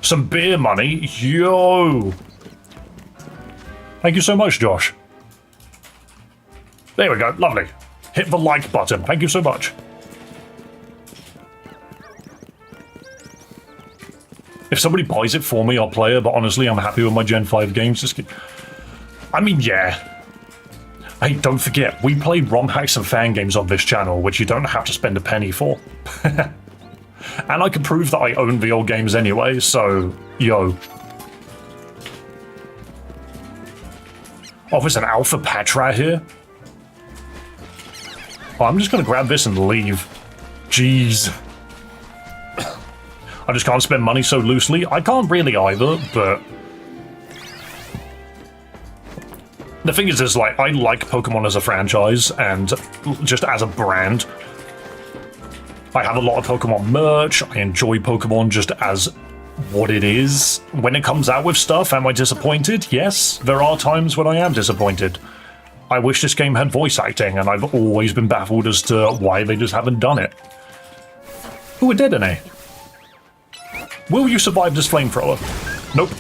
Some beer money? Yo! Thank you so much, Josh. There we go, lovely. Hit the like button, thank you so much. If somebody buys it for me, I'll play it, but honestly, I'm happy with my Gen 5 games. I mean, yeah. Hey, don't forget, we play ROM hacks and fan games on this channel, which you don't have to spend a penny for. And I can prove that I own the old games anyway, so, yo. Oh, there's an Alpha Patra here? Oh, I'm just gonna grab this and leave. Jeez. I just can't spend money so loosely. I can't really either, but... The thing is, like, I like Pokemon as a franchise, and just as a brand. I have a lot of Pokemon merch, I enjoy Pokemon just as what it is. When it comes out with stuff, am I disappointed? Yes, there are times when I am disappointed. I wish this game had voice acting, and I've always been baffled as to why they just haven't done it. Ooh, a Dedenne. Will you survive this flamethrower? Nope.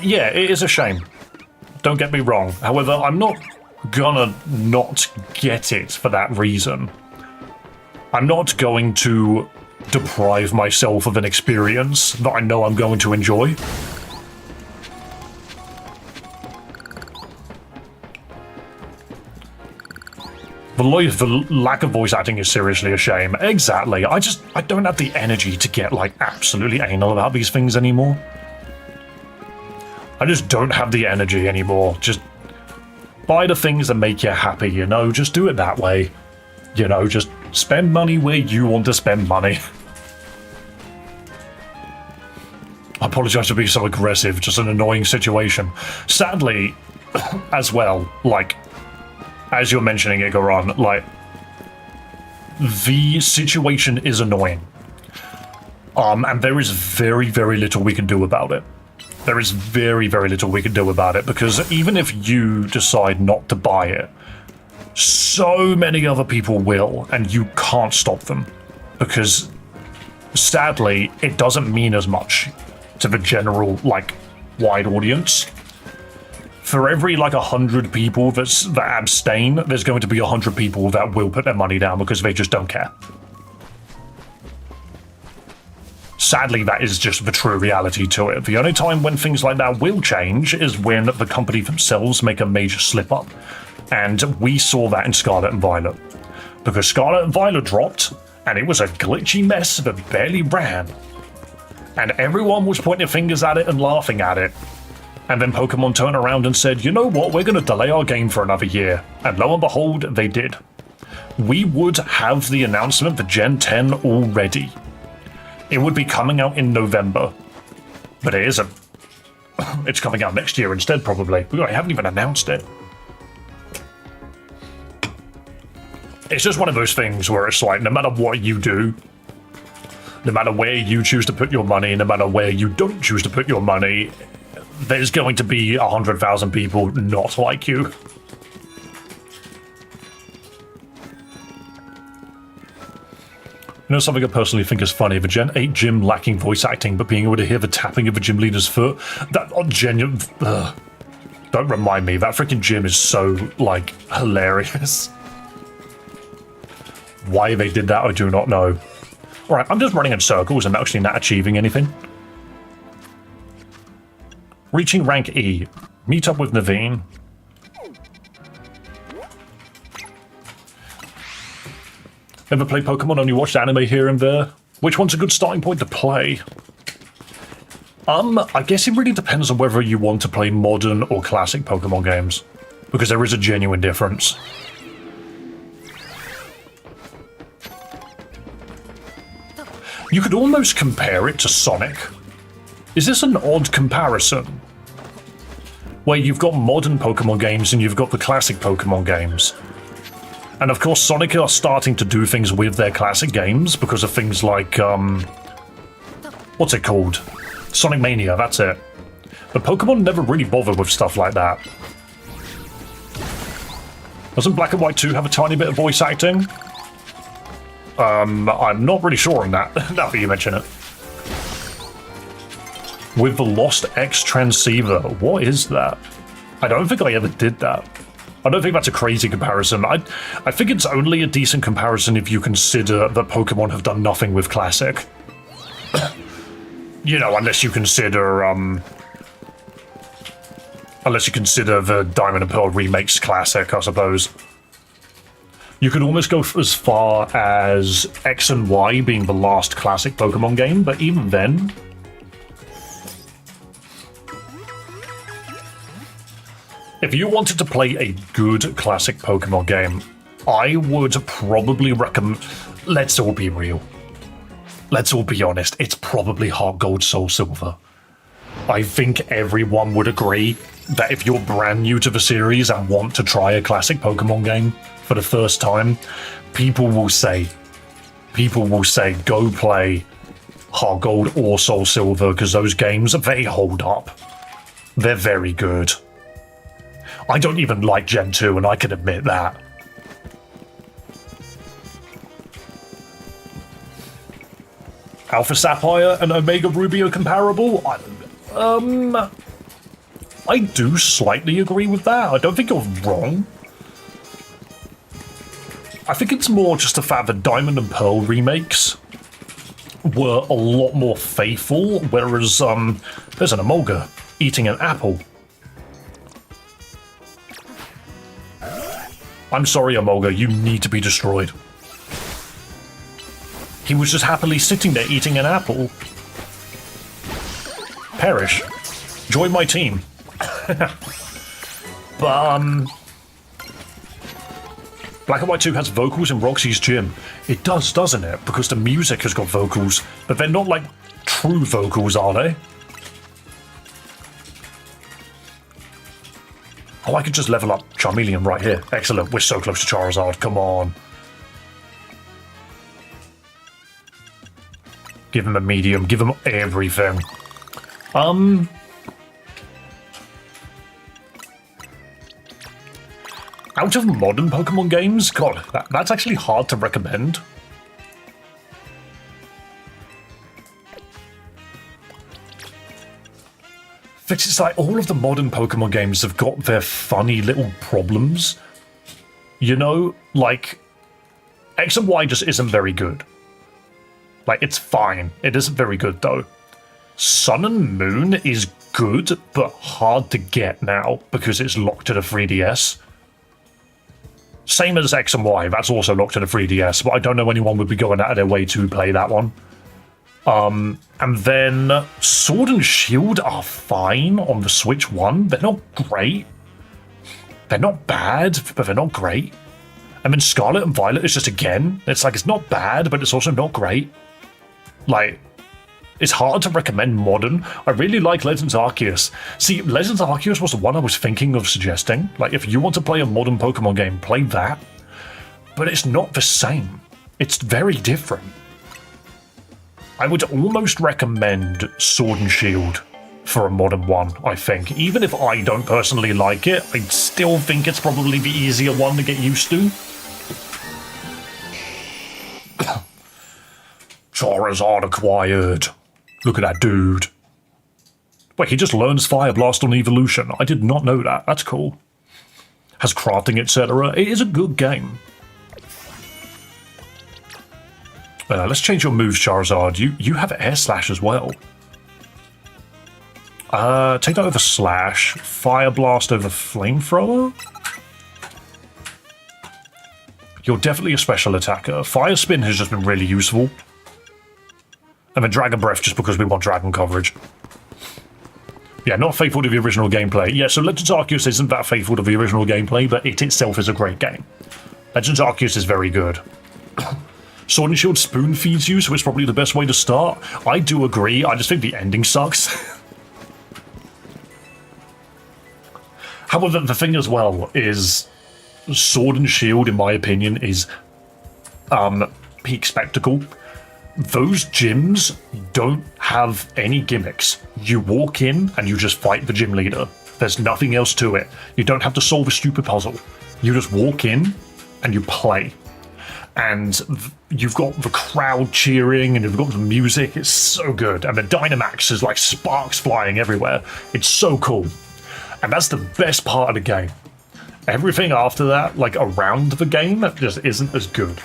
Yeah, it is a shame. Don't get me wrong. However, I'm not gonna not get it for that reason. I'm not going to deprive myself of an experience that I know I'm going to enjoy. The lack of voice acting is seriously a shame. Exactly. I don't have the energy to get, like, absolutely anal about these things anymore. I just don't have the energy anymore. Just buy the things that make you happy, you know? Just do it that way. You know, just spend money where you want to spend money. I apologize for being so aggressive, just an annoying situation. Sadly, as well, like, as you're mentioning it, Goran, like, the situation is annoying. And there is very, very little we can do about it. There is very, very little we can do about it, because even if you decide not to buy it, so many other people will, and you can't stop them. Because, sadly, it doesn't mean as much to the general, like, wide audience. For every, like, 100 people that abstain, there's going to be 100 people that will put their money down because they just don't care. Sadly, that is just the true reality to it. The only time when things like that will change is when the company themselves make a major slip-up. And we saw that in Scarlet and Violet. Because Scarlet and Violet dropped, and it was a glitchy mess that barely ran. And everyone was pointing fingers at it and laughing at it. And then Pokemon turned around and said, you know what, we're going to delay our game for another year. And lo and behold, they did. We would have the announcement for Gen 10 already. It would be coming out in November. But it isn't. It's coming out next year instead, probably. I haven't even announced it. It's just one of those things where it's like, no matter what you do, no matter where you choose to put your money, no matter where you don't choose to put your money, there's going to be 100,000 people not like you. You know something I personally think is funny? The Gen 8 gym lacking voice acting, but being able to hear the tapping of the gym leader's foot, that genuine... Don't remind me, that freaking gym is so, like, hilarious. Why they did that, I do not know. Alright, I'm just running in circles and actually not achieving anything. Reaching rank E. Meet up with Naveen. Ever play Pokemon? Only watched anime here and there? Which one's a good starting point to play? I guess it really depends on whether you want to play modern or classic Pokemon games, because there is a genuine difference. You could almost compare it to Sonic. Is this an odd comparison? Where you've got modern Pokemon games and you've got the classic Pokemon games. And of course, Sonic are starting to do things with their classic games because of things like, what's it called? Sonic Mania, that's it. But Pokemon never really bothered with stuff like that. Doesn't Black and White 2 have a tiny bit of voice acting? I'm not really sure on that, now that you mention it. With the Lost X transceiver, what is that? I don't think I ever did that. I don't think that's a crazy comparison. I think it's only a decent comparison if you consider that Pokemon have done nothing with Classic. You know, unless you consider the Diamond and Pearl remakes Classic, I suppose. You could almost go as far as X and Y being the last Classic Pokemon game, but even then... If you wanted to play a good classic Pokemon game, I would probably recommend... Let's all be real. Let's all be honest, it's probably Heart Gold, Soul Silver. I think everyone would agree that if you're brand new to the series and want to try a classic Pokemon game for the first time, people will say, go play Heart Gold or Soul Silver, because those games, they hold up. They're very good. I don't even like Gen 2, and I can admit that. Alpha Sapphire and Omega Ruby are comparable? I do slightly agree with that. I don't think you're wrong. I think it's more just the fact that Diamond and Pearl remakes were a lot more faithful, whereas there's an Emolga eating an apple. I'm sorry, Emolga, you need to be destroyed. He was just happily sitting there eating an apple. Perish. Join my team. But, Black and White 2 has vocals in Roxy's gym. It does, doesn't it? Because the music has got vocals, but they're not, like, true vocals, are they? Oh, I could just level up Charmeleon right here. Excellent, we're so close to Charizard, come on. Give him a medium, give him everything. Out of modern Pokemon games, God, that's actually hard to recommend. It's like all of the modern Pokemon games have got their funny little problems. You know, like, X and Y just isn't very good. Like, it's fine. It isn't very good, though. Sun and Moon is good, but hard to get now, because it's locked to the 3DS. Same as X and Y, that's also locked to the 3DS, but I don't know anyone would be going out of their way to play that one. And then Sword and Shield are fine on the Switch 1. They're not great. They're not bad, but they're not great. And then Scarlet and Violet is just, again, it's like, it's not bad, but it's also not great. Like, it's hard to recommend modern. I really like Legends Arceus. See, Legends Arceus was the one I was thinking of suggesting. Like, if you want to play a modern Pokemon game, play that. But it's not the same. It's very different. I would almost recommend Sword and Shield for a modern one, I think. Even if I don't personally like it, I still think it's probably the easier one to get used to. Charizard acquired. Look at that dude. Wait, he just learns Fire Blast on evolution. I did not know that. That's cool. Has crafting, etc. It is a good game. Let's change your moves, Charizard. You have Air Slash as well. Take that over Slash. Fire Blast over Flamethrower. You're definitely a special attacker. Fire Spin has just been really useful. And then Dragon Breath just because we want dragon coverage. Yeah, not faithful to the original gameplay. Yeah, so Legends Arceus isn't that faithful to the original gameplay, but it itself is a great game. Legends Arceus is very good. Sword and Shield spoon feeds you, so it's probably the best way to start. I do agree, I just think the ending sucks. However, the thing as well is Sword and Shield, in my opinion, is peak spectacle. Those gyms don't have any gimmicks. You walk in and you just fight the gym leader. There's nothing else to it. You don't have to solve a stupid puzzle. You just walk in and you play. And you've got the crowd cheering and you've got the music. It's so good. And the Dynamax is like sparks flying everywhere. It's so cool. And that's the best part of the game. Everything after that, like around the game, just isn't as good.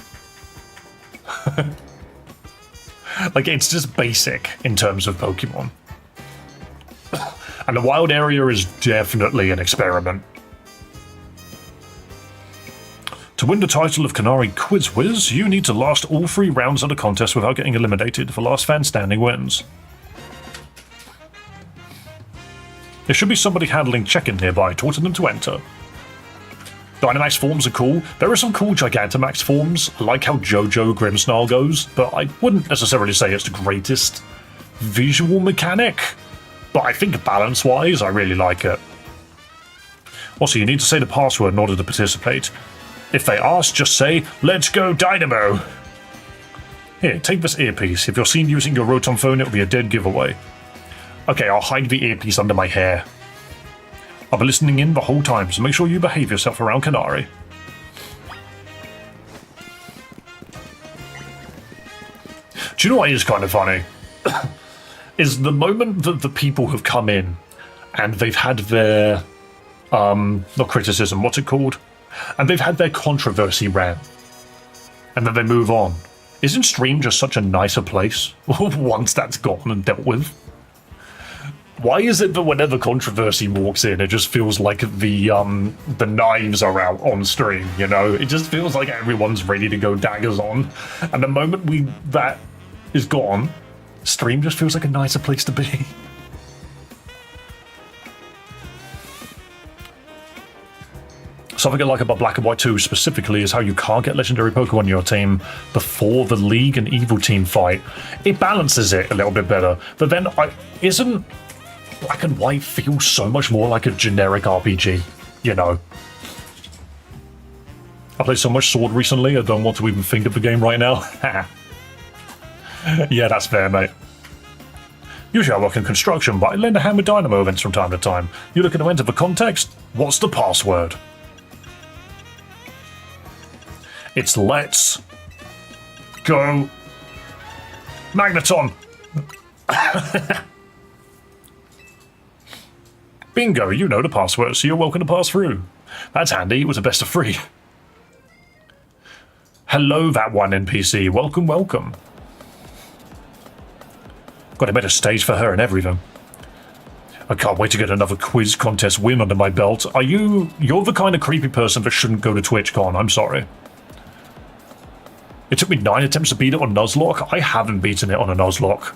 Like, it's just basic in terms of Pokemon. And the wild area is definitely an experiment. To win the title of Canary Quiz Whiz, you need to last all 3 rounds of the contest without getting eliminated. The last fan standing wins. There should be somebody handling check-in nearby, torturing them to enter. Dynamax forms are cool. There are some cool Gigantamax forms. I like how JoJo Grimmsnarl goes, but I wouldn't necessarily say it's the greatest visual mechanic. But I think balance-wise, I really like it. Also, you need to say the password in order to participate. If they ask, just say, "Let's go Dynamo!" Here, take this earpiece. If you're seen using your Rotom phone, it'll be a dead giveaway. Okay, I'll hide the earpiece under my hair. I'll be listening in the whole time, so make sure you behave yourself around Canary. Do you know what is kind of funny? Is the moment that the people have come in and they've had their, not criticism, what's it called? And they've had their controversy rant. And then they move on. Isn't stream just such a nicer place once that's gone and dealt with? Why is it that whenever controversy walks in, it just feels like the knives are out on stream, you know? It just feels like everyone's ready to go daggers on. And the moment that is gone, stream just feels like a nicer place to be. Something I like about Black and White 2 specifically is how you can't get legendary Pokemon in your team before the League and Evil Team fight. It balances it a little bit better, but then isn't Black and White feel so much more like a generic RPG, you know? I played so much Sword recently, I don't want to even think of the game right now. Yeah, that's fair, mate. Usually I work in construction, but I lend a hand with Dynamo events from time to time. You looking to enter the context? What's the password? It's Let's Go Magneton! Bingo, you know the password, so you're welcome to pass through. That's handy, it was a best of 3. Hello, that one NPC. Welcome, welcome. Got a better stage for her and everything. I can't wait to get another quiz contest win under my belt. You're the kind of creepy person that shouldn't go to TwitchCon, I'm sorry. It took me 9 attempts to beat it on Nuzlocke. I haven't beaten it on a Nuzlocke.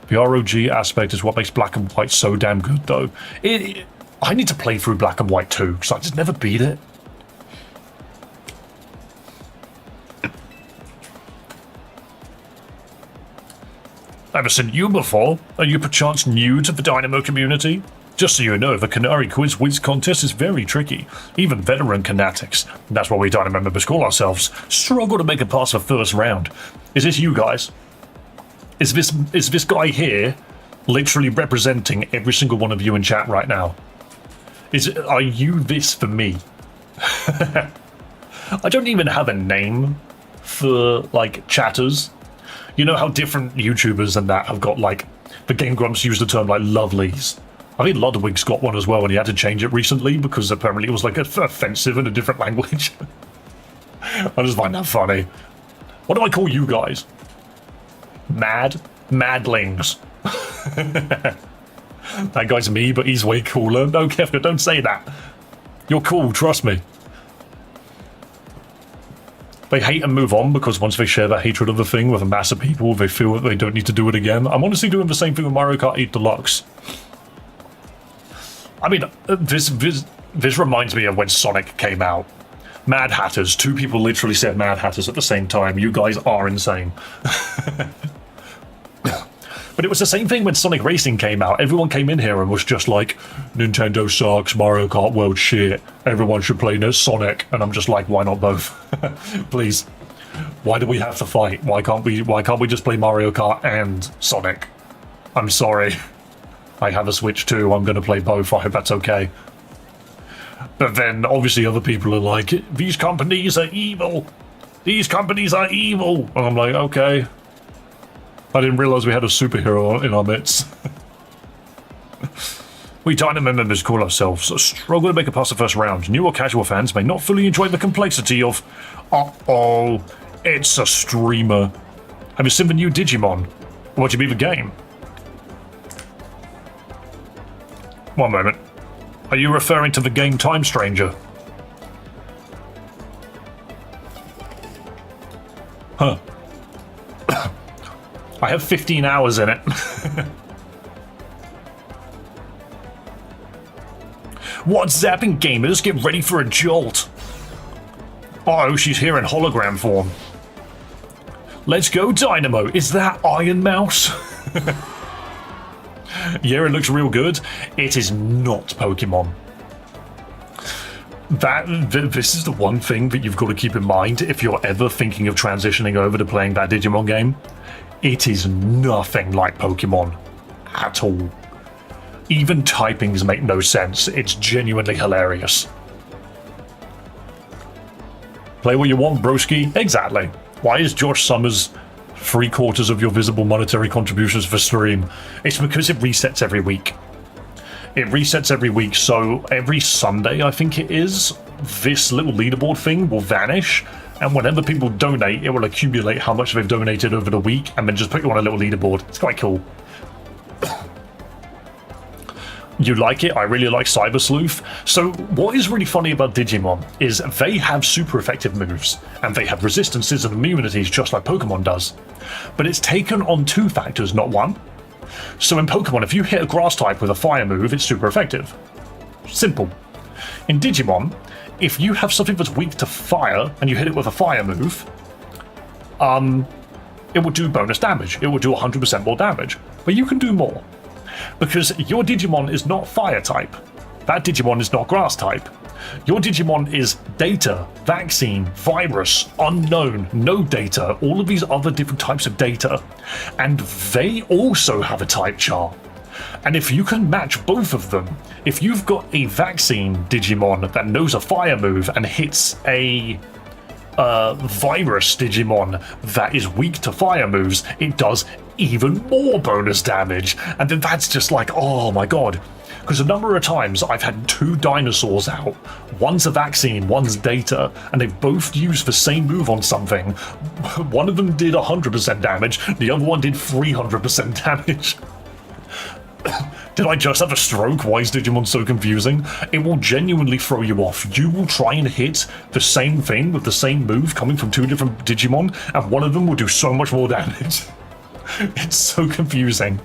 The ROG aspect is what makes Black and White so damn good, though. I need to play through Black and White too, because I just never beat it. Ever seen you before? Are you perchance new to the Dynamo community? Just so you know, the Canary Quiz Whiz contest is very tricky. Even veteran Canatics, that's what we Dynamo members call ourselves, struggle to make it past the first round. Is this you guys? Is this guy here literally representing every single one of you in chat right now. Are you this for me? I don't even have a name for, like, chatters. You know how different YouTubers and that have got, like, the Game Grumps use the term, like, lovelies. I think Ludwig's got one as well, and he had to change it recently because apparently it was, like, offensive in a different language. I just find that funny. What do I call you guys? Madlings. That guy's me, but he's way cooler. No, Kefka, don't say that. You're cool, trust me. They hate and move on because once they share that hatred of the thing with a mass of people, they feel that they don't need to do it again. I'm honestly doing the same thing with Mario Kart 8 Deluxe. I mean, this reminds me of when Sonic came out. Mad Hatters. 2 people literally said Mad Hatters at the same time. You guys are insane. But it was the same thing when Sonic Racing came out. Everyone came in here and was just like, Nintendo sucks, Mario Kart World shit, everyone should play Sonic. And I'm just like, why not both? Please. Why do we have to fight? Why can't we just play Mario Kart and Sonic? I'm sorry. I have a Switch too, I'm gonna play both, I hope that's okay. But then obviously other people are like, these companies are evil. These companies are evil. And I'm like, okay. I didn't realize we had a superhero in our midst. We Dynamo members call ourselves struggle to make it past the first round. New or casual fans may not fully enjoy the complexity of uh-oh, it's a streamer. Have you seen the new Digimon? What do you beat the game? One moment. Are you referring to the game Time Stranger? Huh. I have 15 hours in it. What's zapping, gamers? Get ready for a jolt. Uh-oh, she's here in hologram form. Let's go, Dynamo. Is that Iron Mouse? Yeah, it looks real good. It is not Pokemon. This is the one thing that you've got to keep in mind if you're ever thinking of transitioning over to playing that Digimon game. It is nothing like Pokemon at all. Even typings make no sense. It's genuinely hilarious. Play what you want, broski. Exactly. Why is Josh Summers 3/4 of your visible monetary contributions for stream? It's because it resets every week. It resets every week, so every Sunday, I think it is, this little leaderboard thing will vanish, and whenever people donate, it will accumulate how much they've donated over the week, and then just put you on a little leaderboard. It's quite cool. You like it? I really like Cyber Sleuth. So what is really funny about Digimon is they have super effective moves, and they have resistances and immunities just like Pokemon does. But it's taken on 2 factors, not 1. So in Pokemon, if you hit a grass type with a fire move, it's super effective. Simple. In Digimon, if you have something that's weak to fire and you hit it with a fire move, it will do bonus damage. It will do 100% more damage. But you can do more. Because your Digimon is not fire type. That Digimon is not grass type. Your Digimon is data, vaccine, virus, unknown, no data, all of these other different types of data. And they also have a type chart. And if you can match both of them, if you've got a vaccine Digimon that knows a fire move and hits a virus Digimon that is weak to fire moves, it does even more bonus damage. And then that's just like, oh my god. Because a number of times I've had 2 dinosaurs out. One's a vaccine, one's data, and they've both used the same move on something. One of them did 100% damage, the other one did 300% damage. Did I just have a stroke? Why is Digimon so confusing? It will genuinely throw you off. You will try and hit the same thing with the same move coming from 2 different Digimon, and one of them will do so much more damage. It's so confusing.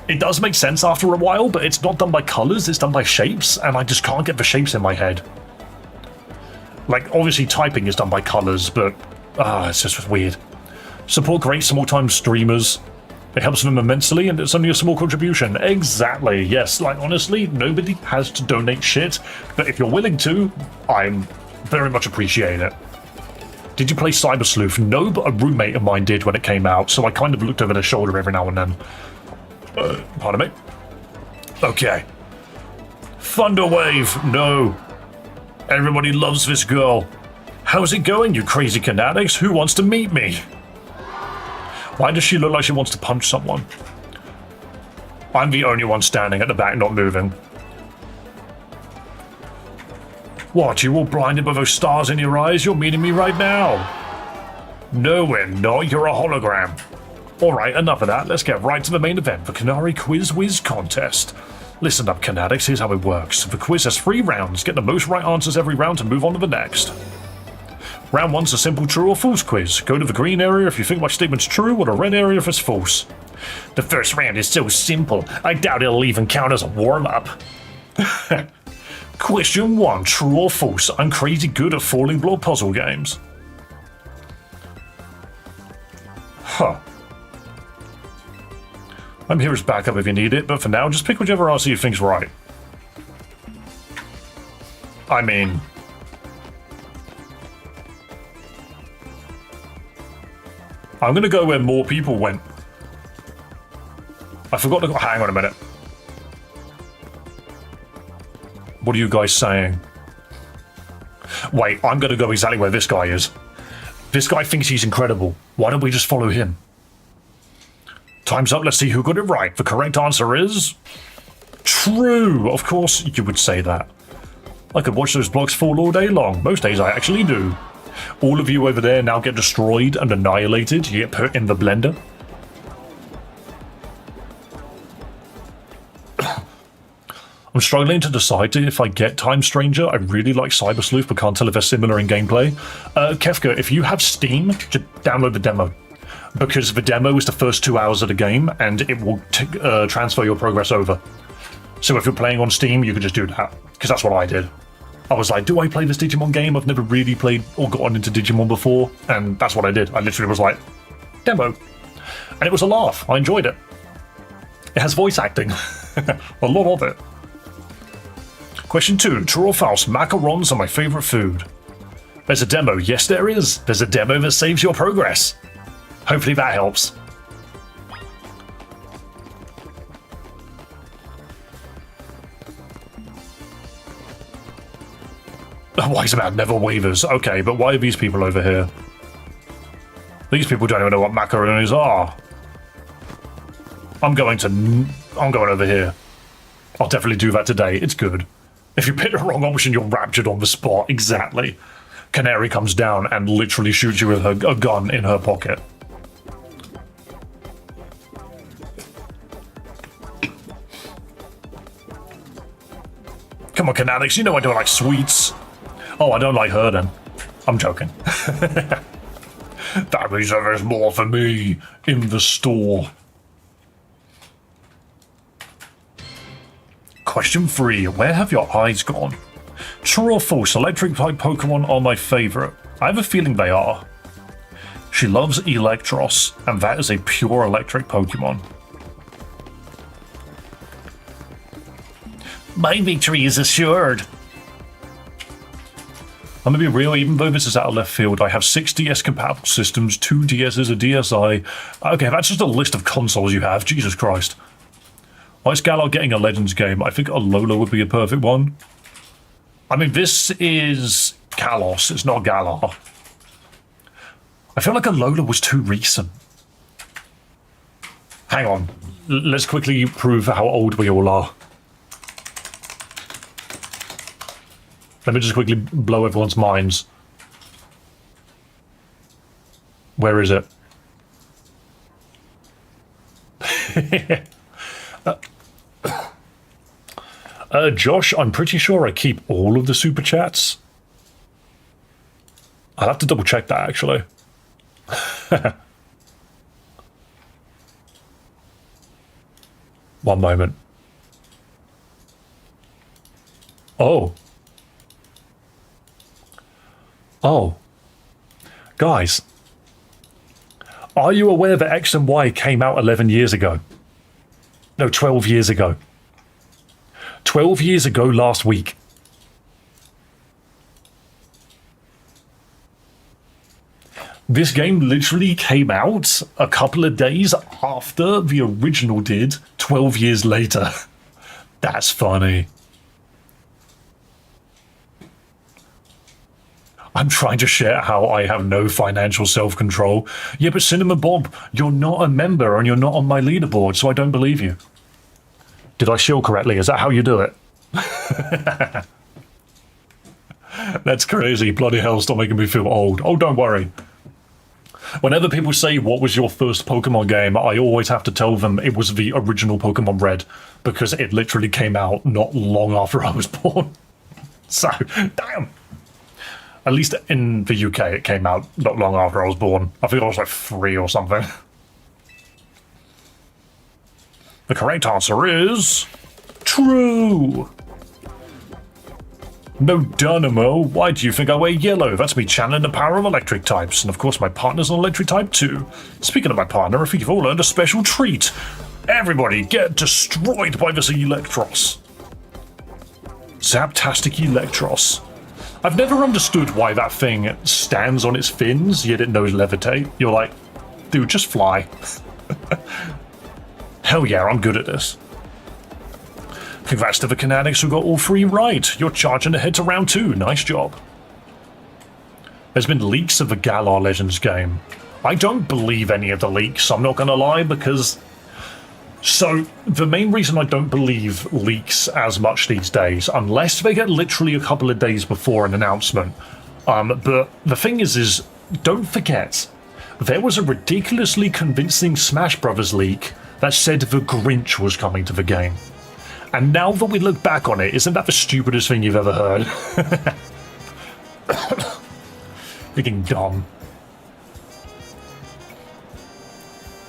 It does make sense after a while, but it's not done by colors, it's done by shapes, and I just can't get the shapes in my head. Like, obviously typing is done by colors, but it's just weird. Support great small-time streamers. It helps them immensely, and it's only a small contribution. Exactly, yes. Like, honestly, nobody has to donate shit, but if you're willing to, I'm very much appreciate it. Did you play Cyber Sleuth? No, but a roommate of mine did when it came out, so I kind of looked over their shoulder every now and then. Pardon me. Okay. Thunderwave, no. Everybody loves this girl. How's it going, you crazy fanatics? Who wants to meet me? Why does she look like she wants to punch someone? I'm the only one standing at the back, not moving. What, you all blinded by those stars in your eyes? You're meeting me right now. No, we're not. You're a hologram. Alright, enough of that. Let's get right to the main event, the Canary Quiz Whiz Contest. Listen up, Canadics, here's how it works. The quiz has 3 rounds. Get the most right answers every round to move on to the next. Round 1's a simple true or false quiz. Go to the green area if you think my statement's true, or the red area if it's false. The first round is so simple, I doubt it'll even count as a warm-up. Question 1, true or false? I'm crazy good at falling block puzzle games. Huh. I'm here as backup if you need it, but for now, just pick whichever answer you think's right. I mean... I'm gonna go where more people went. I forgot to... Hang on a minute. What are you guys saying? Wait, I'm gonna go exactly where this guy is. This guy thinks he's incredible. Why don't we just follow him? Time's up, let's see who got it right. The correct answer is... true! Of course you would say that. I could watch those blocks fall all day long. Most days I actually do. All of you over there now get destroyed and annihilated. You get put in the blender. I'm struggling to decide if I get Time Stranger. I really like Cyber Sleuth, but can't tell if they're similar in gameplay. Kefka, if you have Steam, just download the demo. Because the demo is the first 2 hours of the game, and it will transfer your progress over. So if you're playing on Steam, you can just do that. Because that's what I did. I was like, do I play this Digimon game? I've never really played or gotten into Digimon before. And that's what I did. I literally was like, demo. And it was a laugh. I enjoyed it. It has voice acting. A lot of it. Question 2, true or false? Macarons are my favourite food. There's a demo. Yes, there is. There's a demo that saves your progress. Hopefully that helps. Wise man never wavers. Okay, but why are these people over here? These people don't even know what macaronis are. I'm going over here. I'll definitely do that today. It's good. If you pick the wrong option, you're raptured on the spot. Exactly. Canary comes down and literally shoots you with a gun in her pocket. Come on, Canadics, you know I don't like sweets. Oh, I don't like her then. I'm joking. That means that there's more for me in the store. Question 3. Where have your eyes gone? True or false? Electric-type Pokémon are my favourite. I have a feeling they are. She loves Electros, and that is a pure electric Pokémon. My victory is assured. I'm gonna be real, even though this is out of left field, I have 6 DS compatible systems, 2 DSs, a DSi. Okay, that's just a list of consoles you have, Jesus Christ. Why is Galar getting a Legends game? I think Alola would be a perfect one. I mean, this is Kalos, it's not Galar. I feel like Alola was too recent. Hang on, let's quickly prove how old we all are. Let me just quickly blow everyone's minds. Where is it? Josh, I'm pretty sure I keep all of the super chats. I'll have to double check that actually. One moment. Oh. Oh. Guys. Are you aware that X and Y came out 11 years ago? No, 12 years ago. 12 years ago last week. This game literally came out a couple of days after the original did, 12 years later. That's funny. I'm trying to share how I have no financial self-control. Yeah, but Cinema Bob, you're not a member and you're not on my leaderboard, so I don't believe you. Did I shield correctly? Is that how you do it? That's crazy. Bloody hell, stop making me feel old. Oh, don't worry. Whenever people say, what was your first Pokemon game, I always have to tell them it was the original Pokemon Red, because it literally came out not long after I was born. So, damn. At least in the UK, it came out not long after I was born. I think I was like 3 or something. The correct answer is... true! No Dynamo, why do you think I wear yellow? That's me channeling the power of electric types. And of course my partner's an electric type too. Speaking of my partner, I think you've all earned a special treat. Everybody get destroyed by this Electros. Zaptastic Electros. I've never understood why that thing stands on its fins, yet it knows levitate. You're like, dude, just fly. Hell yeah, I'm good at this. Congrats to the Canadics who got all 3 right. You're charging ahead to round 2. Nice job. There's been leaks of the Galar Legends game. I don't believe any of the leaks, I'm not going to lie, because... So, the main reason I don't believe leaks as much these days, unless they get literally a couple of days before an announcement, but the thing is, don't forget, there was a ridiculously convincing Smash Brothers leak that said the Grinch was coming to the game. And now that we look back on it, isn't that the stupidest thing you've ever heard? Freaking dumb.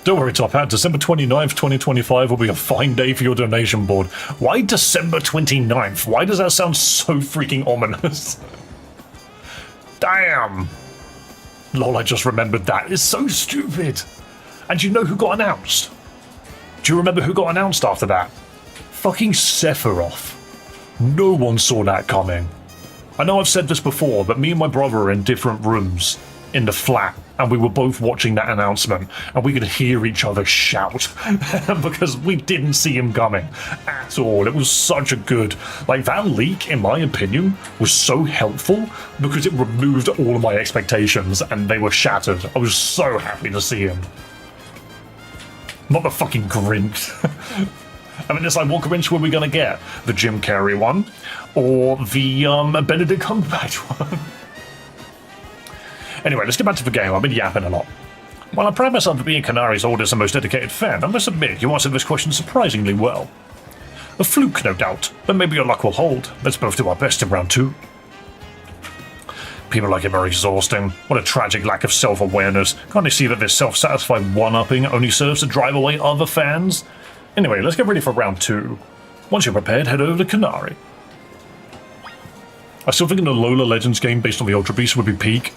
Don't worry, Top Hat. December 29th, 2025 will be a fine day for your donation board. Why December 29th? Why does that sound so freaking ominous? Damn. Lol, I just remembered that. It's so stupid. And you know who got announced? Do you remember who got announced after that? Fucking Sephiroth. No one saw that coming. I know I've said this before, but me and my brother are in different rooms in the flat, and we were both watching that announcement, and we could hear each other shout because we didn't see him coming at all. It was such a good... Like, that leak, in my opinion, was so helpful because it removed all of my expectations, and they were shattered. I was so happy to see him. Not the fucking Grinch. I mean, it's like, what Grinch were we going to get? The Jim Carrey one? Or the Benedict Cumberbatch one? Anyway, let's get back to the game. I've been yapping a lot. While I pride myself for being Canari's oldest and most dedicated fan, I must admit you answered this question surprisingly well. A fluke, no doubt, but maybe your luck will hold. Let's both do our best in round 2. People like him are exhausting. What a tragic lack of self-awareness. Can't they see that this self-satisfied one-upping only serves to drive away other fans? Anyway, let's get ready for round 2. Once you're prepared, head over to Canary. I still think an Alola Legends game based on the Ultra Beast would be peak.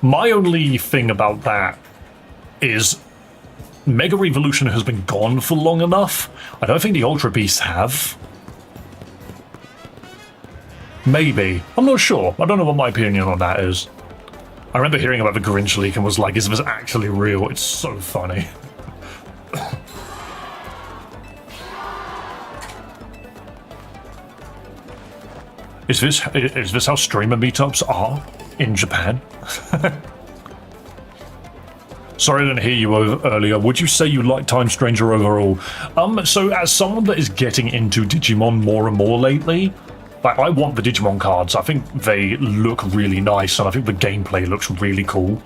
My only thing about that is Mega Evolution has been gone for long enough. I don't think the Ultra Beasts have. Maybe. I'm not sure. I don't know what my opinion on that is. I remember hearing about the Grinch leak and was like, is this actually real? It's so funny. Is this how streamer meetups are in Japan? Sorry I didn't hear you earlier. Would you say you like Time Stranger overall? So as someone that is getting into Digimon more and more lately, like, I want the Digimon cards. I think they look really nice, and I think the gameplay looks really cool.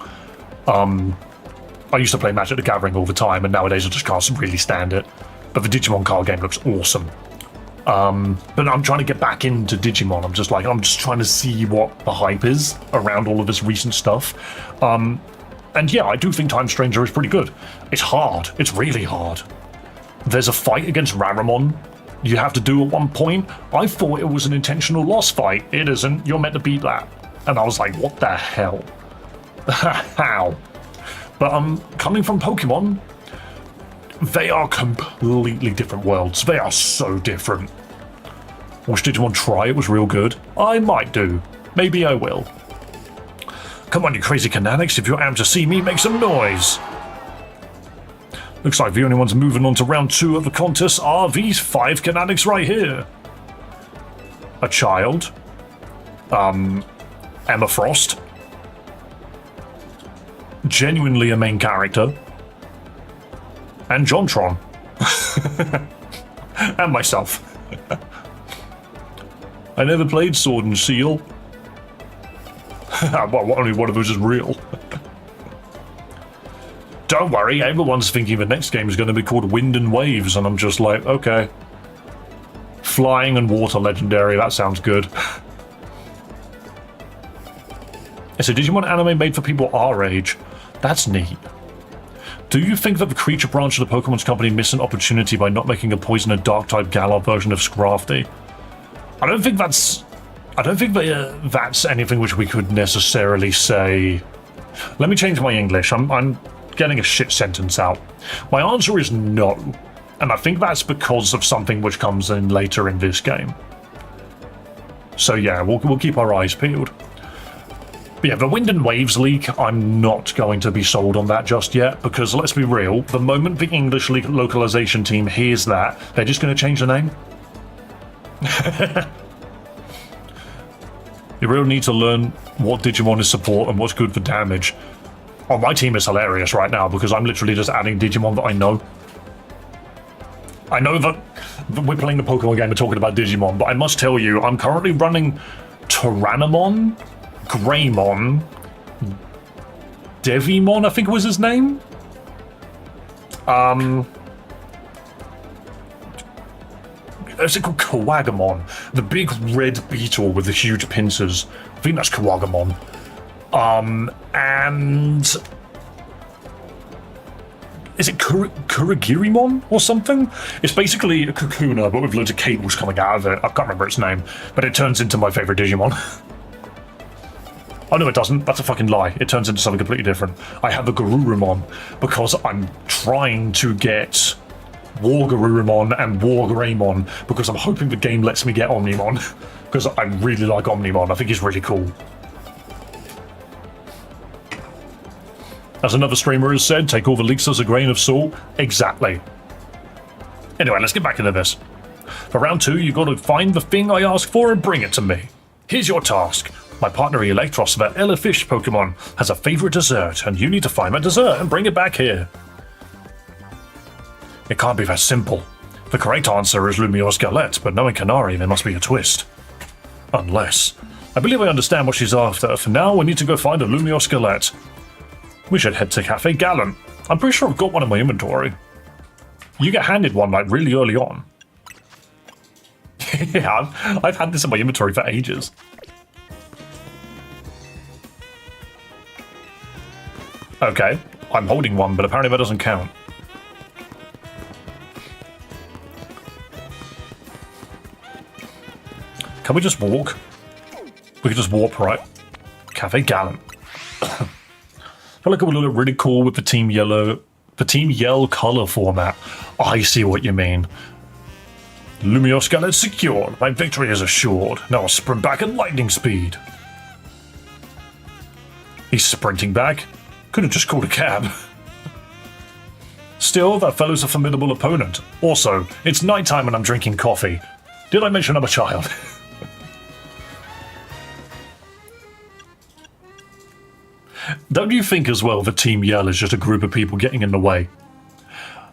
I used to play Magic the Gathering all the time, and nowadays I just can't really stand it. But the Digimon card game looks awesome. But I'm trying to get back into Digimon. I'm just trying to see what the hype is around all of this recent stuff. And yeah, I do think Time Stranger is pretty good. It's hard. It's really hard. There's a fight against Raramon you have to do at one point. I thought it was an intentional loss fight. It isn't. You're meant to beat that. And I was like, what the hell? How? But coming from Pokemon, they are completely different worlds. They are so different. Watched Digimon try, it was real good. I might do. Maybe I will. Come on, you crazy Cananics, if you're amped to see me, make some noise! Looks like the only ones moving on to round 2 of the contest are these 5 Cananics right here. A child. Emma Frost. Genuinely a main character. And Jontron. And myself. I never played Sword and Shield. Well, only one of those is real. Don't worry, everyone's thinking the next game is going to be called Wind and Waves, and I'm just like, okay. Flying and water legendary, that sounds good. It's a Digimon anime made for people our age. That's neat. Do you think that the creature branch of the Pokemon's company missed an opportunity by not making a poison and dark type Galar version of Scrafty? I don't think that's anything which we could necessarily say. Let me change my English. I'm getting a shit sentence out. My answer is no, and I think that's because of something which comes in later in this game. So yeah, we'll keep our eyes peeled. But yeah, the Wind and Waves leak, I'm not going to be sold on that just yet, because let's be real, the moment the English localization team hears that, they're just going to change the name. You really need to learn what Digimon is support and what's good for damage. Oh, my team is hilarious right now because I'm literally just adding Digimon that I know. I know that we're playing the Pokemon game and talking about Digimon, but I must tell you, I'm currently running Tyrannomon, Greymon, Devimon, I think was his name. Is it called Kawagamon? The big red beetle with the huge pincers. I think that's Kawagamon. And is it Kurigirimon or something? It's basically a Kakuna, but with loads of cables coming out of it. I can't remember its name, but it turns into my favorite Digimon. Oh no, it doesn't. That's a fucking lie. It turns into something completely different. I have a Garurumon because I'm trying to get War Garurumon and War Greymon because I'm hoping the game lets me get Omnimon because I really like Omnimon. I think he's really cool. As another streamer has said, take all the leaks as a grain of salt. Exactly. Anyway, let's get back into this. For round 2, you've got to find the thing I asked for and bring it to me. Here's your task. My partner Electros, the Elefish Pokemon, has a favorite dessert, and you need to find that dessert and bring it back here. It can't be that simple. The correct answer is Lumiose Galette, but knowing Canary, there must be a twist. Unless. I believe I understand what she's after. For now, we need to go find a Lumiose Galette. We should head to Cafe Gallant. I'm pretty sure I've got one in my inventory. You get handed one, like, really early on. Yeah, I've had this in my inventory for ages. Okay, I'm holding one, but apparently that doesn't count. Can we just walk? We can just warp, right? Cafe Gallant. I feel like it would look really cool with the Team Yell color format. I see what you mean. Lumiose Galette secured. My victory is assured. Now I'll sprint back at lightning speed. He's sprinting back. Could have just called a cab. Still, that fellow's a formidable opponent. Also, it's nighttime and I'm drinking coffee. Did I mention I'm a child? Don't you think as well that Team Yell is just a group of people getting in the way?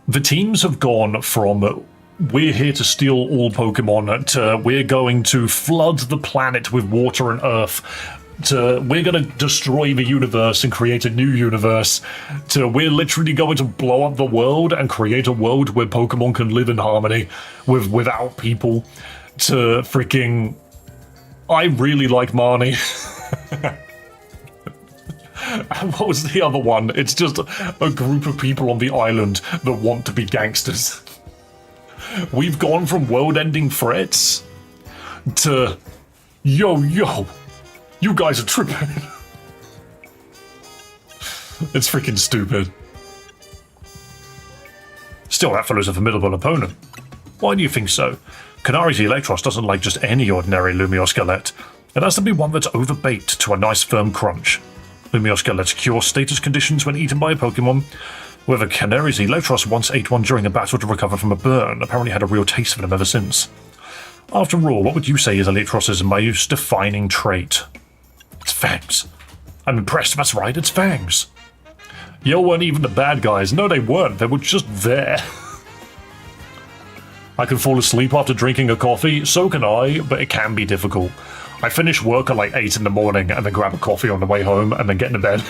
The teams have gone from we're here to steal all Pokemon to we're going to flood the planet with water and earth to we're going to destroy the universe and create a new universe to we're literally going to blow up the world and create a world where Pokemon can live in harmony without people to freaking I really like Marnie. What was the other one? It's just a group of people on the island that want to be gangsters. We've gone from world-ending threats to yo, you guys are tripping. It's freaking stupid. Still, that fellow's a formidable opponent. Why do you think so? Canari's Electros doesn't like just any ordinary Lumiose Galette. It has to be one that's overbaked to a nice firm crunch. Lumiosca lets cure status conditions when eaten by a Pokemon. However, Canary's Electros once ate one during a battle to recover from a burn. Apparently had a real taste for them ever since. After all, what would you say is Electros' most defining trait? It's fangs. I'm impressed, that's right, it's fangs. You weren't even the bad guys. No, they weren't. They were just there. I can fall asleep after drinking a coffee. So can I, but it can be difficult. I finish work at like 8 in the morning and then grab a coffee on the way home and then get into bed.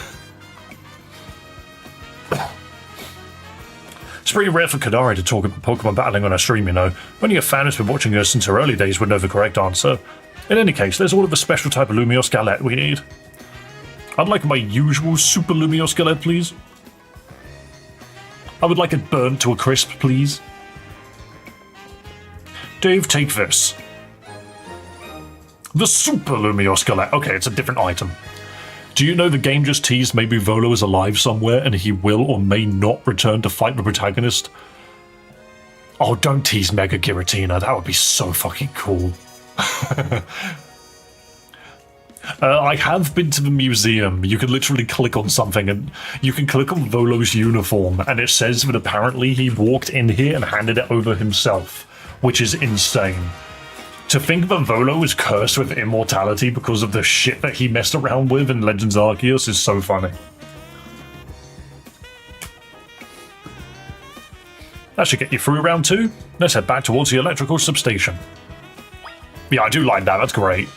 It's pretty rare for Kadari to talk about Pokemon battling on her stream, you know. Only a fan who's been watching her since her early days would know the correct answer. In any case, there's all of the special type of Lumiose Galette we need. I'd like my usual Super Lumiose Galette, please. I would like it burnt to a crisp, please. Dave, take this. The Super Lumiose Galette. Okay, it's a different item. Do you know the game just teased maybe Volo is alive somewhere and he will or may not return to fight the protagonist? Oh, don't tease Mega Giratina. That would be so fucking cool. I have been to the museum. You can literally click on something and you can click on Volo's uniform and it says that apparently he walked in here and handed it over himself, which is insane. To think that Volo is cursed with immortality because of the shit that he messed around with in Legends Arceus is so funny. That should get you through round 2. Let's head back towards the electrical substation. Yeah, I do like that. That's great.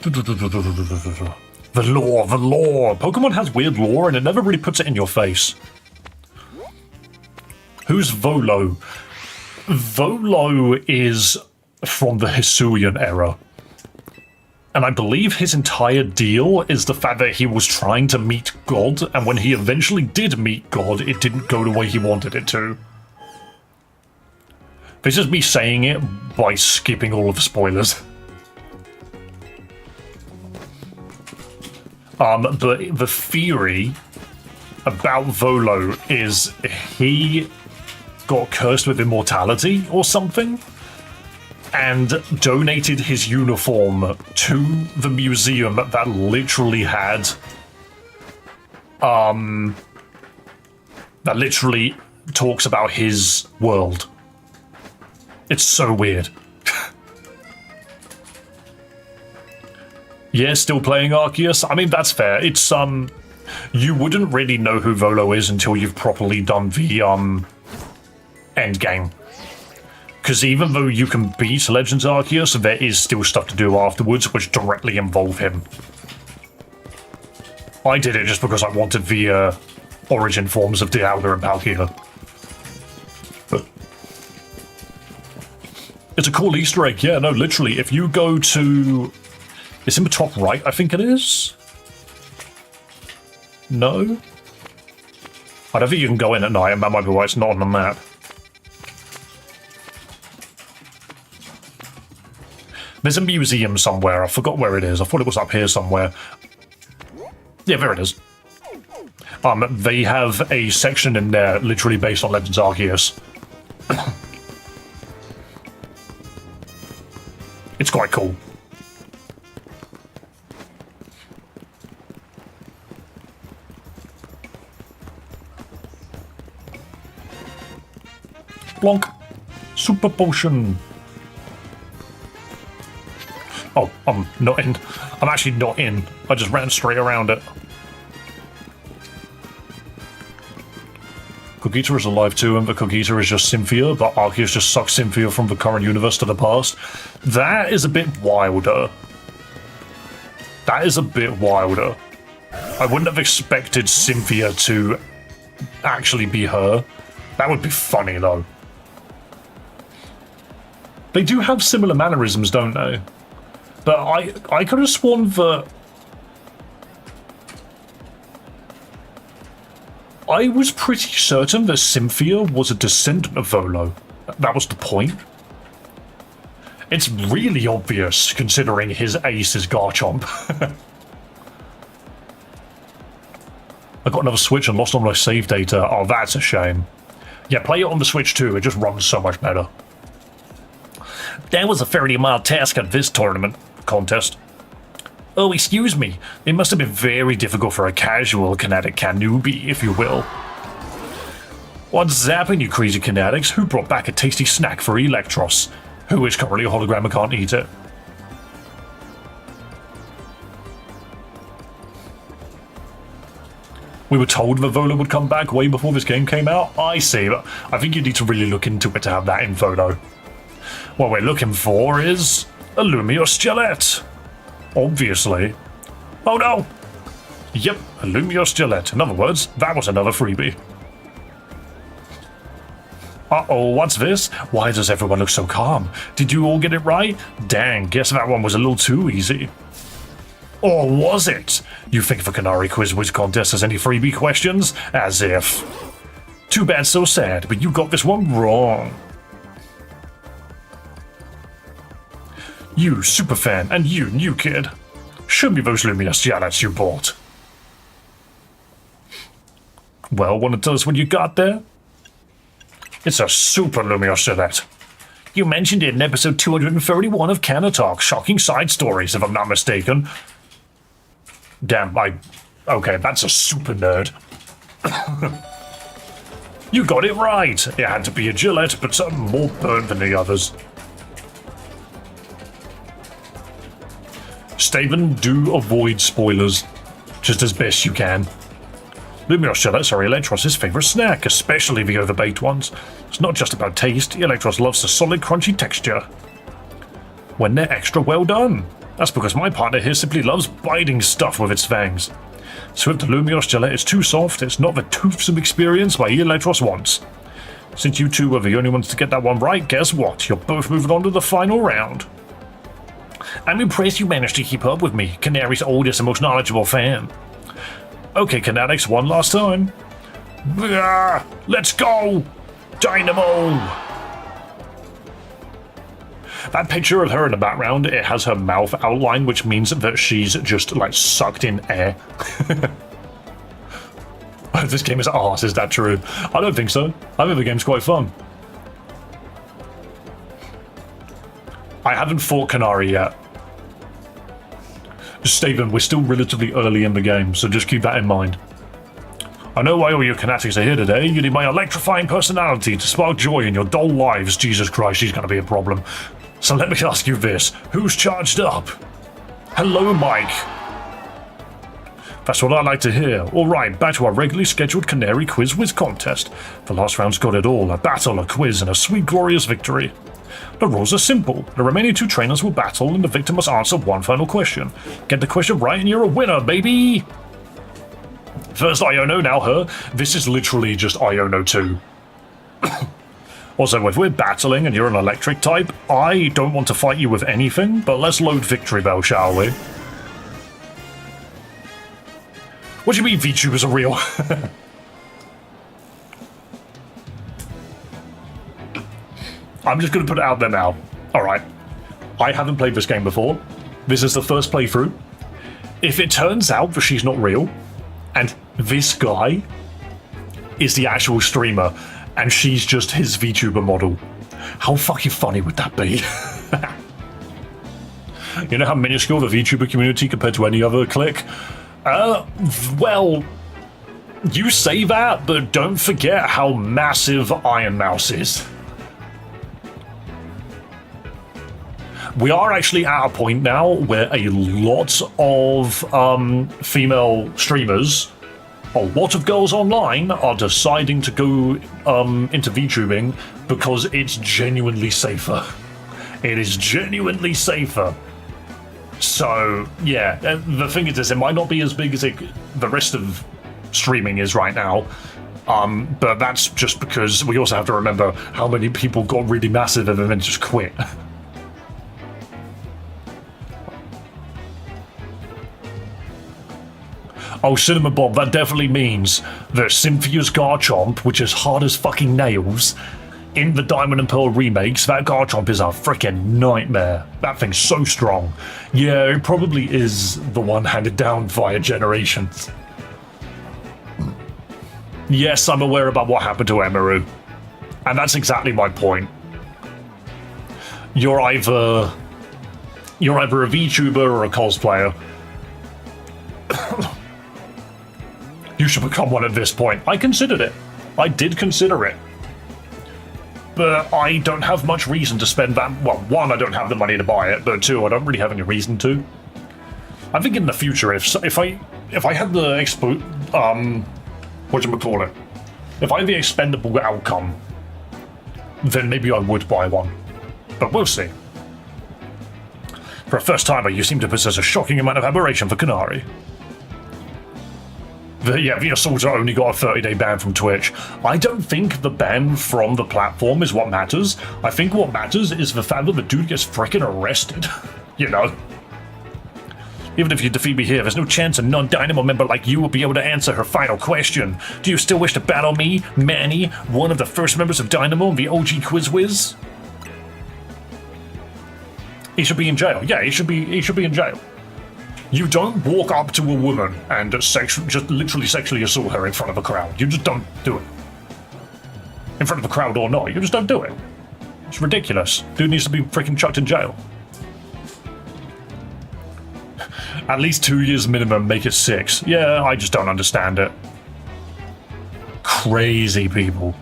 The lore. Pokemon has weird lore and it never really puts it in your face. Who's Volo? Volo is from the Hisuian era. And I believe his entire deal is the fact that he was trying to meet God, and when he eventually did meet God, it didn't go the way he wanted it to. This is me saying it by skipping all of the spoilers. But the theory about Volo is he got cursed with immortality or something and donated his uniform to the museum that literally had that literally talks about his world. It's so weird. Yeah, still playing Arceus? I mean, that's fair. It's you wouldn't really know who Volo is until you've properly done the end game, because even though you can beat Legends Arceus, there is still stuff to do afterwards which directly involve him. I did it just because I wanted the origin forms of Dialga and Palkia. But it's a cool Easter egg. Yeah, no, literally, if you go to, it's in the top right, I think it is. No, I don't think you can go in at night, and that might be why it's not on the map. There's a museum somewhere. I forgot where it is. I thought it was up here somewhere. Yeah, there it is. They have a section in there literally based on Legends Arceus. It's quite cool. Blonk. Super potion. Oh, I'm not in. I'm actually not in. I just ran straight around it. Kogita is alive too, and the Kogita is just Cynthia, but Arceus just sucks Cynthia from the current universe to the past. That is a bit wilder. That is a bit wilder. I wouldn't have expected Cynthia to actually be her. That would be funny, though. They do have similar mannerisms, don't they? But I could have sworn that I was pretty certain that Cynthia was a descendant of Volo. That was the point. It's really obvious, considering his ace is Garchomp. I got another Switch and lost all my save data. Oh, that's a shame. Yeah, play it on the Switch too. It just runs so much better. That was a fairly mild task at this tournament. contest. Oh, excuse me. It must have been very difficult for a casual kinetic newbie, if you will. What's zapping, you crazy kinetics? Who brought back a tasty snack for Electros? Who is currently a hologram and can't eat it? We were told Vivola would come back way before this game came out. I see, but I think you need to really look into it to have that info, though. What we're looking for is a Lumiose Gillette. Obviously. Oh no! Yep, a Lumiose Gillette. In other words, that was another freebie. Uh-oh, what's this? Why does everyone look so calm? Did you all get it right? Dang, guess that one was a little too easy. Or was it? You think the Canary Quiz Whiz Contest has any freebie questions? As if. Too bad, so sad, but you got this one wrong. You, superfan, and you, new kid. Show me those Lumiose Gillettes you bought. Well, want to tell us what you got there? It's a super Lumiose Gillette. You mentioned it in episode 231 of Canna Talk, Shocking Side Stories, if I'm not mistaken. Damn, okay, that's a super nerd. You got it right. It had to be a Gillette, but something more burnt than the others. Staven, do avoid spoilers, just as best you can. Lumiose Gillettes are Electros' favourite snack, especially the overbaked ones. It's not just about taste, Electros loves the solid, crunchy texture. When they're extra well done. That's because my partner here simply loves biting stuff with its fangs. So if the Lumiose Gillette is too soft, it's not the toothsome experience my Electros wants. Since you two were the only ones to get that one right, guess what? You're both moving on to the final round. I'm impressed you managed to keep up with me, Canary's oldest and most knowledgeable fan. Okay, Kinetics, one last time. Let's go! Dynamo! That picture of her in the background, it has her mouth outline, which means that she's just, like, sucked in air. This game is arse, is that true? I don't think so. I think the game's quite fun. I haven't fought Canary yet. Steven, we're still relatively early in the game, so just keep that in mind. I know why all you Kinetics are here today. You need my electrifying personality to spark joy in your dull lives. Jesus Christ, she's going to be a problem. So let me ask you this. Who's charged up? Hello, Mike. That's what I like to hear. Alright, back to our regularly scheduled Canary Quiz Whiz contest. The last round's got it all. A battle, a quiz, and a sweet glorious victory. The rules are simple. The remaining two trainers will battle, and the victor must answer one final question. Get the question right and you're a winner, baby! First Iono, now her. This is literally just Iono 2. Also, if we're battling and you're an electric type, I don't want to fight you with anything, but let's load Victory Bell, shall we? What do you mean VTubers are real? I'm just going to put it out there now. Alright. I haven't played this game before. This is the first playthrough. If it turns out that she's not real, and this guy is the actual streamer, and she's just his VTuber model, how fucking funny would that be? You know how minuscule the VTuber community compared to any other clique? Well, you say that, but don't forget how massive Iron Mouse is. We are actually at a point now where a lot of female streamers, a lot of girls online are deciding to go into VTubing because it's genuinely safer. It is genuinely safer. So, yeah, the thing is this, it might not be as big as the rest of streaming is right now, but that's just because we also have to remember how many people got really massive and then just quit. Oh, Cinnamon Bob, that definitely means that Cynthia's Garchomp, which is hard as fucking nails, in the Diamond and Pearl remakes, that Garchomp is a freaking nightmare. That thing's so strong. Yeah, it probably is the one handed down via generations. Yes, I'm aware about what happened to Emiru. And that's exactly my point. You're either You're either a VTuber or a cosplayer. You should become one at this point. I considered it. I did consider it. But I don't have much reason to spend that. Well, one, I don't have the money to buy it, but two, I don't really have any reason to. I think in the future, if I had the whatchamacallit, if I had the expendable outcome, then maybe I would buy one. But we'll see. For a first timer, you seem to possess a shocking amount of admiration for Canary. The assaulter only got a 30-day ban from Twitch. I don't think the ban from the platform is what matters. I think what matters is the fact that the dude gets frickin' arrested. You know? Even if you defeat me here, there's no chance a non-Dynamo member like you will be able to answer her final question. Do you still wish to battle me, Manny, one of the first members of Dynamo and the OG Quiz Wiz? He should be in jail. Yeah, he should be in jail. You don't walk up to a woman and just literally sexually assault her in front of a crowd. You just don't do it. In front of a crowd or not, you just don't do it. It's ridiculous. Dude needs to be freaking chucked in jail. At least 2 years minimum, make it 6. Yeah, I just don't understand it. Crazy people.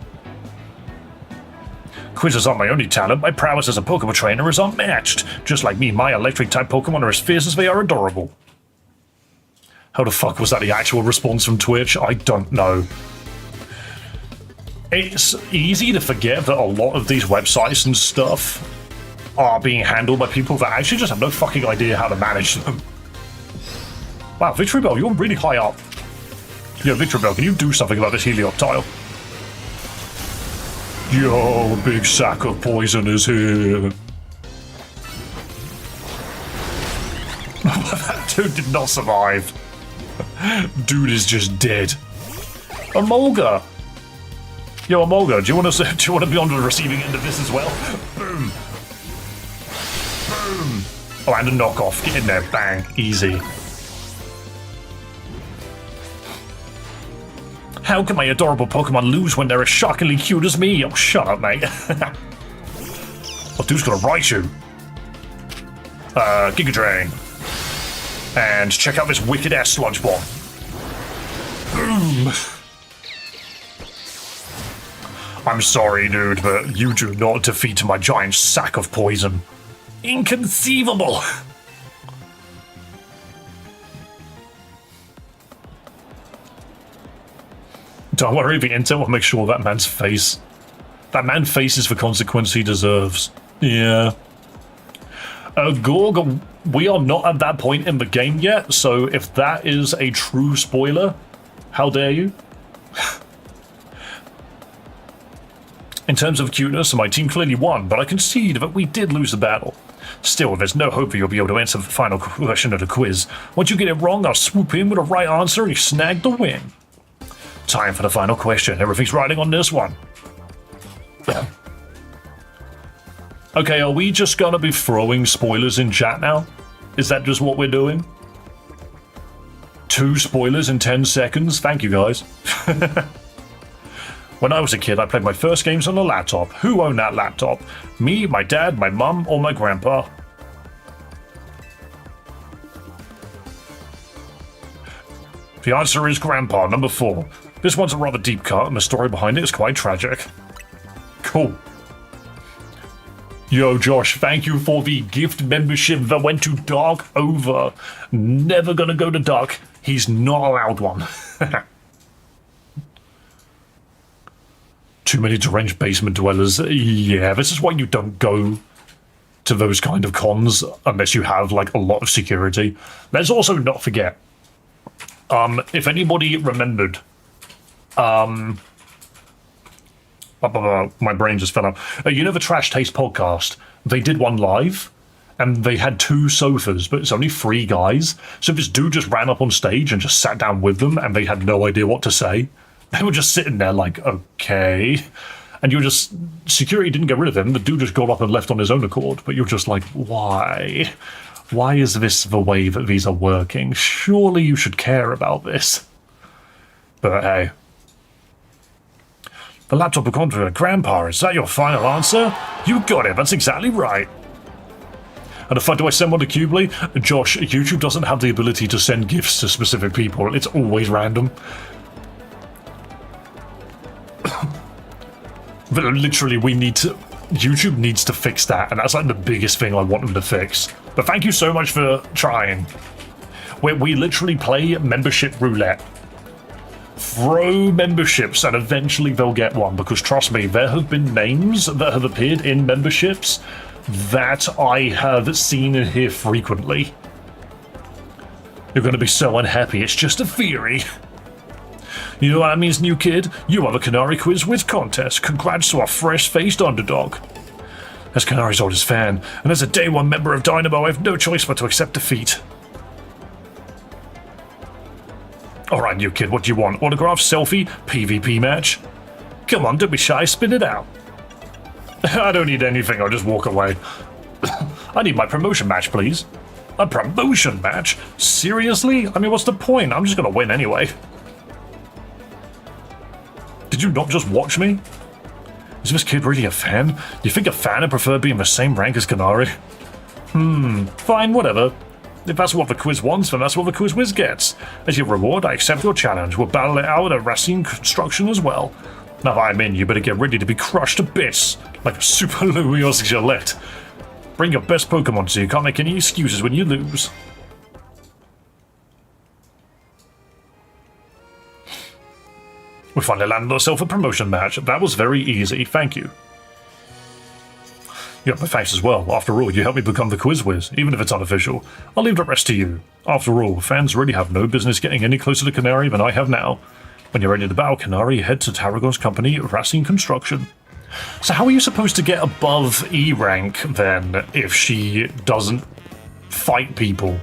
Quizzes aren't my only talent. My prowess as a Pokemon trainer is unmatched. Just like me, my electric-type Pokemon are as fierce as they are adorable. How the fuck was that the actual response from Twitch? I don't know. It's easy to forget that a lot of these websites and stuff are being handled by people that actually just have no fucking idea how to manage them. Wow, Victorybell, you're really high up. Yo, Victorybell, can you do something about this Helioptile? Yo, big sack of poison is here. That dude did not survive. Dude is just dead. Emolga! Yo, Emolga, do you want to be on the receiving end of this as well? Boom. Boom. Oh, and a knockoff. Get in there. Bang. Easy. How can my adorable Pokemon lose when they're as shockingly cute as me? Oh, shut up, mate. Oh, dude's got a Raichu. Giga Drain. And check out this wicked-ass Sludge Bomb. Boom. I'm sorry, dude, but you do not defeat my giant sack of poison. Inconceivable! Don't worry, the intel will make sure that man's face. That man faces the consequence he deserves. Yeah. Gorg, we are not at that point in the game yet, so if that is a true spoiler, how dare you? In terms of cuteness, my team clearly won, but I concede that we did lose the battle. Still, there's no hope that you'll be able to answer the final question of the quiz. Once you get it wrong, I'll swoop in with a right answer and you snag the win. Time for the final question. Everything's riding on this one. Okay, are we just gonna be throwing spoilers in chat now? Is that just what we're doing? 2 spoilers in 10 seconds? Thank you, guys. When I was a kid, I played my first games on a laptop. Who owned that laptop? Me, my dad, my mum, or my grandpa? The answer is grandpa, number 4. This one's a rather deep cut, and the story behind it is quite tragic. Cool. Yo, Josh, thank you for the gift membership that went to Dark Over. Never gonna go to Dark. He's not allowed one. Too many deranged basement dwellers. Yeah, this is why you don't go to those kind of cons unless you have, like, a lot of security. Let's also not forget, if anybody remembered, my brain just fell out. You know the Trash Taste podcast? They did one live, and they had 2 sofas, but it's only 3 guys. So this dude just ran up on stage and just sat down with them, and they had no idea what to say. They were just sitting there like, okay. And you were just, security didn't get rid of him. The dude just got up and left on his own accord. But you're just like, why? Why is this the way that these are working? Surely you should care about this. But hey. The laptop controller, Grandpa, is that your final answer? You got it, that's exactly right. And if I do I send one to Cubely? Josh, YouTube doesn't have the ability to send gifts to specific people. It's always random. But literally, YouTube needs to fix that, and that's like the biggest thing I want them to fix. But thank you so much for trying. We literally play membership roulette. Throw memberships and eventually they'll get one, because trust me, there have been names that have appeared in memberships that I have seen and hear frequently. You're going to be so unhappy, it's just a theory. You know what that means, new kid? You are the Canary Quiz Whiz contest. Congrats to our fresh-faced underdog. As Canary's oldest fan, and as a day one member of Dynamo, I have no choice but to accept defeat. Alright, new kid, what do you want? Autograph, selfie, PvP match? Come on, don't be shy, spit it out. I don't need anything, I'll just walk away. I need my promotion match, please. A promotion match? Seriously? I mean, what's the point? I'm just gonna win anyway. Did you not just watch me? Is this kid really a fan? Do you think a fan would prefer being the same rank as Canary? Fine, whatever. If that's what the quiz wants, then that's what the quiz whiz gets. As your reward, I accept your challenge. We'll battle it out at Racine Construction as well. Now that I'm in, you better get ready to be crushed to bits, like a Super Louis or Gillette. Bring your best Pokemon so you can't make any excuses when you lose. We finally landed ourselves a promotion match. That was very easy, thank you. You have my thanks as well. After all, you helped me become the Quiz Whiz, even if it's unofficial. I'll leave the rest to you. After all, fans really have no business getting any closer to Canary than I have now. When you're ready to battle Canary, head to Tarragon's company, Racine Construction. So how are you supposed to get above E rank, then, if she doesn't fight people?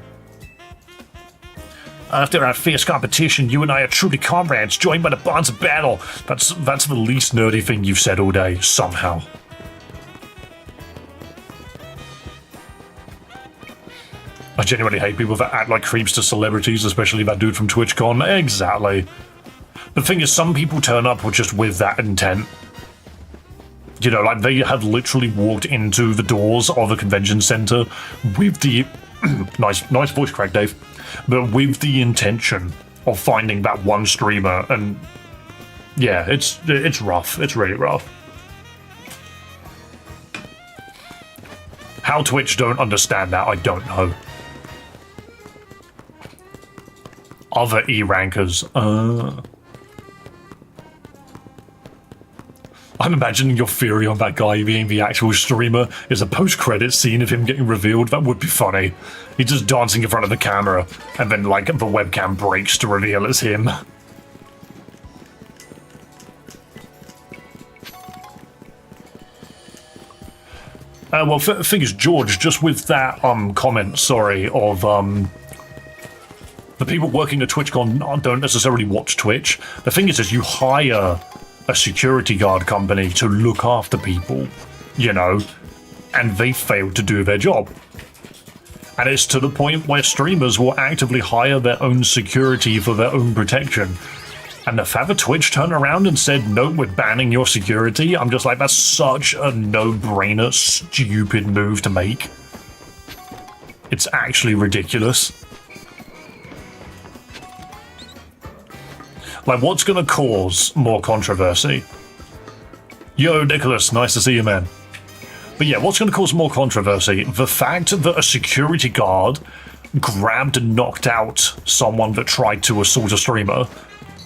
After our fierce competition, you and I are truly comrades, joined by the bonds of battle. That's the least nerdy thing you've said all day, somehow. I genuinely hate people that act like creeps to celebrities, especially that dude from TwitchCon. Exactly. The thing is, some people turn up just with that intent. You know, like they have literally walked into the doors of a convention center with the... nice voice crack, Dave. But with the intention of finding that one streamer, and... yeah, it's rough. It's really rough. How Twitch don't understand that, I don't know. Other E-rankers. I'm imagining your theory on that guy being the actual streamer is a post-credit scene of him getting revealed. That would be funny. He's just dancing in front of the camera, and then, like, the webcam breaks to reveal it's him. Well, thing is, George, just with that comment, sorry, of the people working at TwitchCon don't necessarily watch Twitch. The thing is you hire a security guard company to look after people, you know, and they failed to do their job. And it's to the point where streamers will actively hire their own security for their own protection. And the fact that Twitch turned around and said, no, we're banning your security, I'm just like, that's such a no-brainer, stupid move to make. It's actually ridiculous. Like, what's gonna cause more controversy? Yo, Nicholas, nice to see you, man. But yeah, what's gonna cause more controversy? The fact that a security guard grabbed and knocked out someone that tried to assault a streamer,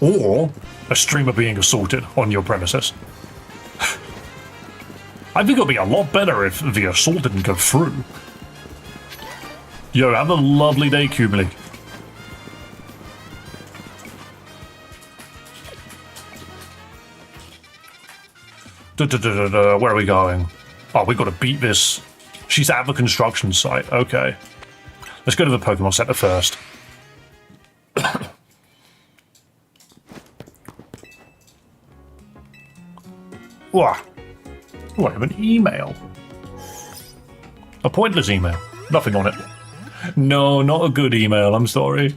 or a streamer being assaulted on your premises. I think it'll be a lot better if the assault didn't go through. Yo, have a lovely day, Cubely. Where are we going? Oh, we gotta beat this. She's at the construction site. Okay. Let's go to the Pokemon Center first. What? Oh, I have an email. A pointless email. Nothing on it. No, not a good email, I'm sorry.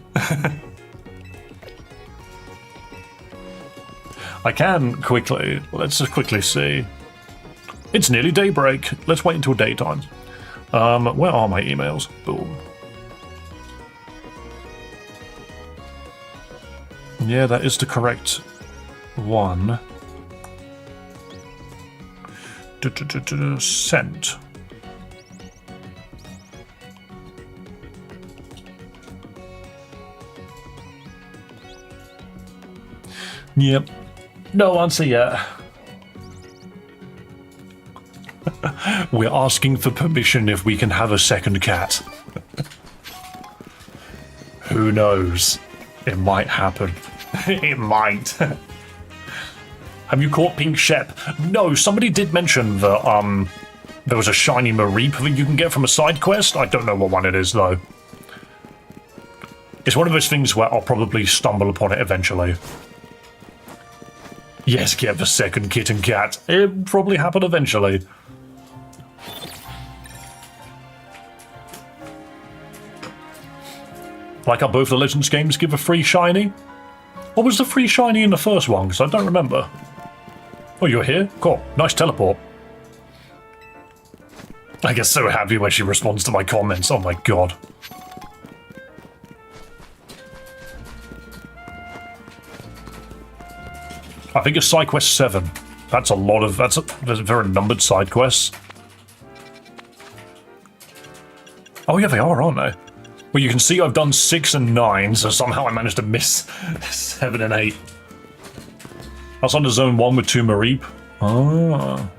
I can quickly. Let's just quickly see. It's nearly daybreak. Let's wait until daytime. Where are my emails? Boom. Yeah, that is the correct one. Sent. Yep. No answer yet. We're asking for permission if we can have a second cat. Who knows? It might happen. It might. Have you caught Pink Shep? No, somebody did mention that there was a shiny Mareep that you can get from a side quest. I don't know what one it is though. It's one of those things where I'll probably stumble upon it eventually. Yes, get the second kitten cat. It'll probably happen eventually. Like how both the Legends games give a free shiny? What was the free shiny in the first one? Because I don't remember. Oh, you're here? Cool. Nice teleport. I get so happy when she responds to my comments. Oh my god. I think it's side quest 7. That's a lot of... That's a very numbered side quests. Oh yeah, they are, aren't they? Well, you can see I've done 6 and 9, so somehow I managed to miss 7 and 8. That's under Zone 1 with 2 Mareep. Ah.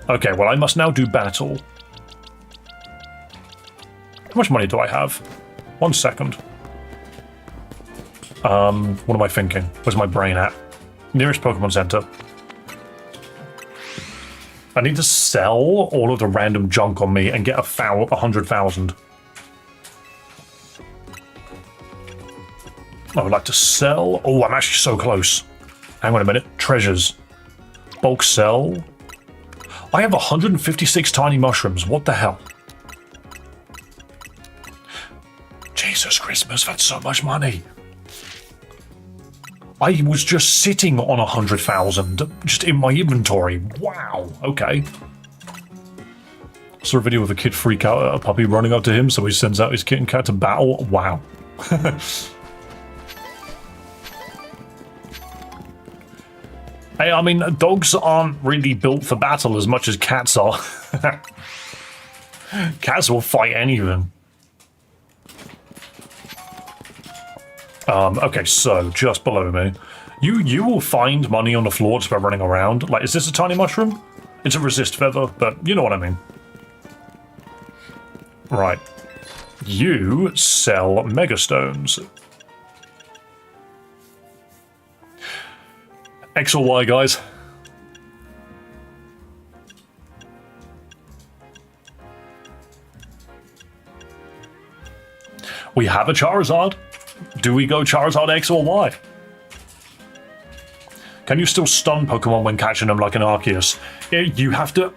Okay, well, I must now do battle. How much money do I have? 1 second. What am I thinking? Where's my brain at? Nearest Pokemon Center. I need to sell all of the random junk on me and get 100,000. I would like to sell. Oh, I'm actually so close. Hang on a minute. Treasures. Bulk sell. I have 156 tiny mushrooms. What the hell? Jesus Christmas, that's so much money. I was just sitting on 100,000 just in my inventory. Wow. Okay. I saw a video of a kid freak out at a puppy running up to him, so he sends out his kitten cat to battle. Wow. Hey, I mean, dogs aren't really built for battle as much as cats are. Cats will fight anything. Okay, so just below me, you will find money on the floor just by running around. Like, is this a tiny mushroom? It's a resist feather, but you know what I mean. Right. You sell megastones. X or Y, guys. We have a Charizard. Do we go Charizard X or Y? Can you still stun Pokemon when catching them like an Arceus? You have to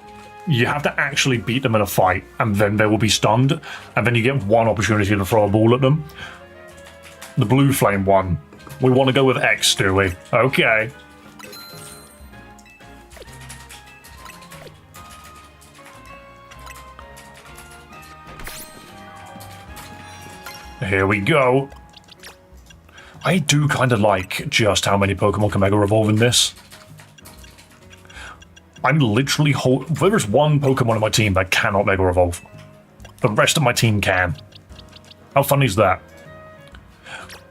actually beat them in a fight, and then they will be stunned, and then you get one opportunity to throw a ball at them. The blue flame one. We want to go with X, do we? Okay. Here we go. I do kind of like just how many Pokemon can Mega Evolve in this. I'm literally there is one Pokemon on my team that cannot Mega Evolve. The rest of my team can. How funny is that?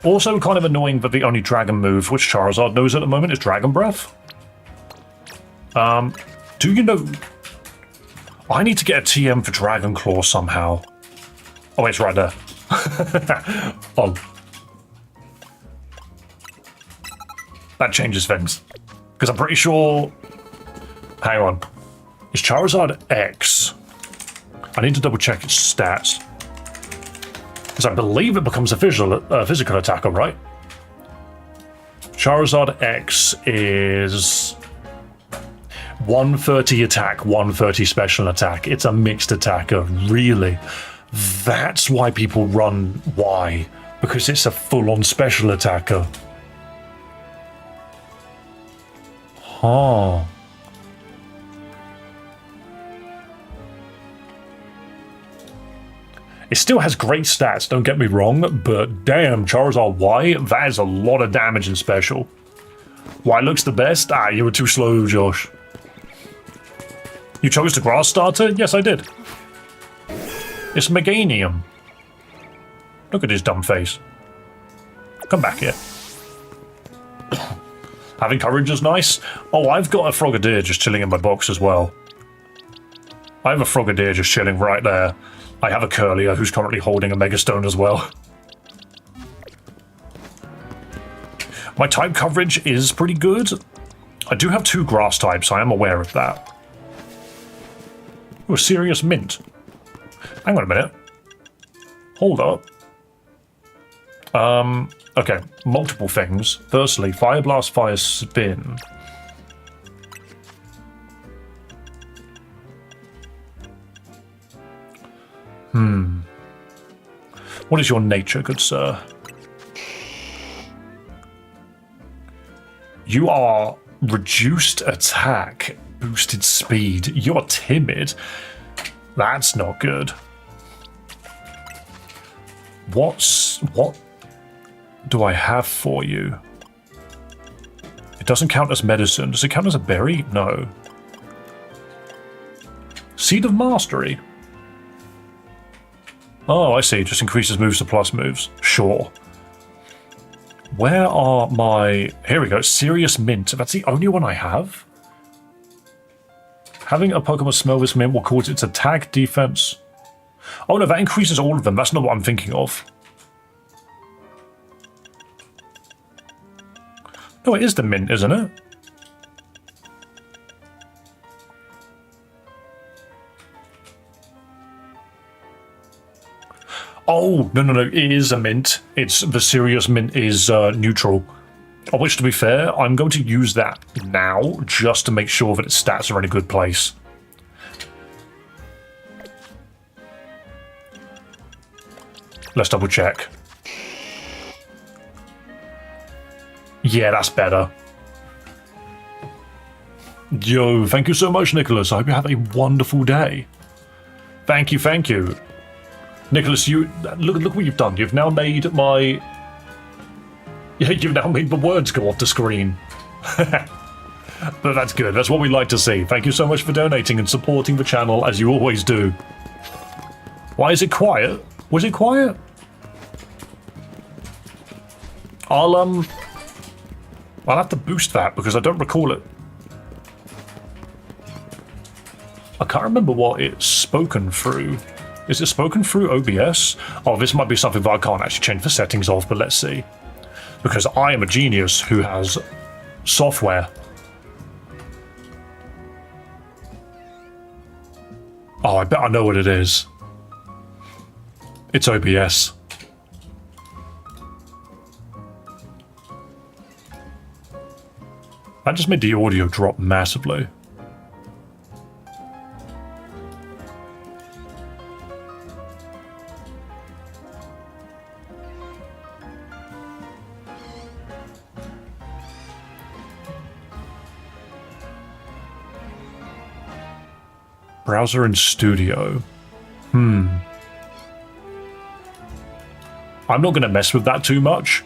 Also kind of annoying that the only Dragon move which Charizard knows at the moment is Dragon Breath. Do you know... I need to get a TM for Dragon Claw somehow. Oh, it's right there. Oh. That changes things. Because I'm pretty sure... Hang on. Is Charizard X? I need to double check its stats. Because I believe it becomes a physical attacker, right? Charizard X is... 130 attack, 130 special attack. It's a mixed attacker, really. That's why people run Y. Because it's a full-on special attacker. Huh. It still has great stats, don't get me wrong, but damn, Charizard Y, that is a lot of damage in special. Y looks the best? Ah, you were too slow, Josh. You chose the grass starter? Yes, I did. It's Meganium. Look at his dumb face. Come back here. Having courage is nice. Oh, I've got a Frogadier just chilling in my box as well. I have a Frogadier just chilling right there. I have a Curlier who's currently holding a Megastone as well. My type coverage is pretty good. I do have 2 grass types, I am aware of that. Ooh, a serious mint. Hang on a minute. Hold up. Okay, multiple things. Firstly, Fire Blast, Fire Spin. What is your nature, good sir? You are reduced attack, boosted speed. You're timid. That's not good. What do I have for you? It doesn't count as medicine. Does it count as a berry? No. Seed of Mastery. Oh, I see. Just increases moves to plus moves. Sure. Where are my... Here we go. Serious Mint. That's the only one I have? Having a Pokemon smell this mint will cause its attack, defense... Oh no, that increases all of them. That's not what I'm thinking of. No, it is the mint, isn't it? Oh, no, it is a mint. It's the Serious Mint is neutral. Of which, to be fair, I'm going to use that now just to make sure that its stats are in a good place. Let's double check. Yeah, that's better. Yo, thank you so much, Nicholas. I hope you have a wonderful day. Thank you. Nicholas, you look what you've done. You've now made my... Yeah, you've now made the words go off the screen. But that's good. That's what we like to see. Thank you so much for donating and supporting the channel, as you always do. Why is it quiet? Was it quiet? I'll have to boost that because I don't recall it. I can't remember what it's spoken through. Is it spoken through OBS? Oh, this might be something that I can't actually change the settings of, but let's see. Because I am a genius who has software. Oh, I bet I know what it is. It's OBS. That just made the audio drop massively. Browser and Studio. I'm not going to mess with that too much.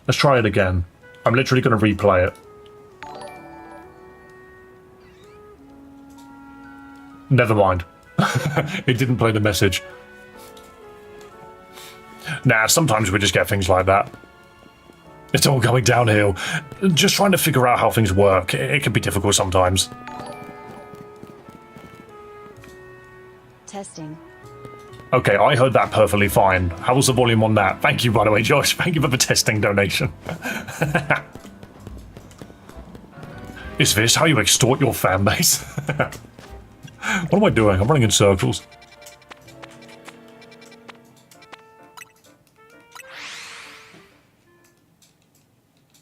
Let's try it again. I'm literally going to replay it. Never mind. It didn't play the message. Nah, sometimes we just get things like that. It's all going downhill. Just trying to figure out how things work. It can be difficult sometimes. Testing. Okay, I heard that perfectly fine. How was the volume on that? Thank you, by the way, Josh. Thank you for the testing donation. Is this how you extort your fan base? What am I doing? I'm running in circles.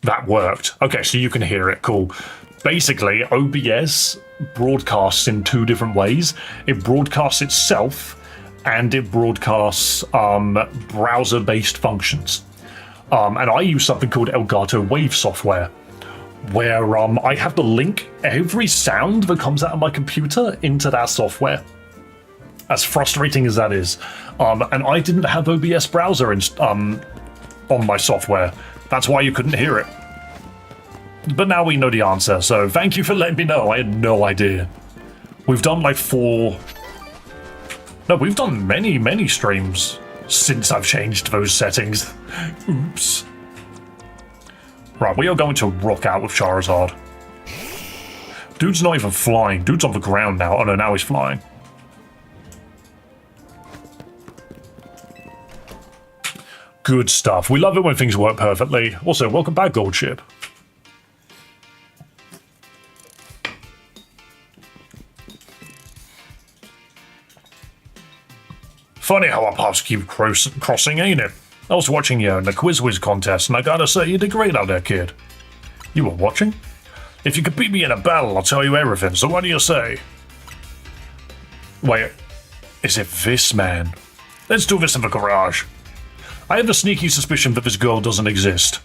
That worked. Okay, so you can hear it. Cool. Basically, OBS broadcasts in 2 different ways. It broadcasts itself, and it broadcasts browser-based functions. And I use something called Elgato Wave software, where I have to link every sound that comes out of my computer into that software. As frustrating as that is. And I didn't have OBS browser on my software. That's why you couldn't hear it. But now we know the answer, so thank you for letting me know. I had no idea. We've done like 4... No, we've done many streams since I've changed those settings. Oops. Right, we are going to rock out with Charizard. Dude's not even flying. Dude's on the ground now. Oh no, now he's flying. Good stuff. We love it when things work perfectly. Also, welcome back, Gold Ship. Funny how our paths keep crossing, ain't it? I was watching you in the Quiz Whiz contest, and I gotta say, you did great out there, kid. You were watching? If you could beat me in a battle, I'll tell you everything, so what do you say? Wait, is it this man? Let's do this in the garage. I have a sneaky suspicion that this girl doesn't exist.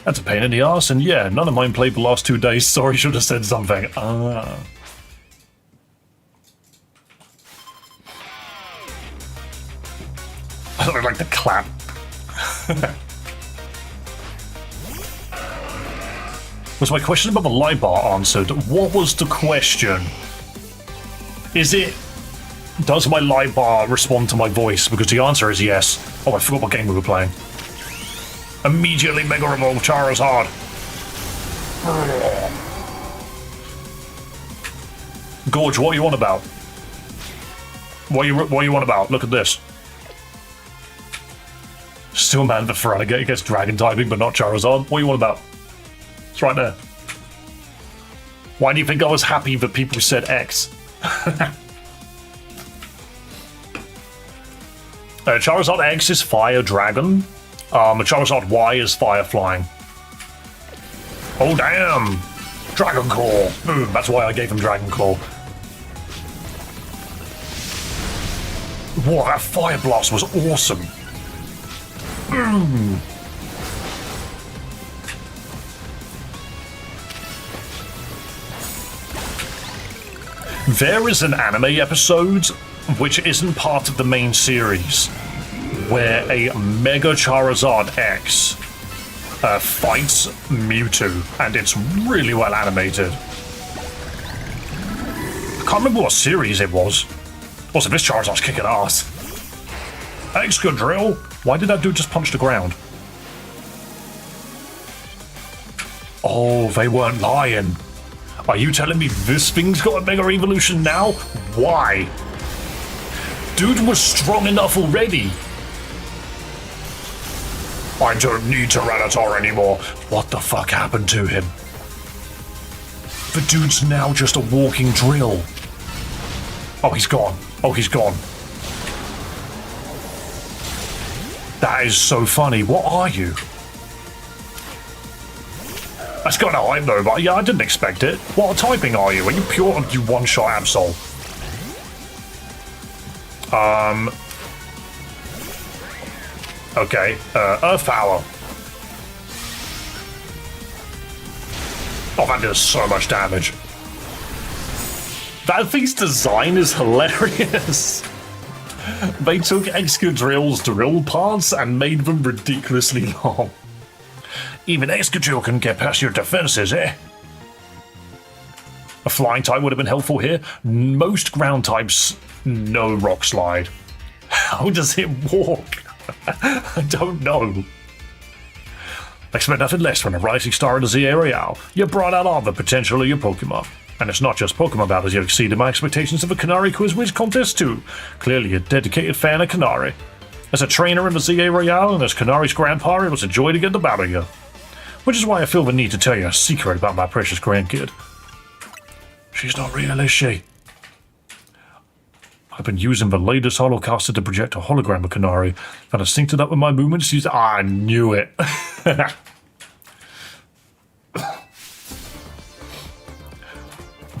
That's a pain in the ass, and yeah, none of mine played the last 2 days. Sorry, should have said something. I don't like the clap. Was my question about the light bar answered? What was the question? Is it... Does my light bar respond to my voice? Because the answer is yes. Oh, I forgot what game we were playing. Immediately Mega Evolve Charizard. Gorge, what are you on about? What are you on about? Look at this. Still mad that Feraligatr gets Dragon typing, but not Charizard. What are you on about? It's right there. Why do you think I was happy that people said X? Charizard X is Fire Dragon. Charizard Y is Fire Flying. Oh damn! Dragon Claw! Boom, that's why I gave him Dragon Claw. Whoa, that Fire Blast was awesome! Boom! There is an anime episode which isn't part of the main series, where a Mega Charizard X fights Mewtwo, and it's really well animated. I can't remember what series it was. Also, this Charizard's kicking ass. Excadrill! Why did that dude just punch the ground? Oh, they weren't lying. Are you telling me this thing's got a Mega Evolution now? Why? Dude was strong enough already. I don't need Tyranitar anymore. What the fuck happened to him? The dude's now just a walking drill. Oh, he's gone. Oh, he's gone. That is so funny. What are you? That's kind of hype though, but yeah, I didn't expect it. What typing are you? Are you pure or you one-shot Absol? Okay, Earth Power. Oh, that does so much damage. That thing's design is hilarious. They took Excadrill's drill parts and made them ridiculously long. Even Excadrill can get past your defenses, eh? A flying type would have been helpful here. Most ground types, no rock slide. How does it walk? I don't know. Expect nothing less from a rising star in the Z area. You brought out all the potential of your Pokemon. And it's not just Pokemon battles, you exceeded my expectations of a Canary Quiz Whiz contest too. Clearly a dedicated fan of Canary. As a trainer in the ZA Royale and as Canary's grandpa, it was a joy to get the battle you. Which is why I feel the need to tell you a secret about my precious grandkid. She's not real, is she? I've been using the latest holocaster to project a hologram of Canary, and I synced it up with my movements. I knew it.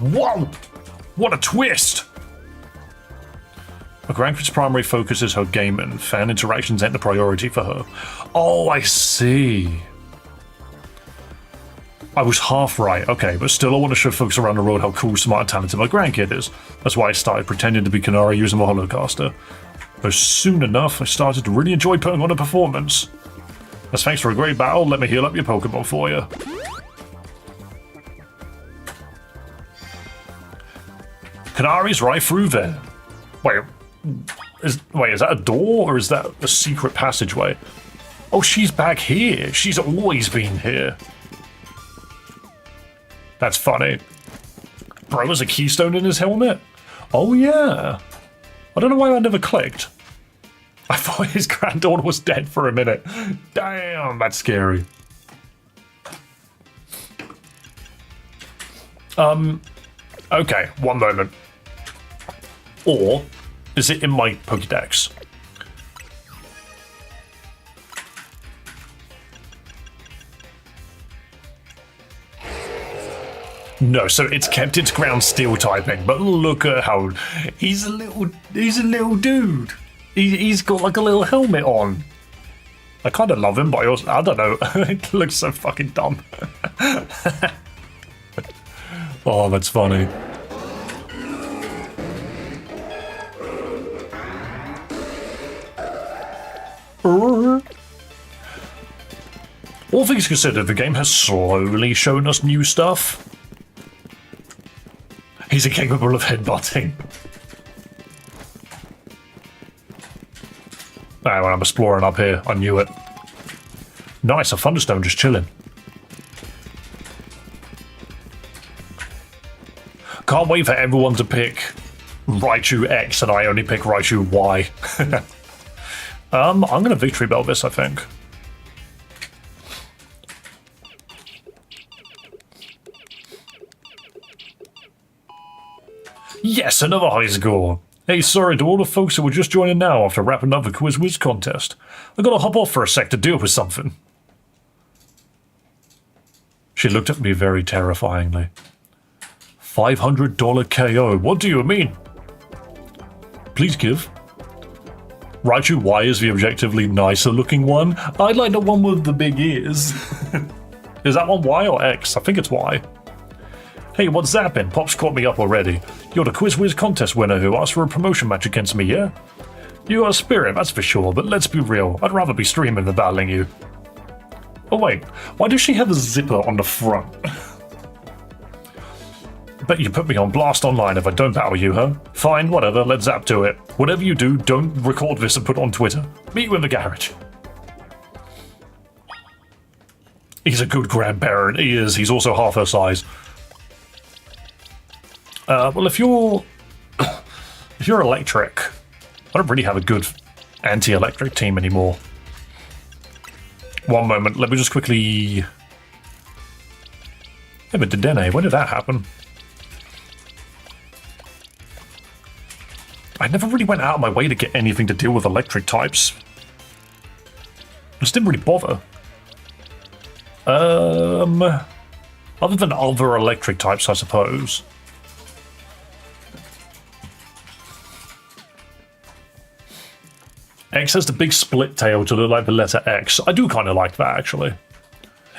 Whoa! What a twist! Her grandkids' primary focus is her game and fan interactions ain't the priority for her. Oh, I see. I was half right, okay, but still I want to show folks around the road how cool, smart, and talented my grandkid is. That's why I started pretending to be Canary using my Holocaster. But soon enough, I started to really enjoy putting on a performance. As thanks for a great battle, let me heal up your Pokemon for you. Canary's right through there. Wait, is that a door or is that a secret passageway? Oh, she's back here. She's always been here. That's funny. Bro has a keystone in his helmet? Oh yeah. I don't know why I never clicked. I thought his granddaughter was dead for a minute. Damn, that's scary. Okay, one moment. Or is it in my Pokédex? No, so it's kept its ground steel typing, but look at how he's a little dude. He's got like a little helmet on. I kind of love him, but I don't know. It looks so fucking dumb. Oh, that's funny. All things considered, the game has slowly shown us new stuff. He's incapable of headbutting. Ah, when I'm exploring up here, I knew it. Nice, a Thunderstone just chilling. Can't wait for everyone to pick Raichu X and I only pick Raichu Y. I'm gonna Victory Bell this, I think. Yes, another high score. Hey, sorry to all the folks who were just joining now after wrapping up the Quiz Whiz contest. I gotta hop off for a sec to deal with something. She looked at me very terrifyingly. $500 KO, what do you mean? Please give. Raichu Y is the objectively nicer looking one. I'd like the one with the big ears. Is that one Y or X? I think it's Y. Hey, what's zapping? Pop's caught me up already. You're the Quiz Whiz contest winner who asked for a promotion match against me, yeah? You got a spirit, that's for sure, but let's be real. I'd rather be streaming than battling you. Oh wait, why does she have a zipper on the front? Bet you put me on blast online if I don't battle you, huh? Fine, whatever, let's zap to it. Whatever you do, don't record this and put it on Twitter. Meet you in the garage. He's a good grandparent, he is. He's also half her size. Well, if you're electric, I don't really have a good anti-electric team anymore. One moment, let me just quickly... Yeah, but Dedenne, when did that happen? I never really went out of my way to get anything to deal with electric types. Just didn't really bother. Other than other electric types, I suppose. X has the big split tail to look like the letter X. I do kind of like that, actually.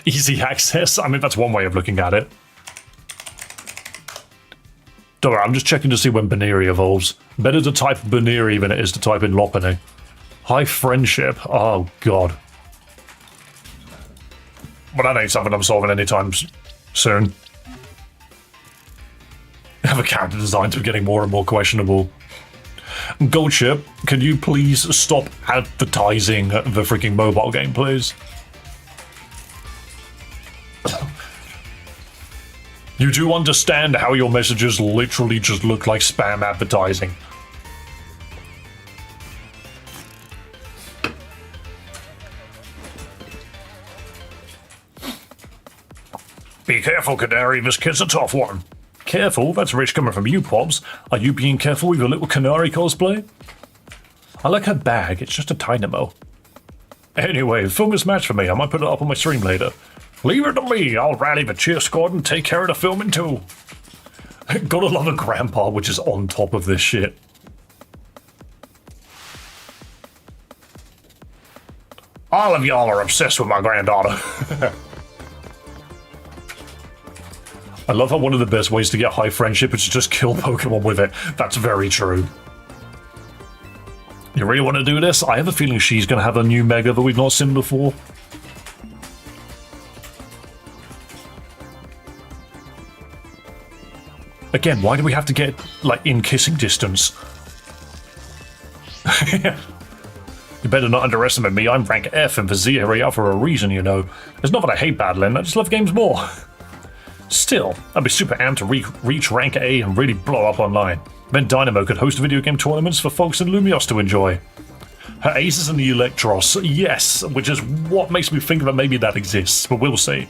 Easy access. I mean, that's one way of looking at it. Don't worry, I'm just checking to see when Baneri evolves. Better to type Baneri than it is to type in Lopunny. High friendship. Oh, God. Well, that ain't something I'm solving anytime soon. The character designs are getting more and more questionable. Goldship, can you please stop advertising the freaking mobile game, please? You do understand how your messages literally just look like spam advertising. Be careful, Canary, this kid's a tough one. Careful? That's rich coming from you, Pops. Are you being careful with your little Canary cosplay? I like her bag, it's just a dynamo. Anyway, film this match for me, I might put it up on my stream later. Leave it to me, I'll rally the cheer squad and take care of the filming too. Gotta love a grandpa which is on top of this shit. All of y'all are obsessed with my granddaughter. I love how one of the best ways to get high friendship is to just kill Pokemon with it. That's very true. You really want to do this? I have a feeling she's going to have a new Mega that we've not seen before. Again, why do we have to get, like, in kissing distance? You better not underestimate me. I'm rank F and Vizier out for a reason, you know. It's not that I hate battling, I just love games more. Still, I'd be super amped to reach rank A and really blow up online. Then Dynamo could host video game tournaments for folks in Lumios to enjoy. Her ace is in the Electros, yes, which is what makes me think that maybe that exists, but we'll see.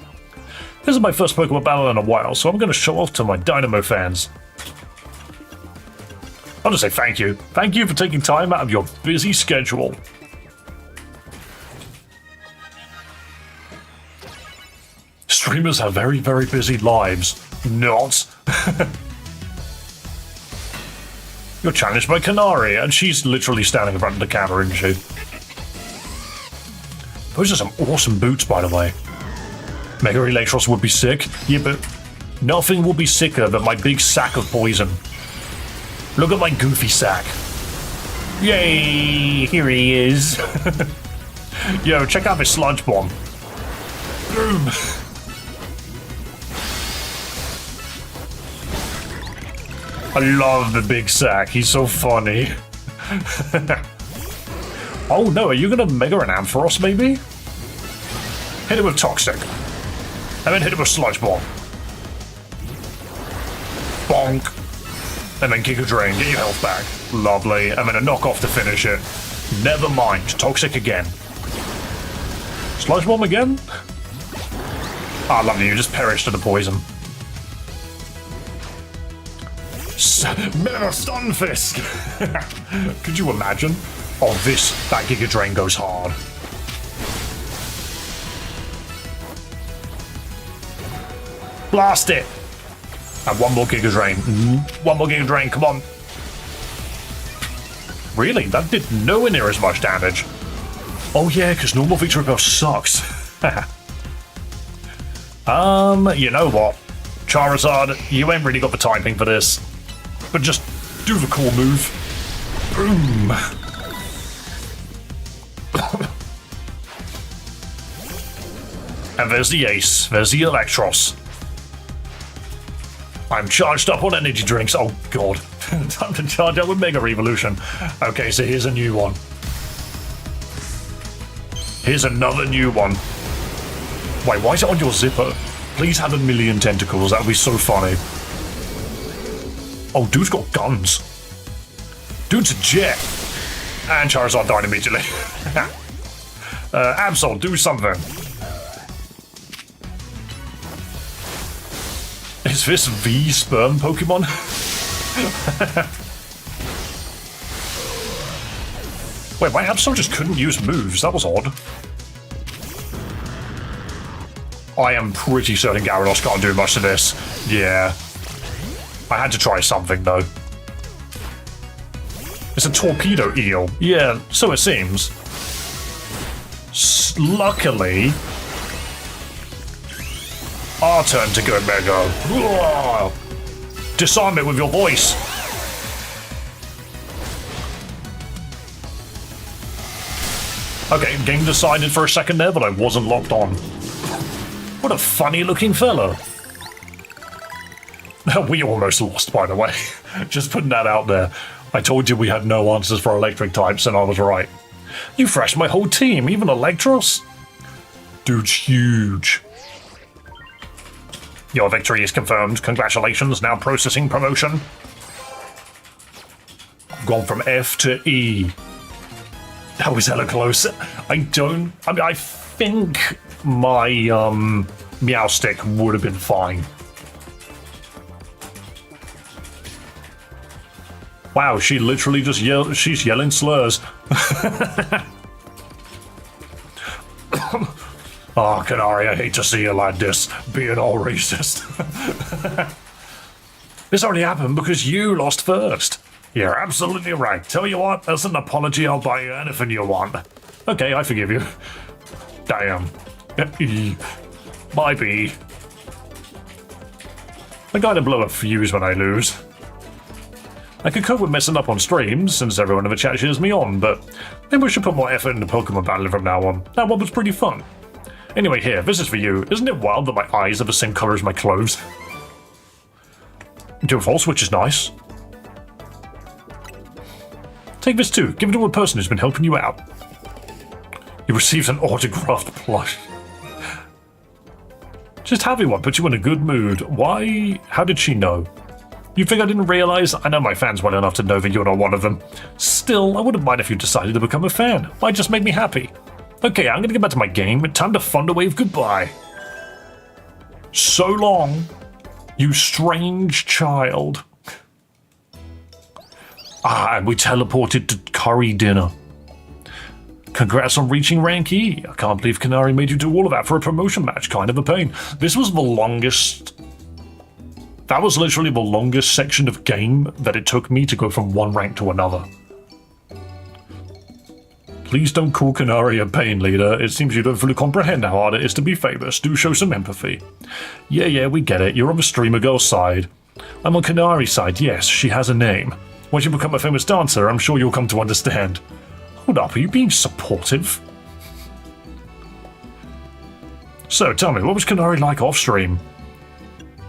This is my first Pokemon battle in a while, so I'm going to show off to my Dynamo fans. I'll just say thank you. Thank you for taking time out of your busy schedule. Streamers have very, very busy lives. Not. You're challenged by Canary, and she's literally standing in front of the camera, isn't she? Those are some awesome boots, by the way. Mega Electros would be sick. Yeah, but nothing will be sicker than my big sack of poison. Look at my goofy sack. Yay! Here he is. Yo, check out this sludge bomb. Boom! I love the big sack. He's so funny. Oh no, are you gonna Mega an Ampharos maybe? Hit it with Toxic. And then hit it with Sludge Bomb. Bonk. And then Giga Drain, get your health back. Lovely. And then a knockoff to finish it. Never mind. Toxic again. Sludge Bomb again? Ah, lovely. You just perished to the poison. Mega Stunfisk! Could you imagine? Oh, that Giga Drain goes hard. Blast it! And one more Giga Drain. One more Giga Drain, come on. Really? That did nowhere near as much damage. Oh yeah, because normal Victory Repel sucks. You know what? Charizard, you ain't really got the typing for this. But just do the cool move. Boom! And there's the ace. There's the Electros. I'm charged up on energy drinks. Oh god. Time to charge up with Mega Revolution. Okay, so here's a new one. Here's another new one. Wait, why is it on your zipper? Please have 1,000,000 tentacles. That would be so funny. Oh, dude's got guns. Dude's a jet. And Charizard died immediately. Absol, do something. Is this the sperm Pokemon? Wait, my Absol just couldn't use moves. That was odd. I am pretty certain Gyarados can't do much to this. Yeah. I had to try something, though. It's a torpedo eel. Yeah, so it seems. Luckily, our turn to go Mega. Whoa. Disarm it with your voice. Okay, game decided for a second there, but I wasn't locked on. What a funny looking fellow. We almost lost, by the way. Just putting that out there. I told you we had no answers for electric types, and I was right. You thrashed my whole team, even Electros? Dude's huge. Your victory is confirmed. Congratulations, now processing promotion. Gone from F to E. That was hella close. I think my Meowstick would have been fine. Wow, she literally just she's yelling slurs. Oh, Canary, I hate to see you like this, being all racist. This only happened because you lost first. You're absolutely right. Tell you what, as an apology, I'll buy you anything you want. Okay, I forgive you. Damn. Bye, B. I gotta blow a fuse when I lose. I could cope with messing up on streams, since everyone in the chat cheers me on, but maybe we should put more effort into Pokemon battling from now on. That one was pretty fun. Anyway, here, this is for you. Isn't it wild that my eyes are the same colour as my clothes? Dual Force, which is nice. Take this too. Give it to a person who's been helping you out. You received an autographed plush. Just having one puts you in a good mood. Why? How did she know? You think I didn't realise? I know my fans well enough to know that you're not one of them. Still, I wouldn't mind if you decided to become a fan. Might just make me happy. Okay, I'm gonna get back to my game. Time to Thunderwave goodbye. So long, you strange child. And we teleported to curry dinner. Congrats on reaching rank E. I can't believe Canary made you do all of that for a promotion match. Kind of a pain. This was the longest... That was literally the longest section of game that it took me to go from one rank to another. Please don't call Canary a pain, leader. It seems you don't fully comprehend how hard it is to be famous. Do show some empathy. Yeah, we get it. You're on the streamer girl's side. I'm on Canary's side. Yes, she has a name. Once you become a famous dancer, I'm sure you'll come to understand. Hold up, are you being supportive? So, tell me, what was Canary like off-stream?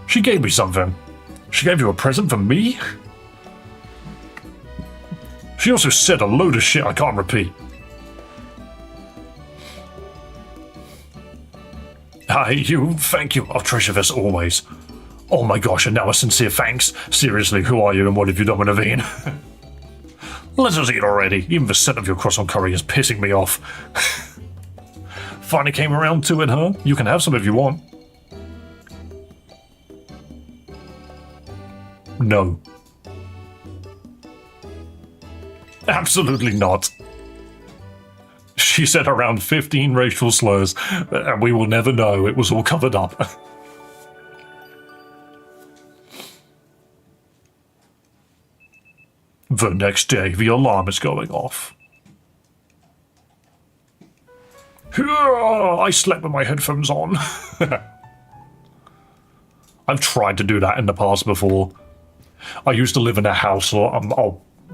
She gave me something. She gave you a present for me? She also said a load of shit I can't repeat. I hate you, thank you, I'll treasure this always. Oh my gosh, and now a sincere thanks. Seriously, who are you and what have you done with Naveen? Let us eat already. Even the scent of your croissant curry is pissing me off. Finally came around to it, huh? You can have some if you want. No. Absolutely not. She said around 15 racial slurs, and we will never know. It was all covered up. The next day, the alarm is going off. I slept with my headphones on. I've tried to do that in the past before. I used to live in a house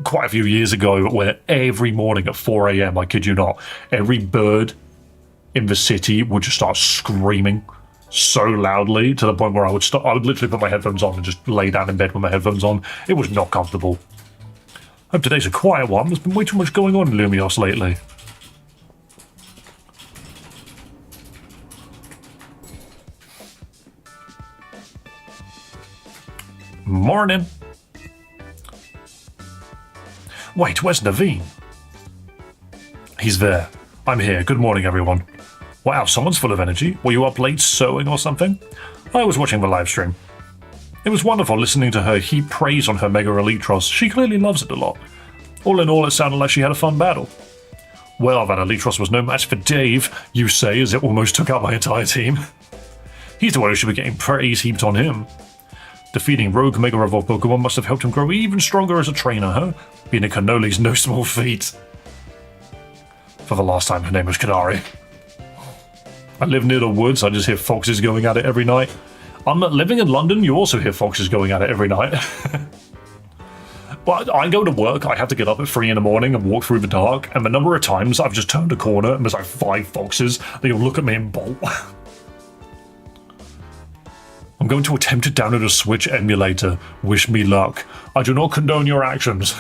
quite a few years ago where every morning at 4 a.m, I kid you not, every bird in the city would just start screaming so loudly to the point where I would literally put my headphones on and just lay down in bed with my headphones on. It was not comfortable. Hope today's a quiet one. There's been way too much going on in Lumios lately. Morning. Wait, where's Naveen? He's there. I'm here. Good morning, everyone. Wow, someone's full of energy. Were you up late sewing or something? I was watching the live stream. It was wonderful listening to her heap praise on her Mega Elitros. She clearly loves it a lot. All in all, it sounded like she had a fun battle. Well, that Elitros was no match for Dave, you say, as it almost took out my entire team. He's the one who should be getting praise heaped on him. Defeating rogue Mega Evolved Pokemon must have helped him grow even stronger as a trainer, huh? Being a Cannoli's no small feat. For the last time, her name was Canary. I live near the woods, I just hear foxes going at it every night. I'm living in London, you also hear foxes going at it every night. But I go to work, I have to get up at 3 in the morning and walk through the dark, and the number of times I've just turned a corner and there's like 5 foxes, they'll look at me and bolt. I'm going to attempt to download a Switch emulator. Wish me luck. I do not condone your actions.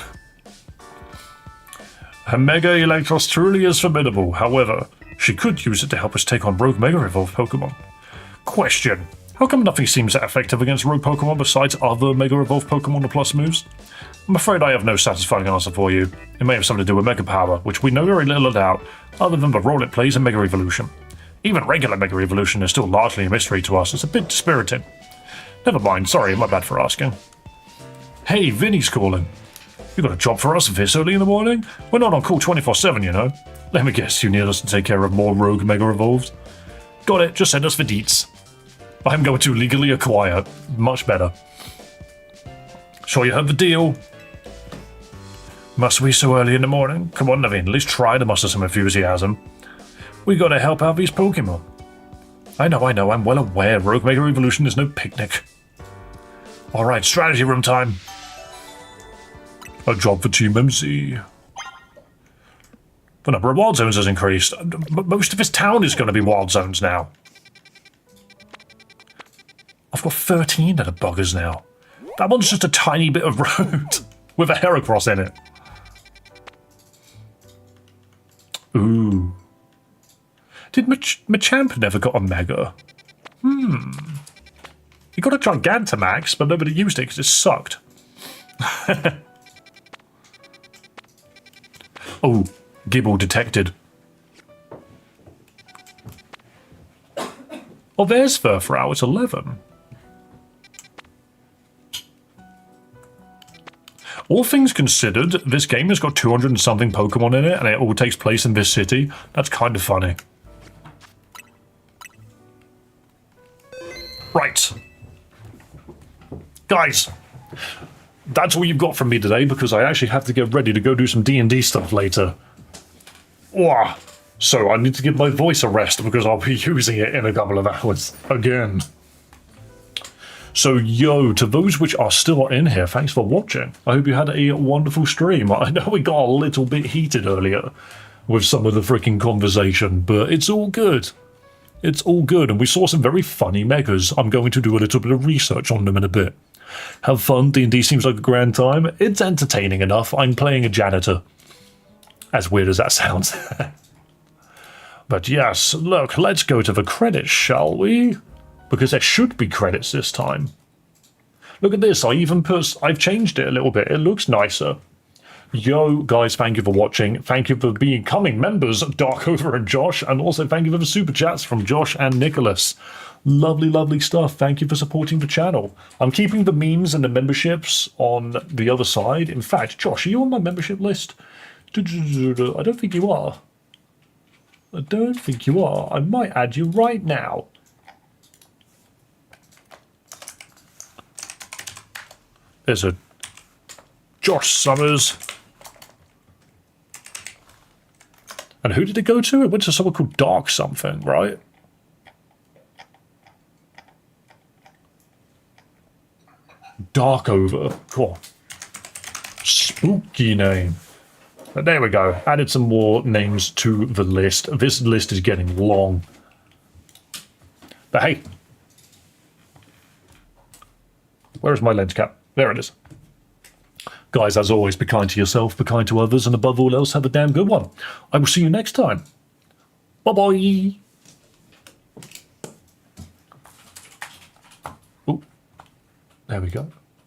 Her Mega Electros truly is formidable. However, she could use it to help us take on rogue Mega Evolved Pokemon. Question. How come nothing seems that effective against rogue Pokemon besides other Mega Evolved Pokemon or Plus moves? I'm afraid I have no satisfying answer for you. It may have something to do with Mega Power, which we know very little about, other than the role it plays in Mega Evolution. Even regular Mega Evolution is still largely a mystery to us. It's a bit dispiriting. Never mind, sorry, my bad for asking. Hey, Vinny's calling. You got a job for us this early in the morning? We're not on call 24/7, you know. Let me guess, you need us to take care of more rogue Mega Evolved? Got it, just send us the deets. I'm going to legally acquire. Much better. Sure you heard the deal? Must we so early in the morning? Come on, Naveen, at least try to muster some enthusiasm. We gotta help out these Pokémon. I know, I'm well aware. Rogue Mega Evolution is no picnic. Alright, strategy room time. A job for Team MC. The number of wild zones has increased. Most of this town is going to be wild zones now. I've got 13 of the buggers now. That one's just a tiny bit of road with a Heracross in it. Ooh. Did Machamp never got a Mega? He got a Gigantamax, but nobody used it because it sucked. Oh, Gibble detected. Oh, there's Furfrou, it's 11. All things considered, this game has got 200 and something Pokemon in it, and it all takes place in this city. That's kind of funny. Right. Guys, that's all you've got from me today, because I actually have to get ready to go do some D&D stuff later. Wow. So I need to give my voice a rest, because I'll be using it in a couple of hours again. So, yo, to those which are still in here, thanks for watching. I hope you had a wonderful stream. I know we got a little bit heated earlier with some of the freaking conversation, but it's all good. It's all good, and we saw some very funny megas. I'm going to do a little bit of research on them in a bit. Have fun. D&D seems like a grand time. It's entertaining enough. I'm playing a janitor. As weird as that sounds. But yes, look, let's go to the credits, shall we? Because there should be credits this time. Look at this, I've changed it a little bit. It looks nicer. Yo, guys, thank you for watching. Thank you for becoming members, Darkover and Josh, and also thank you for the super chats from Josh and Nicholas. Lovely, lovely stuff. Thank you for supporting the channel. I'm keeping the memes and the memberships on the other side. In fact, Josh, are you on my membership list? I don't think you are. I don't think you are. I might add you right now. There's a Josh Summers. And who did it go to? It went to someone called Dark something, right? Darkover. Cool. Spooky name. But there we go. Added some more names to the list. This list is getting long. But hey. Where's my lens cap? There it is. Guys, as always, be kind to yourself, be kind to others, and above all else, have a damn good one. I will see you next time. Bye-bye. Oh, there we go.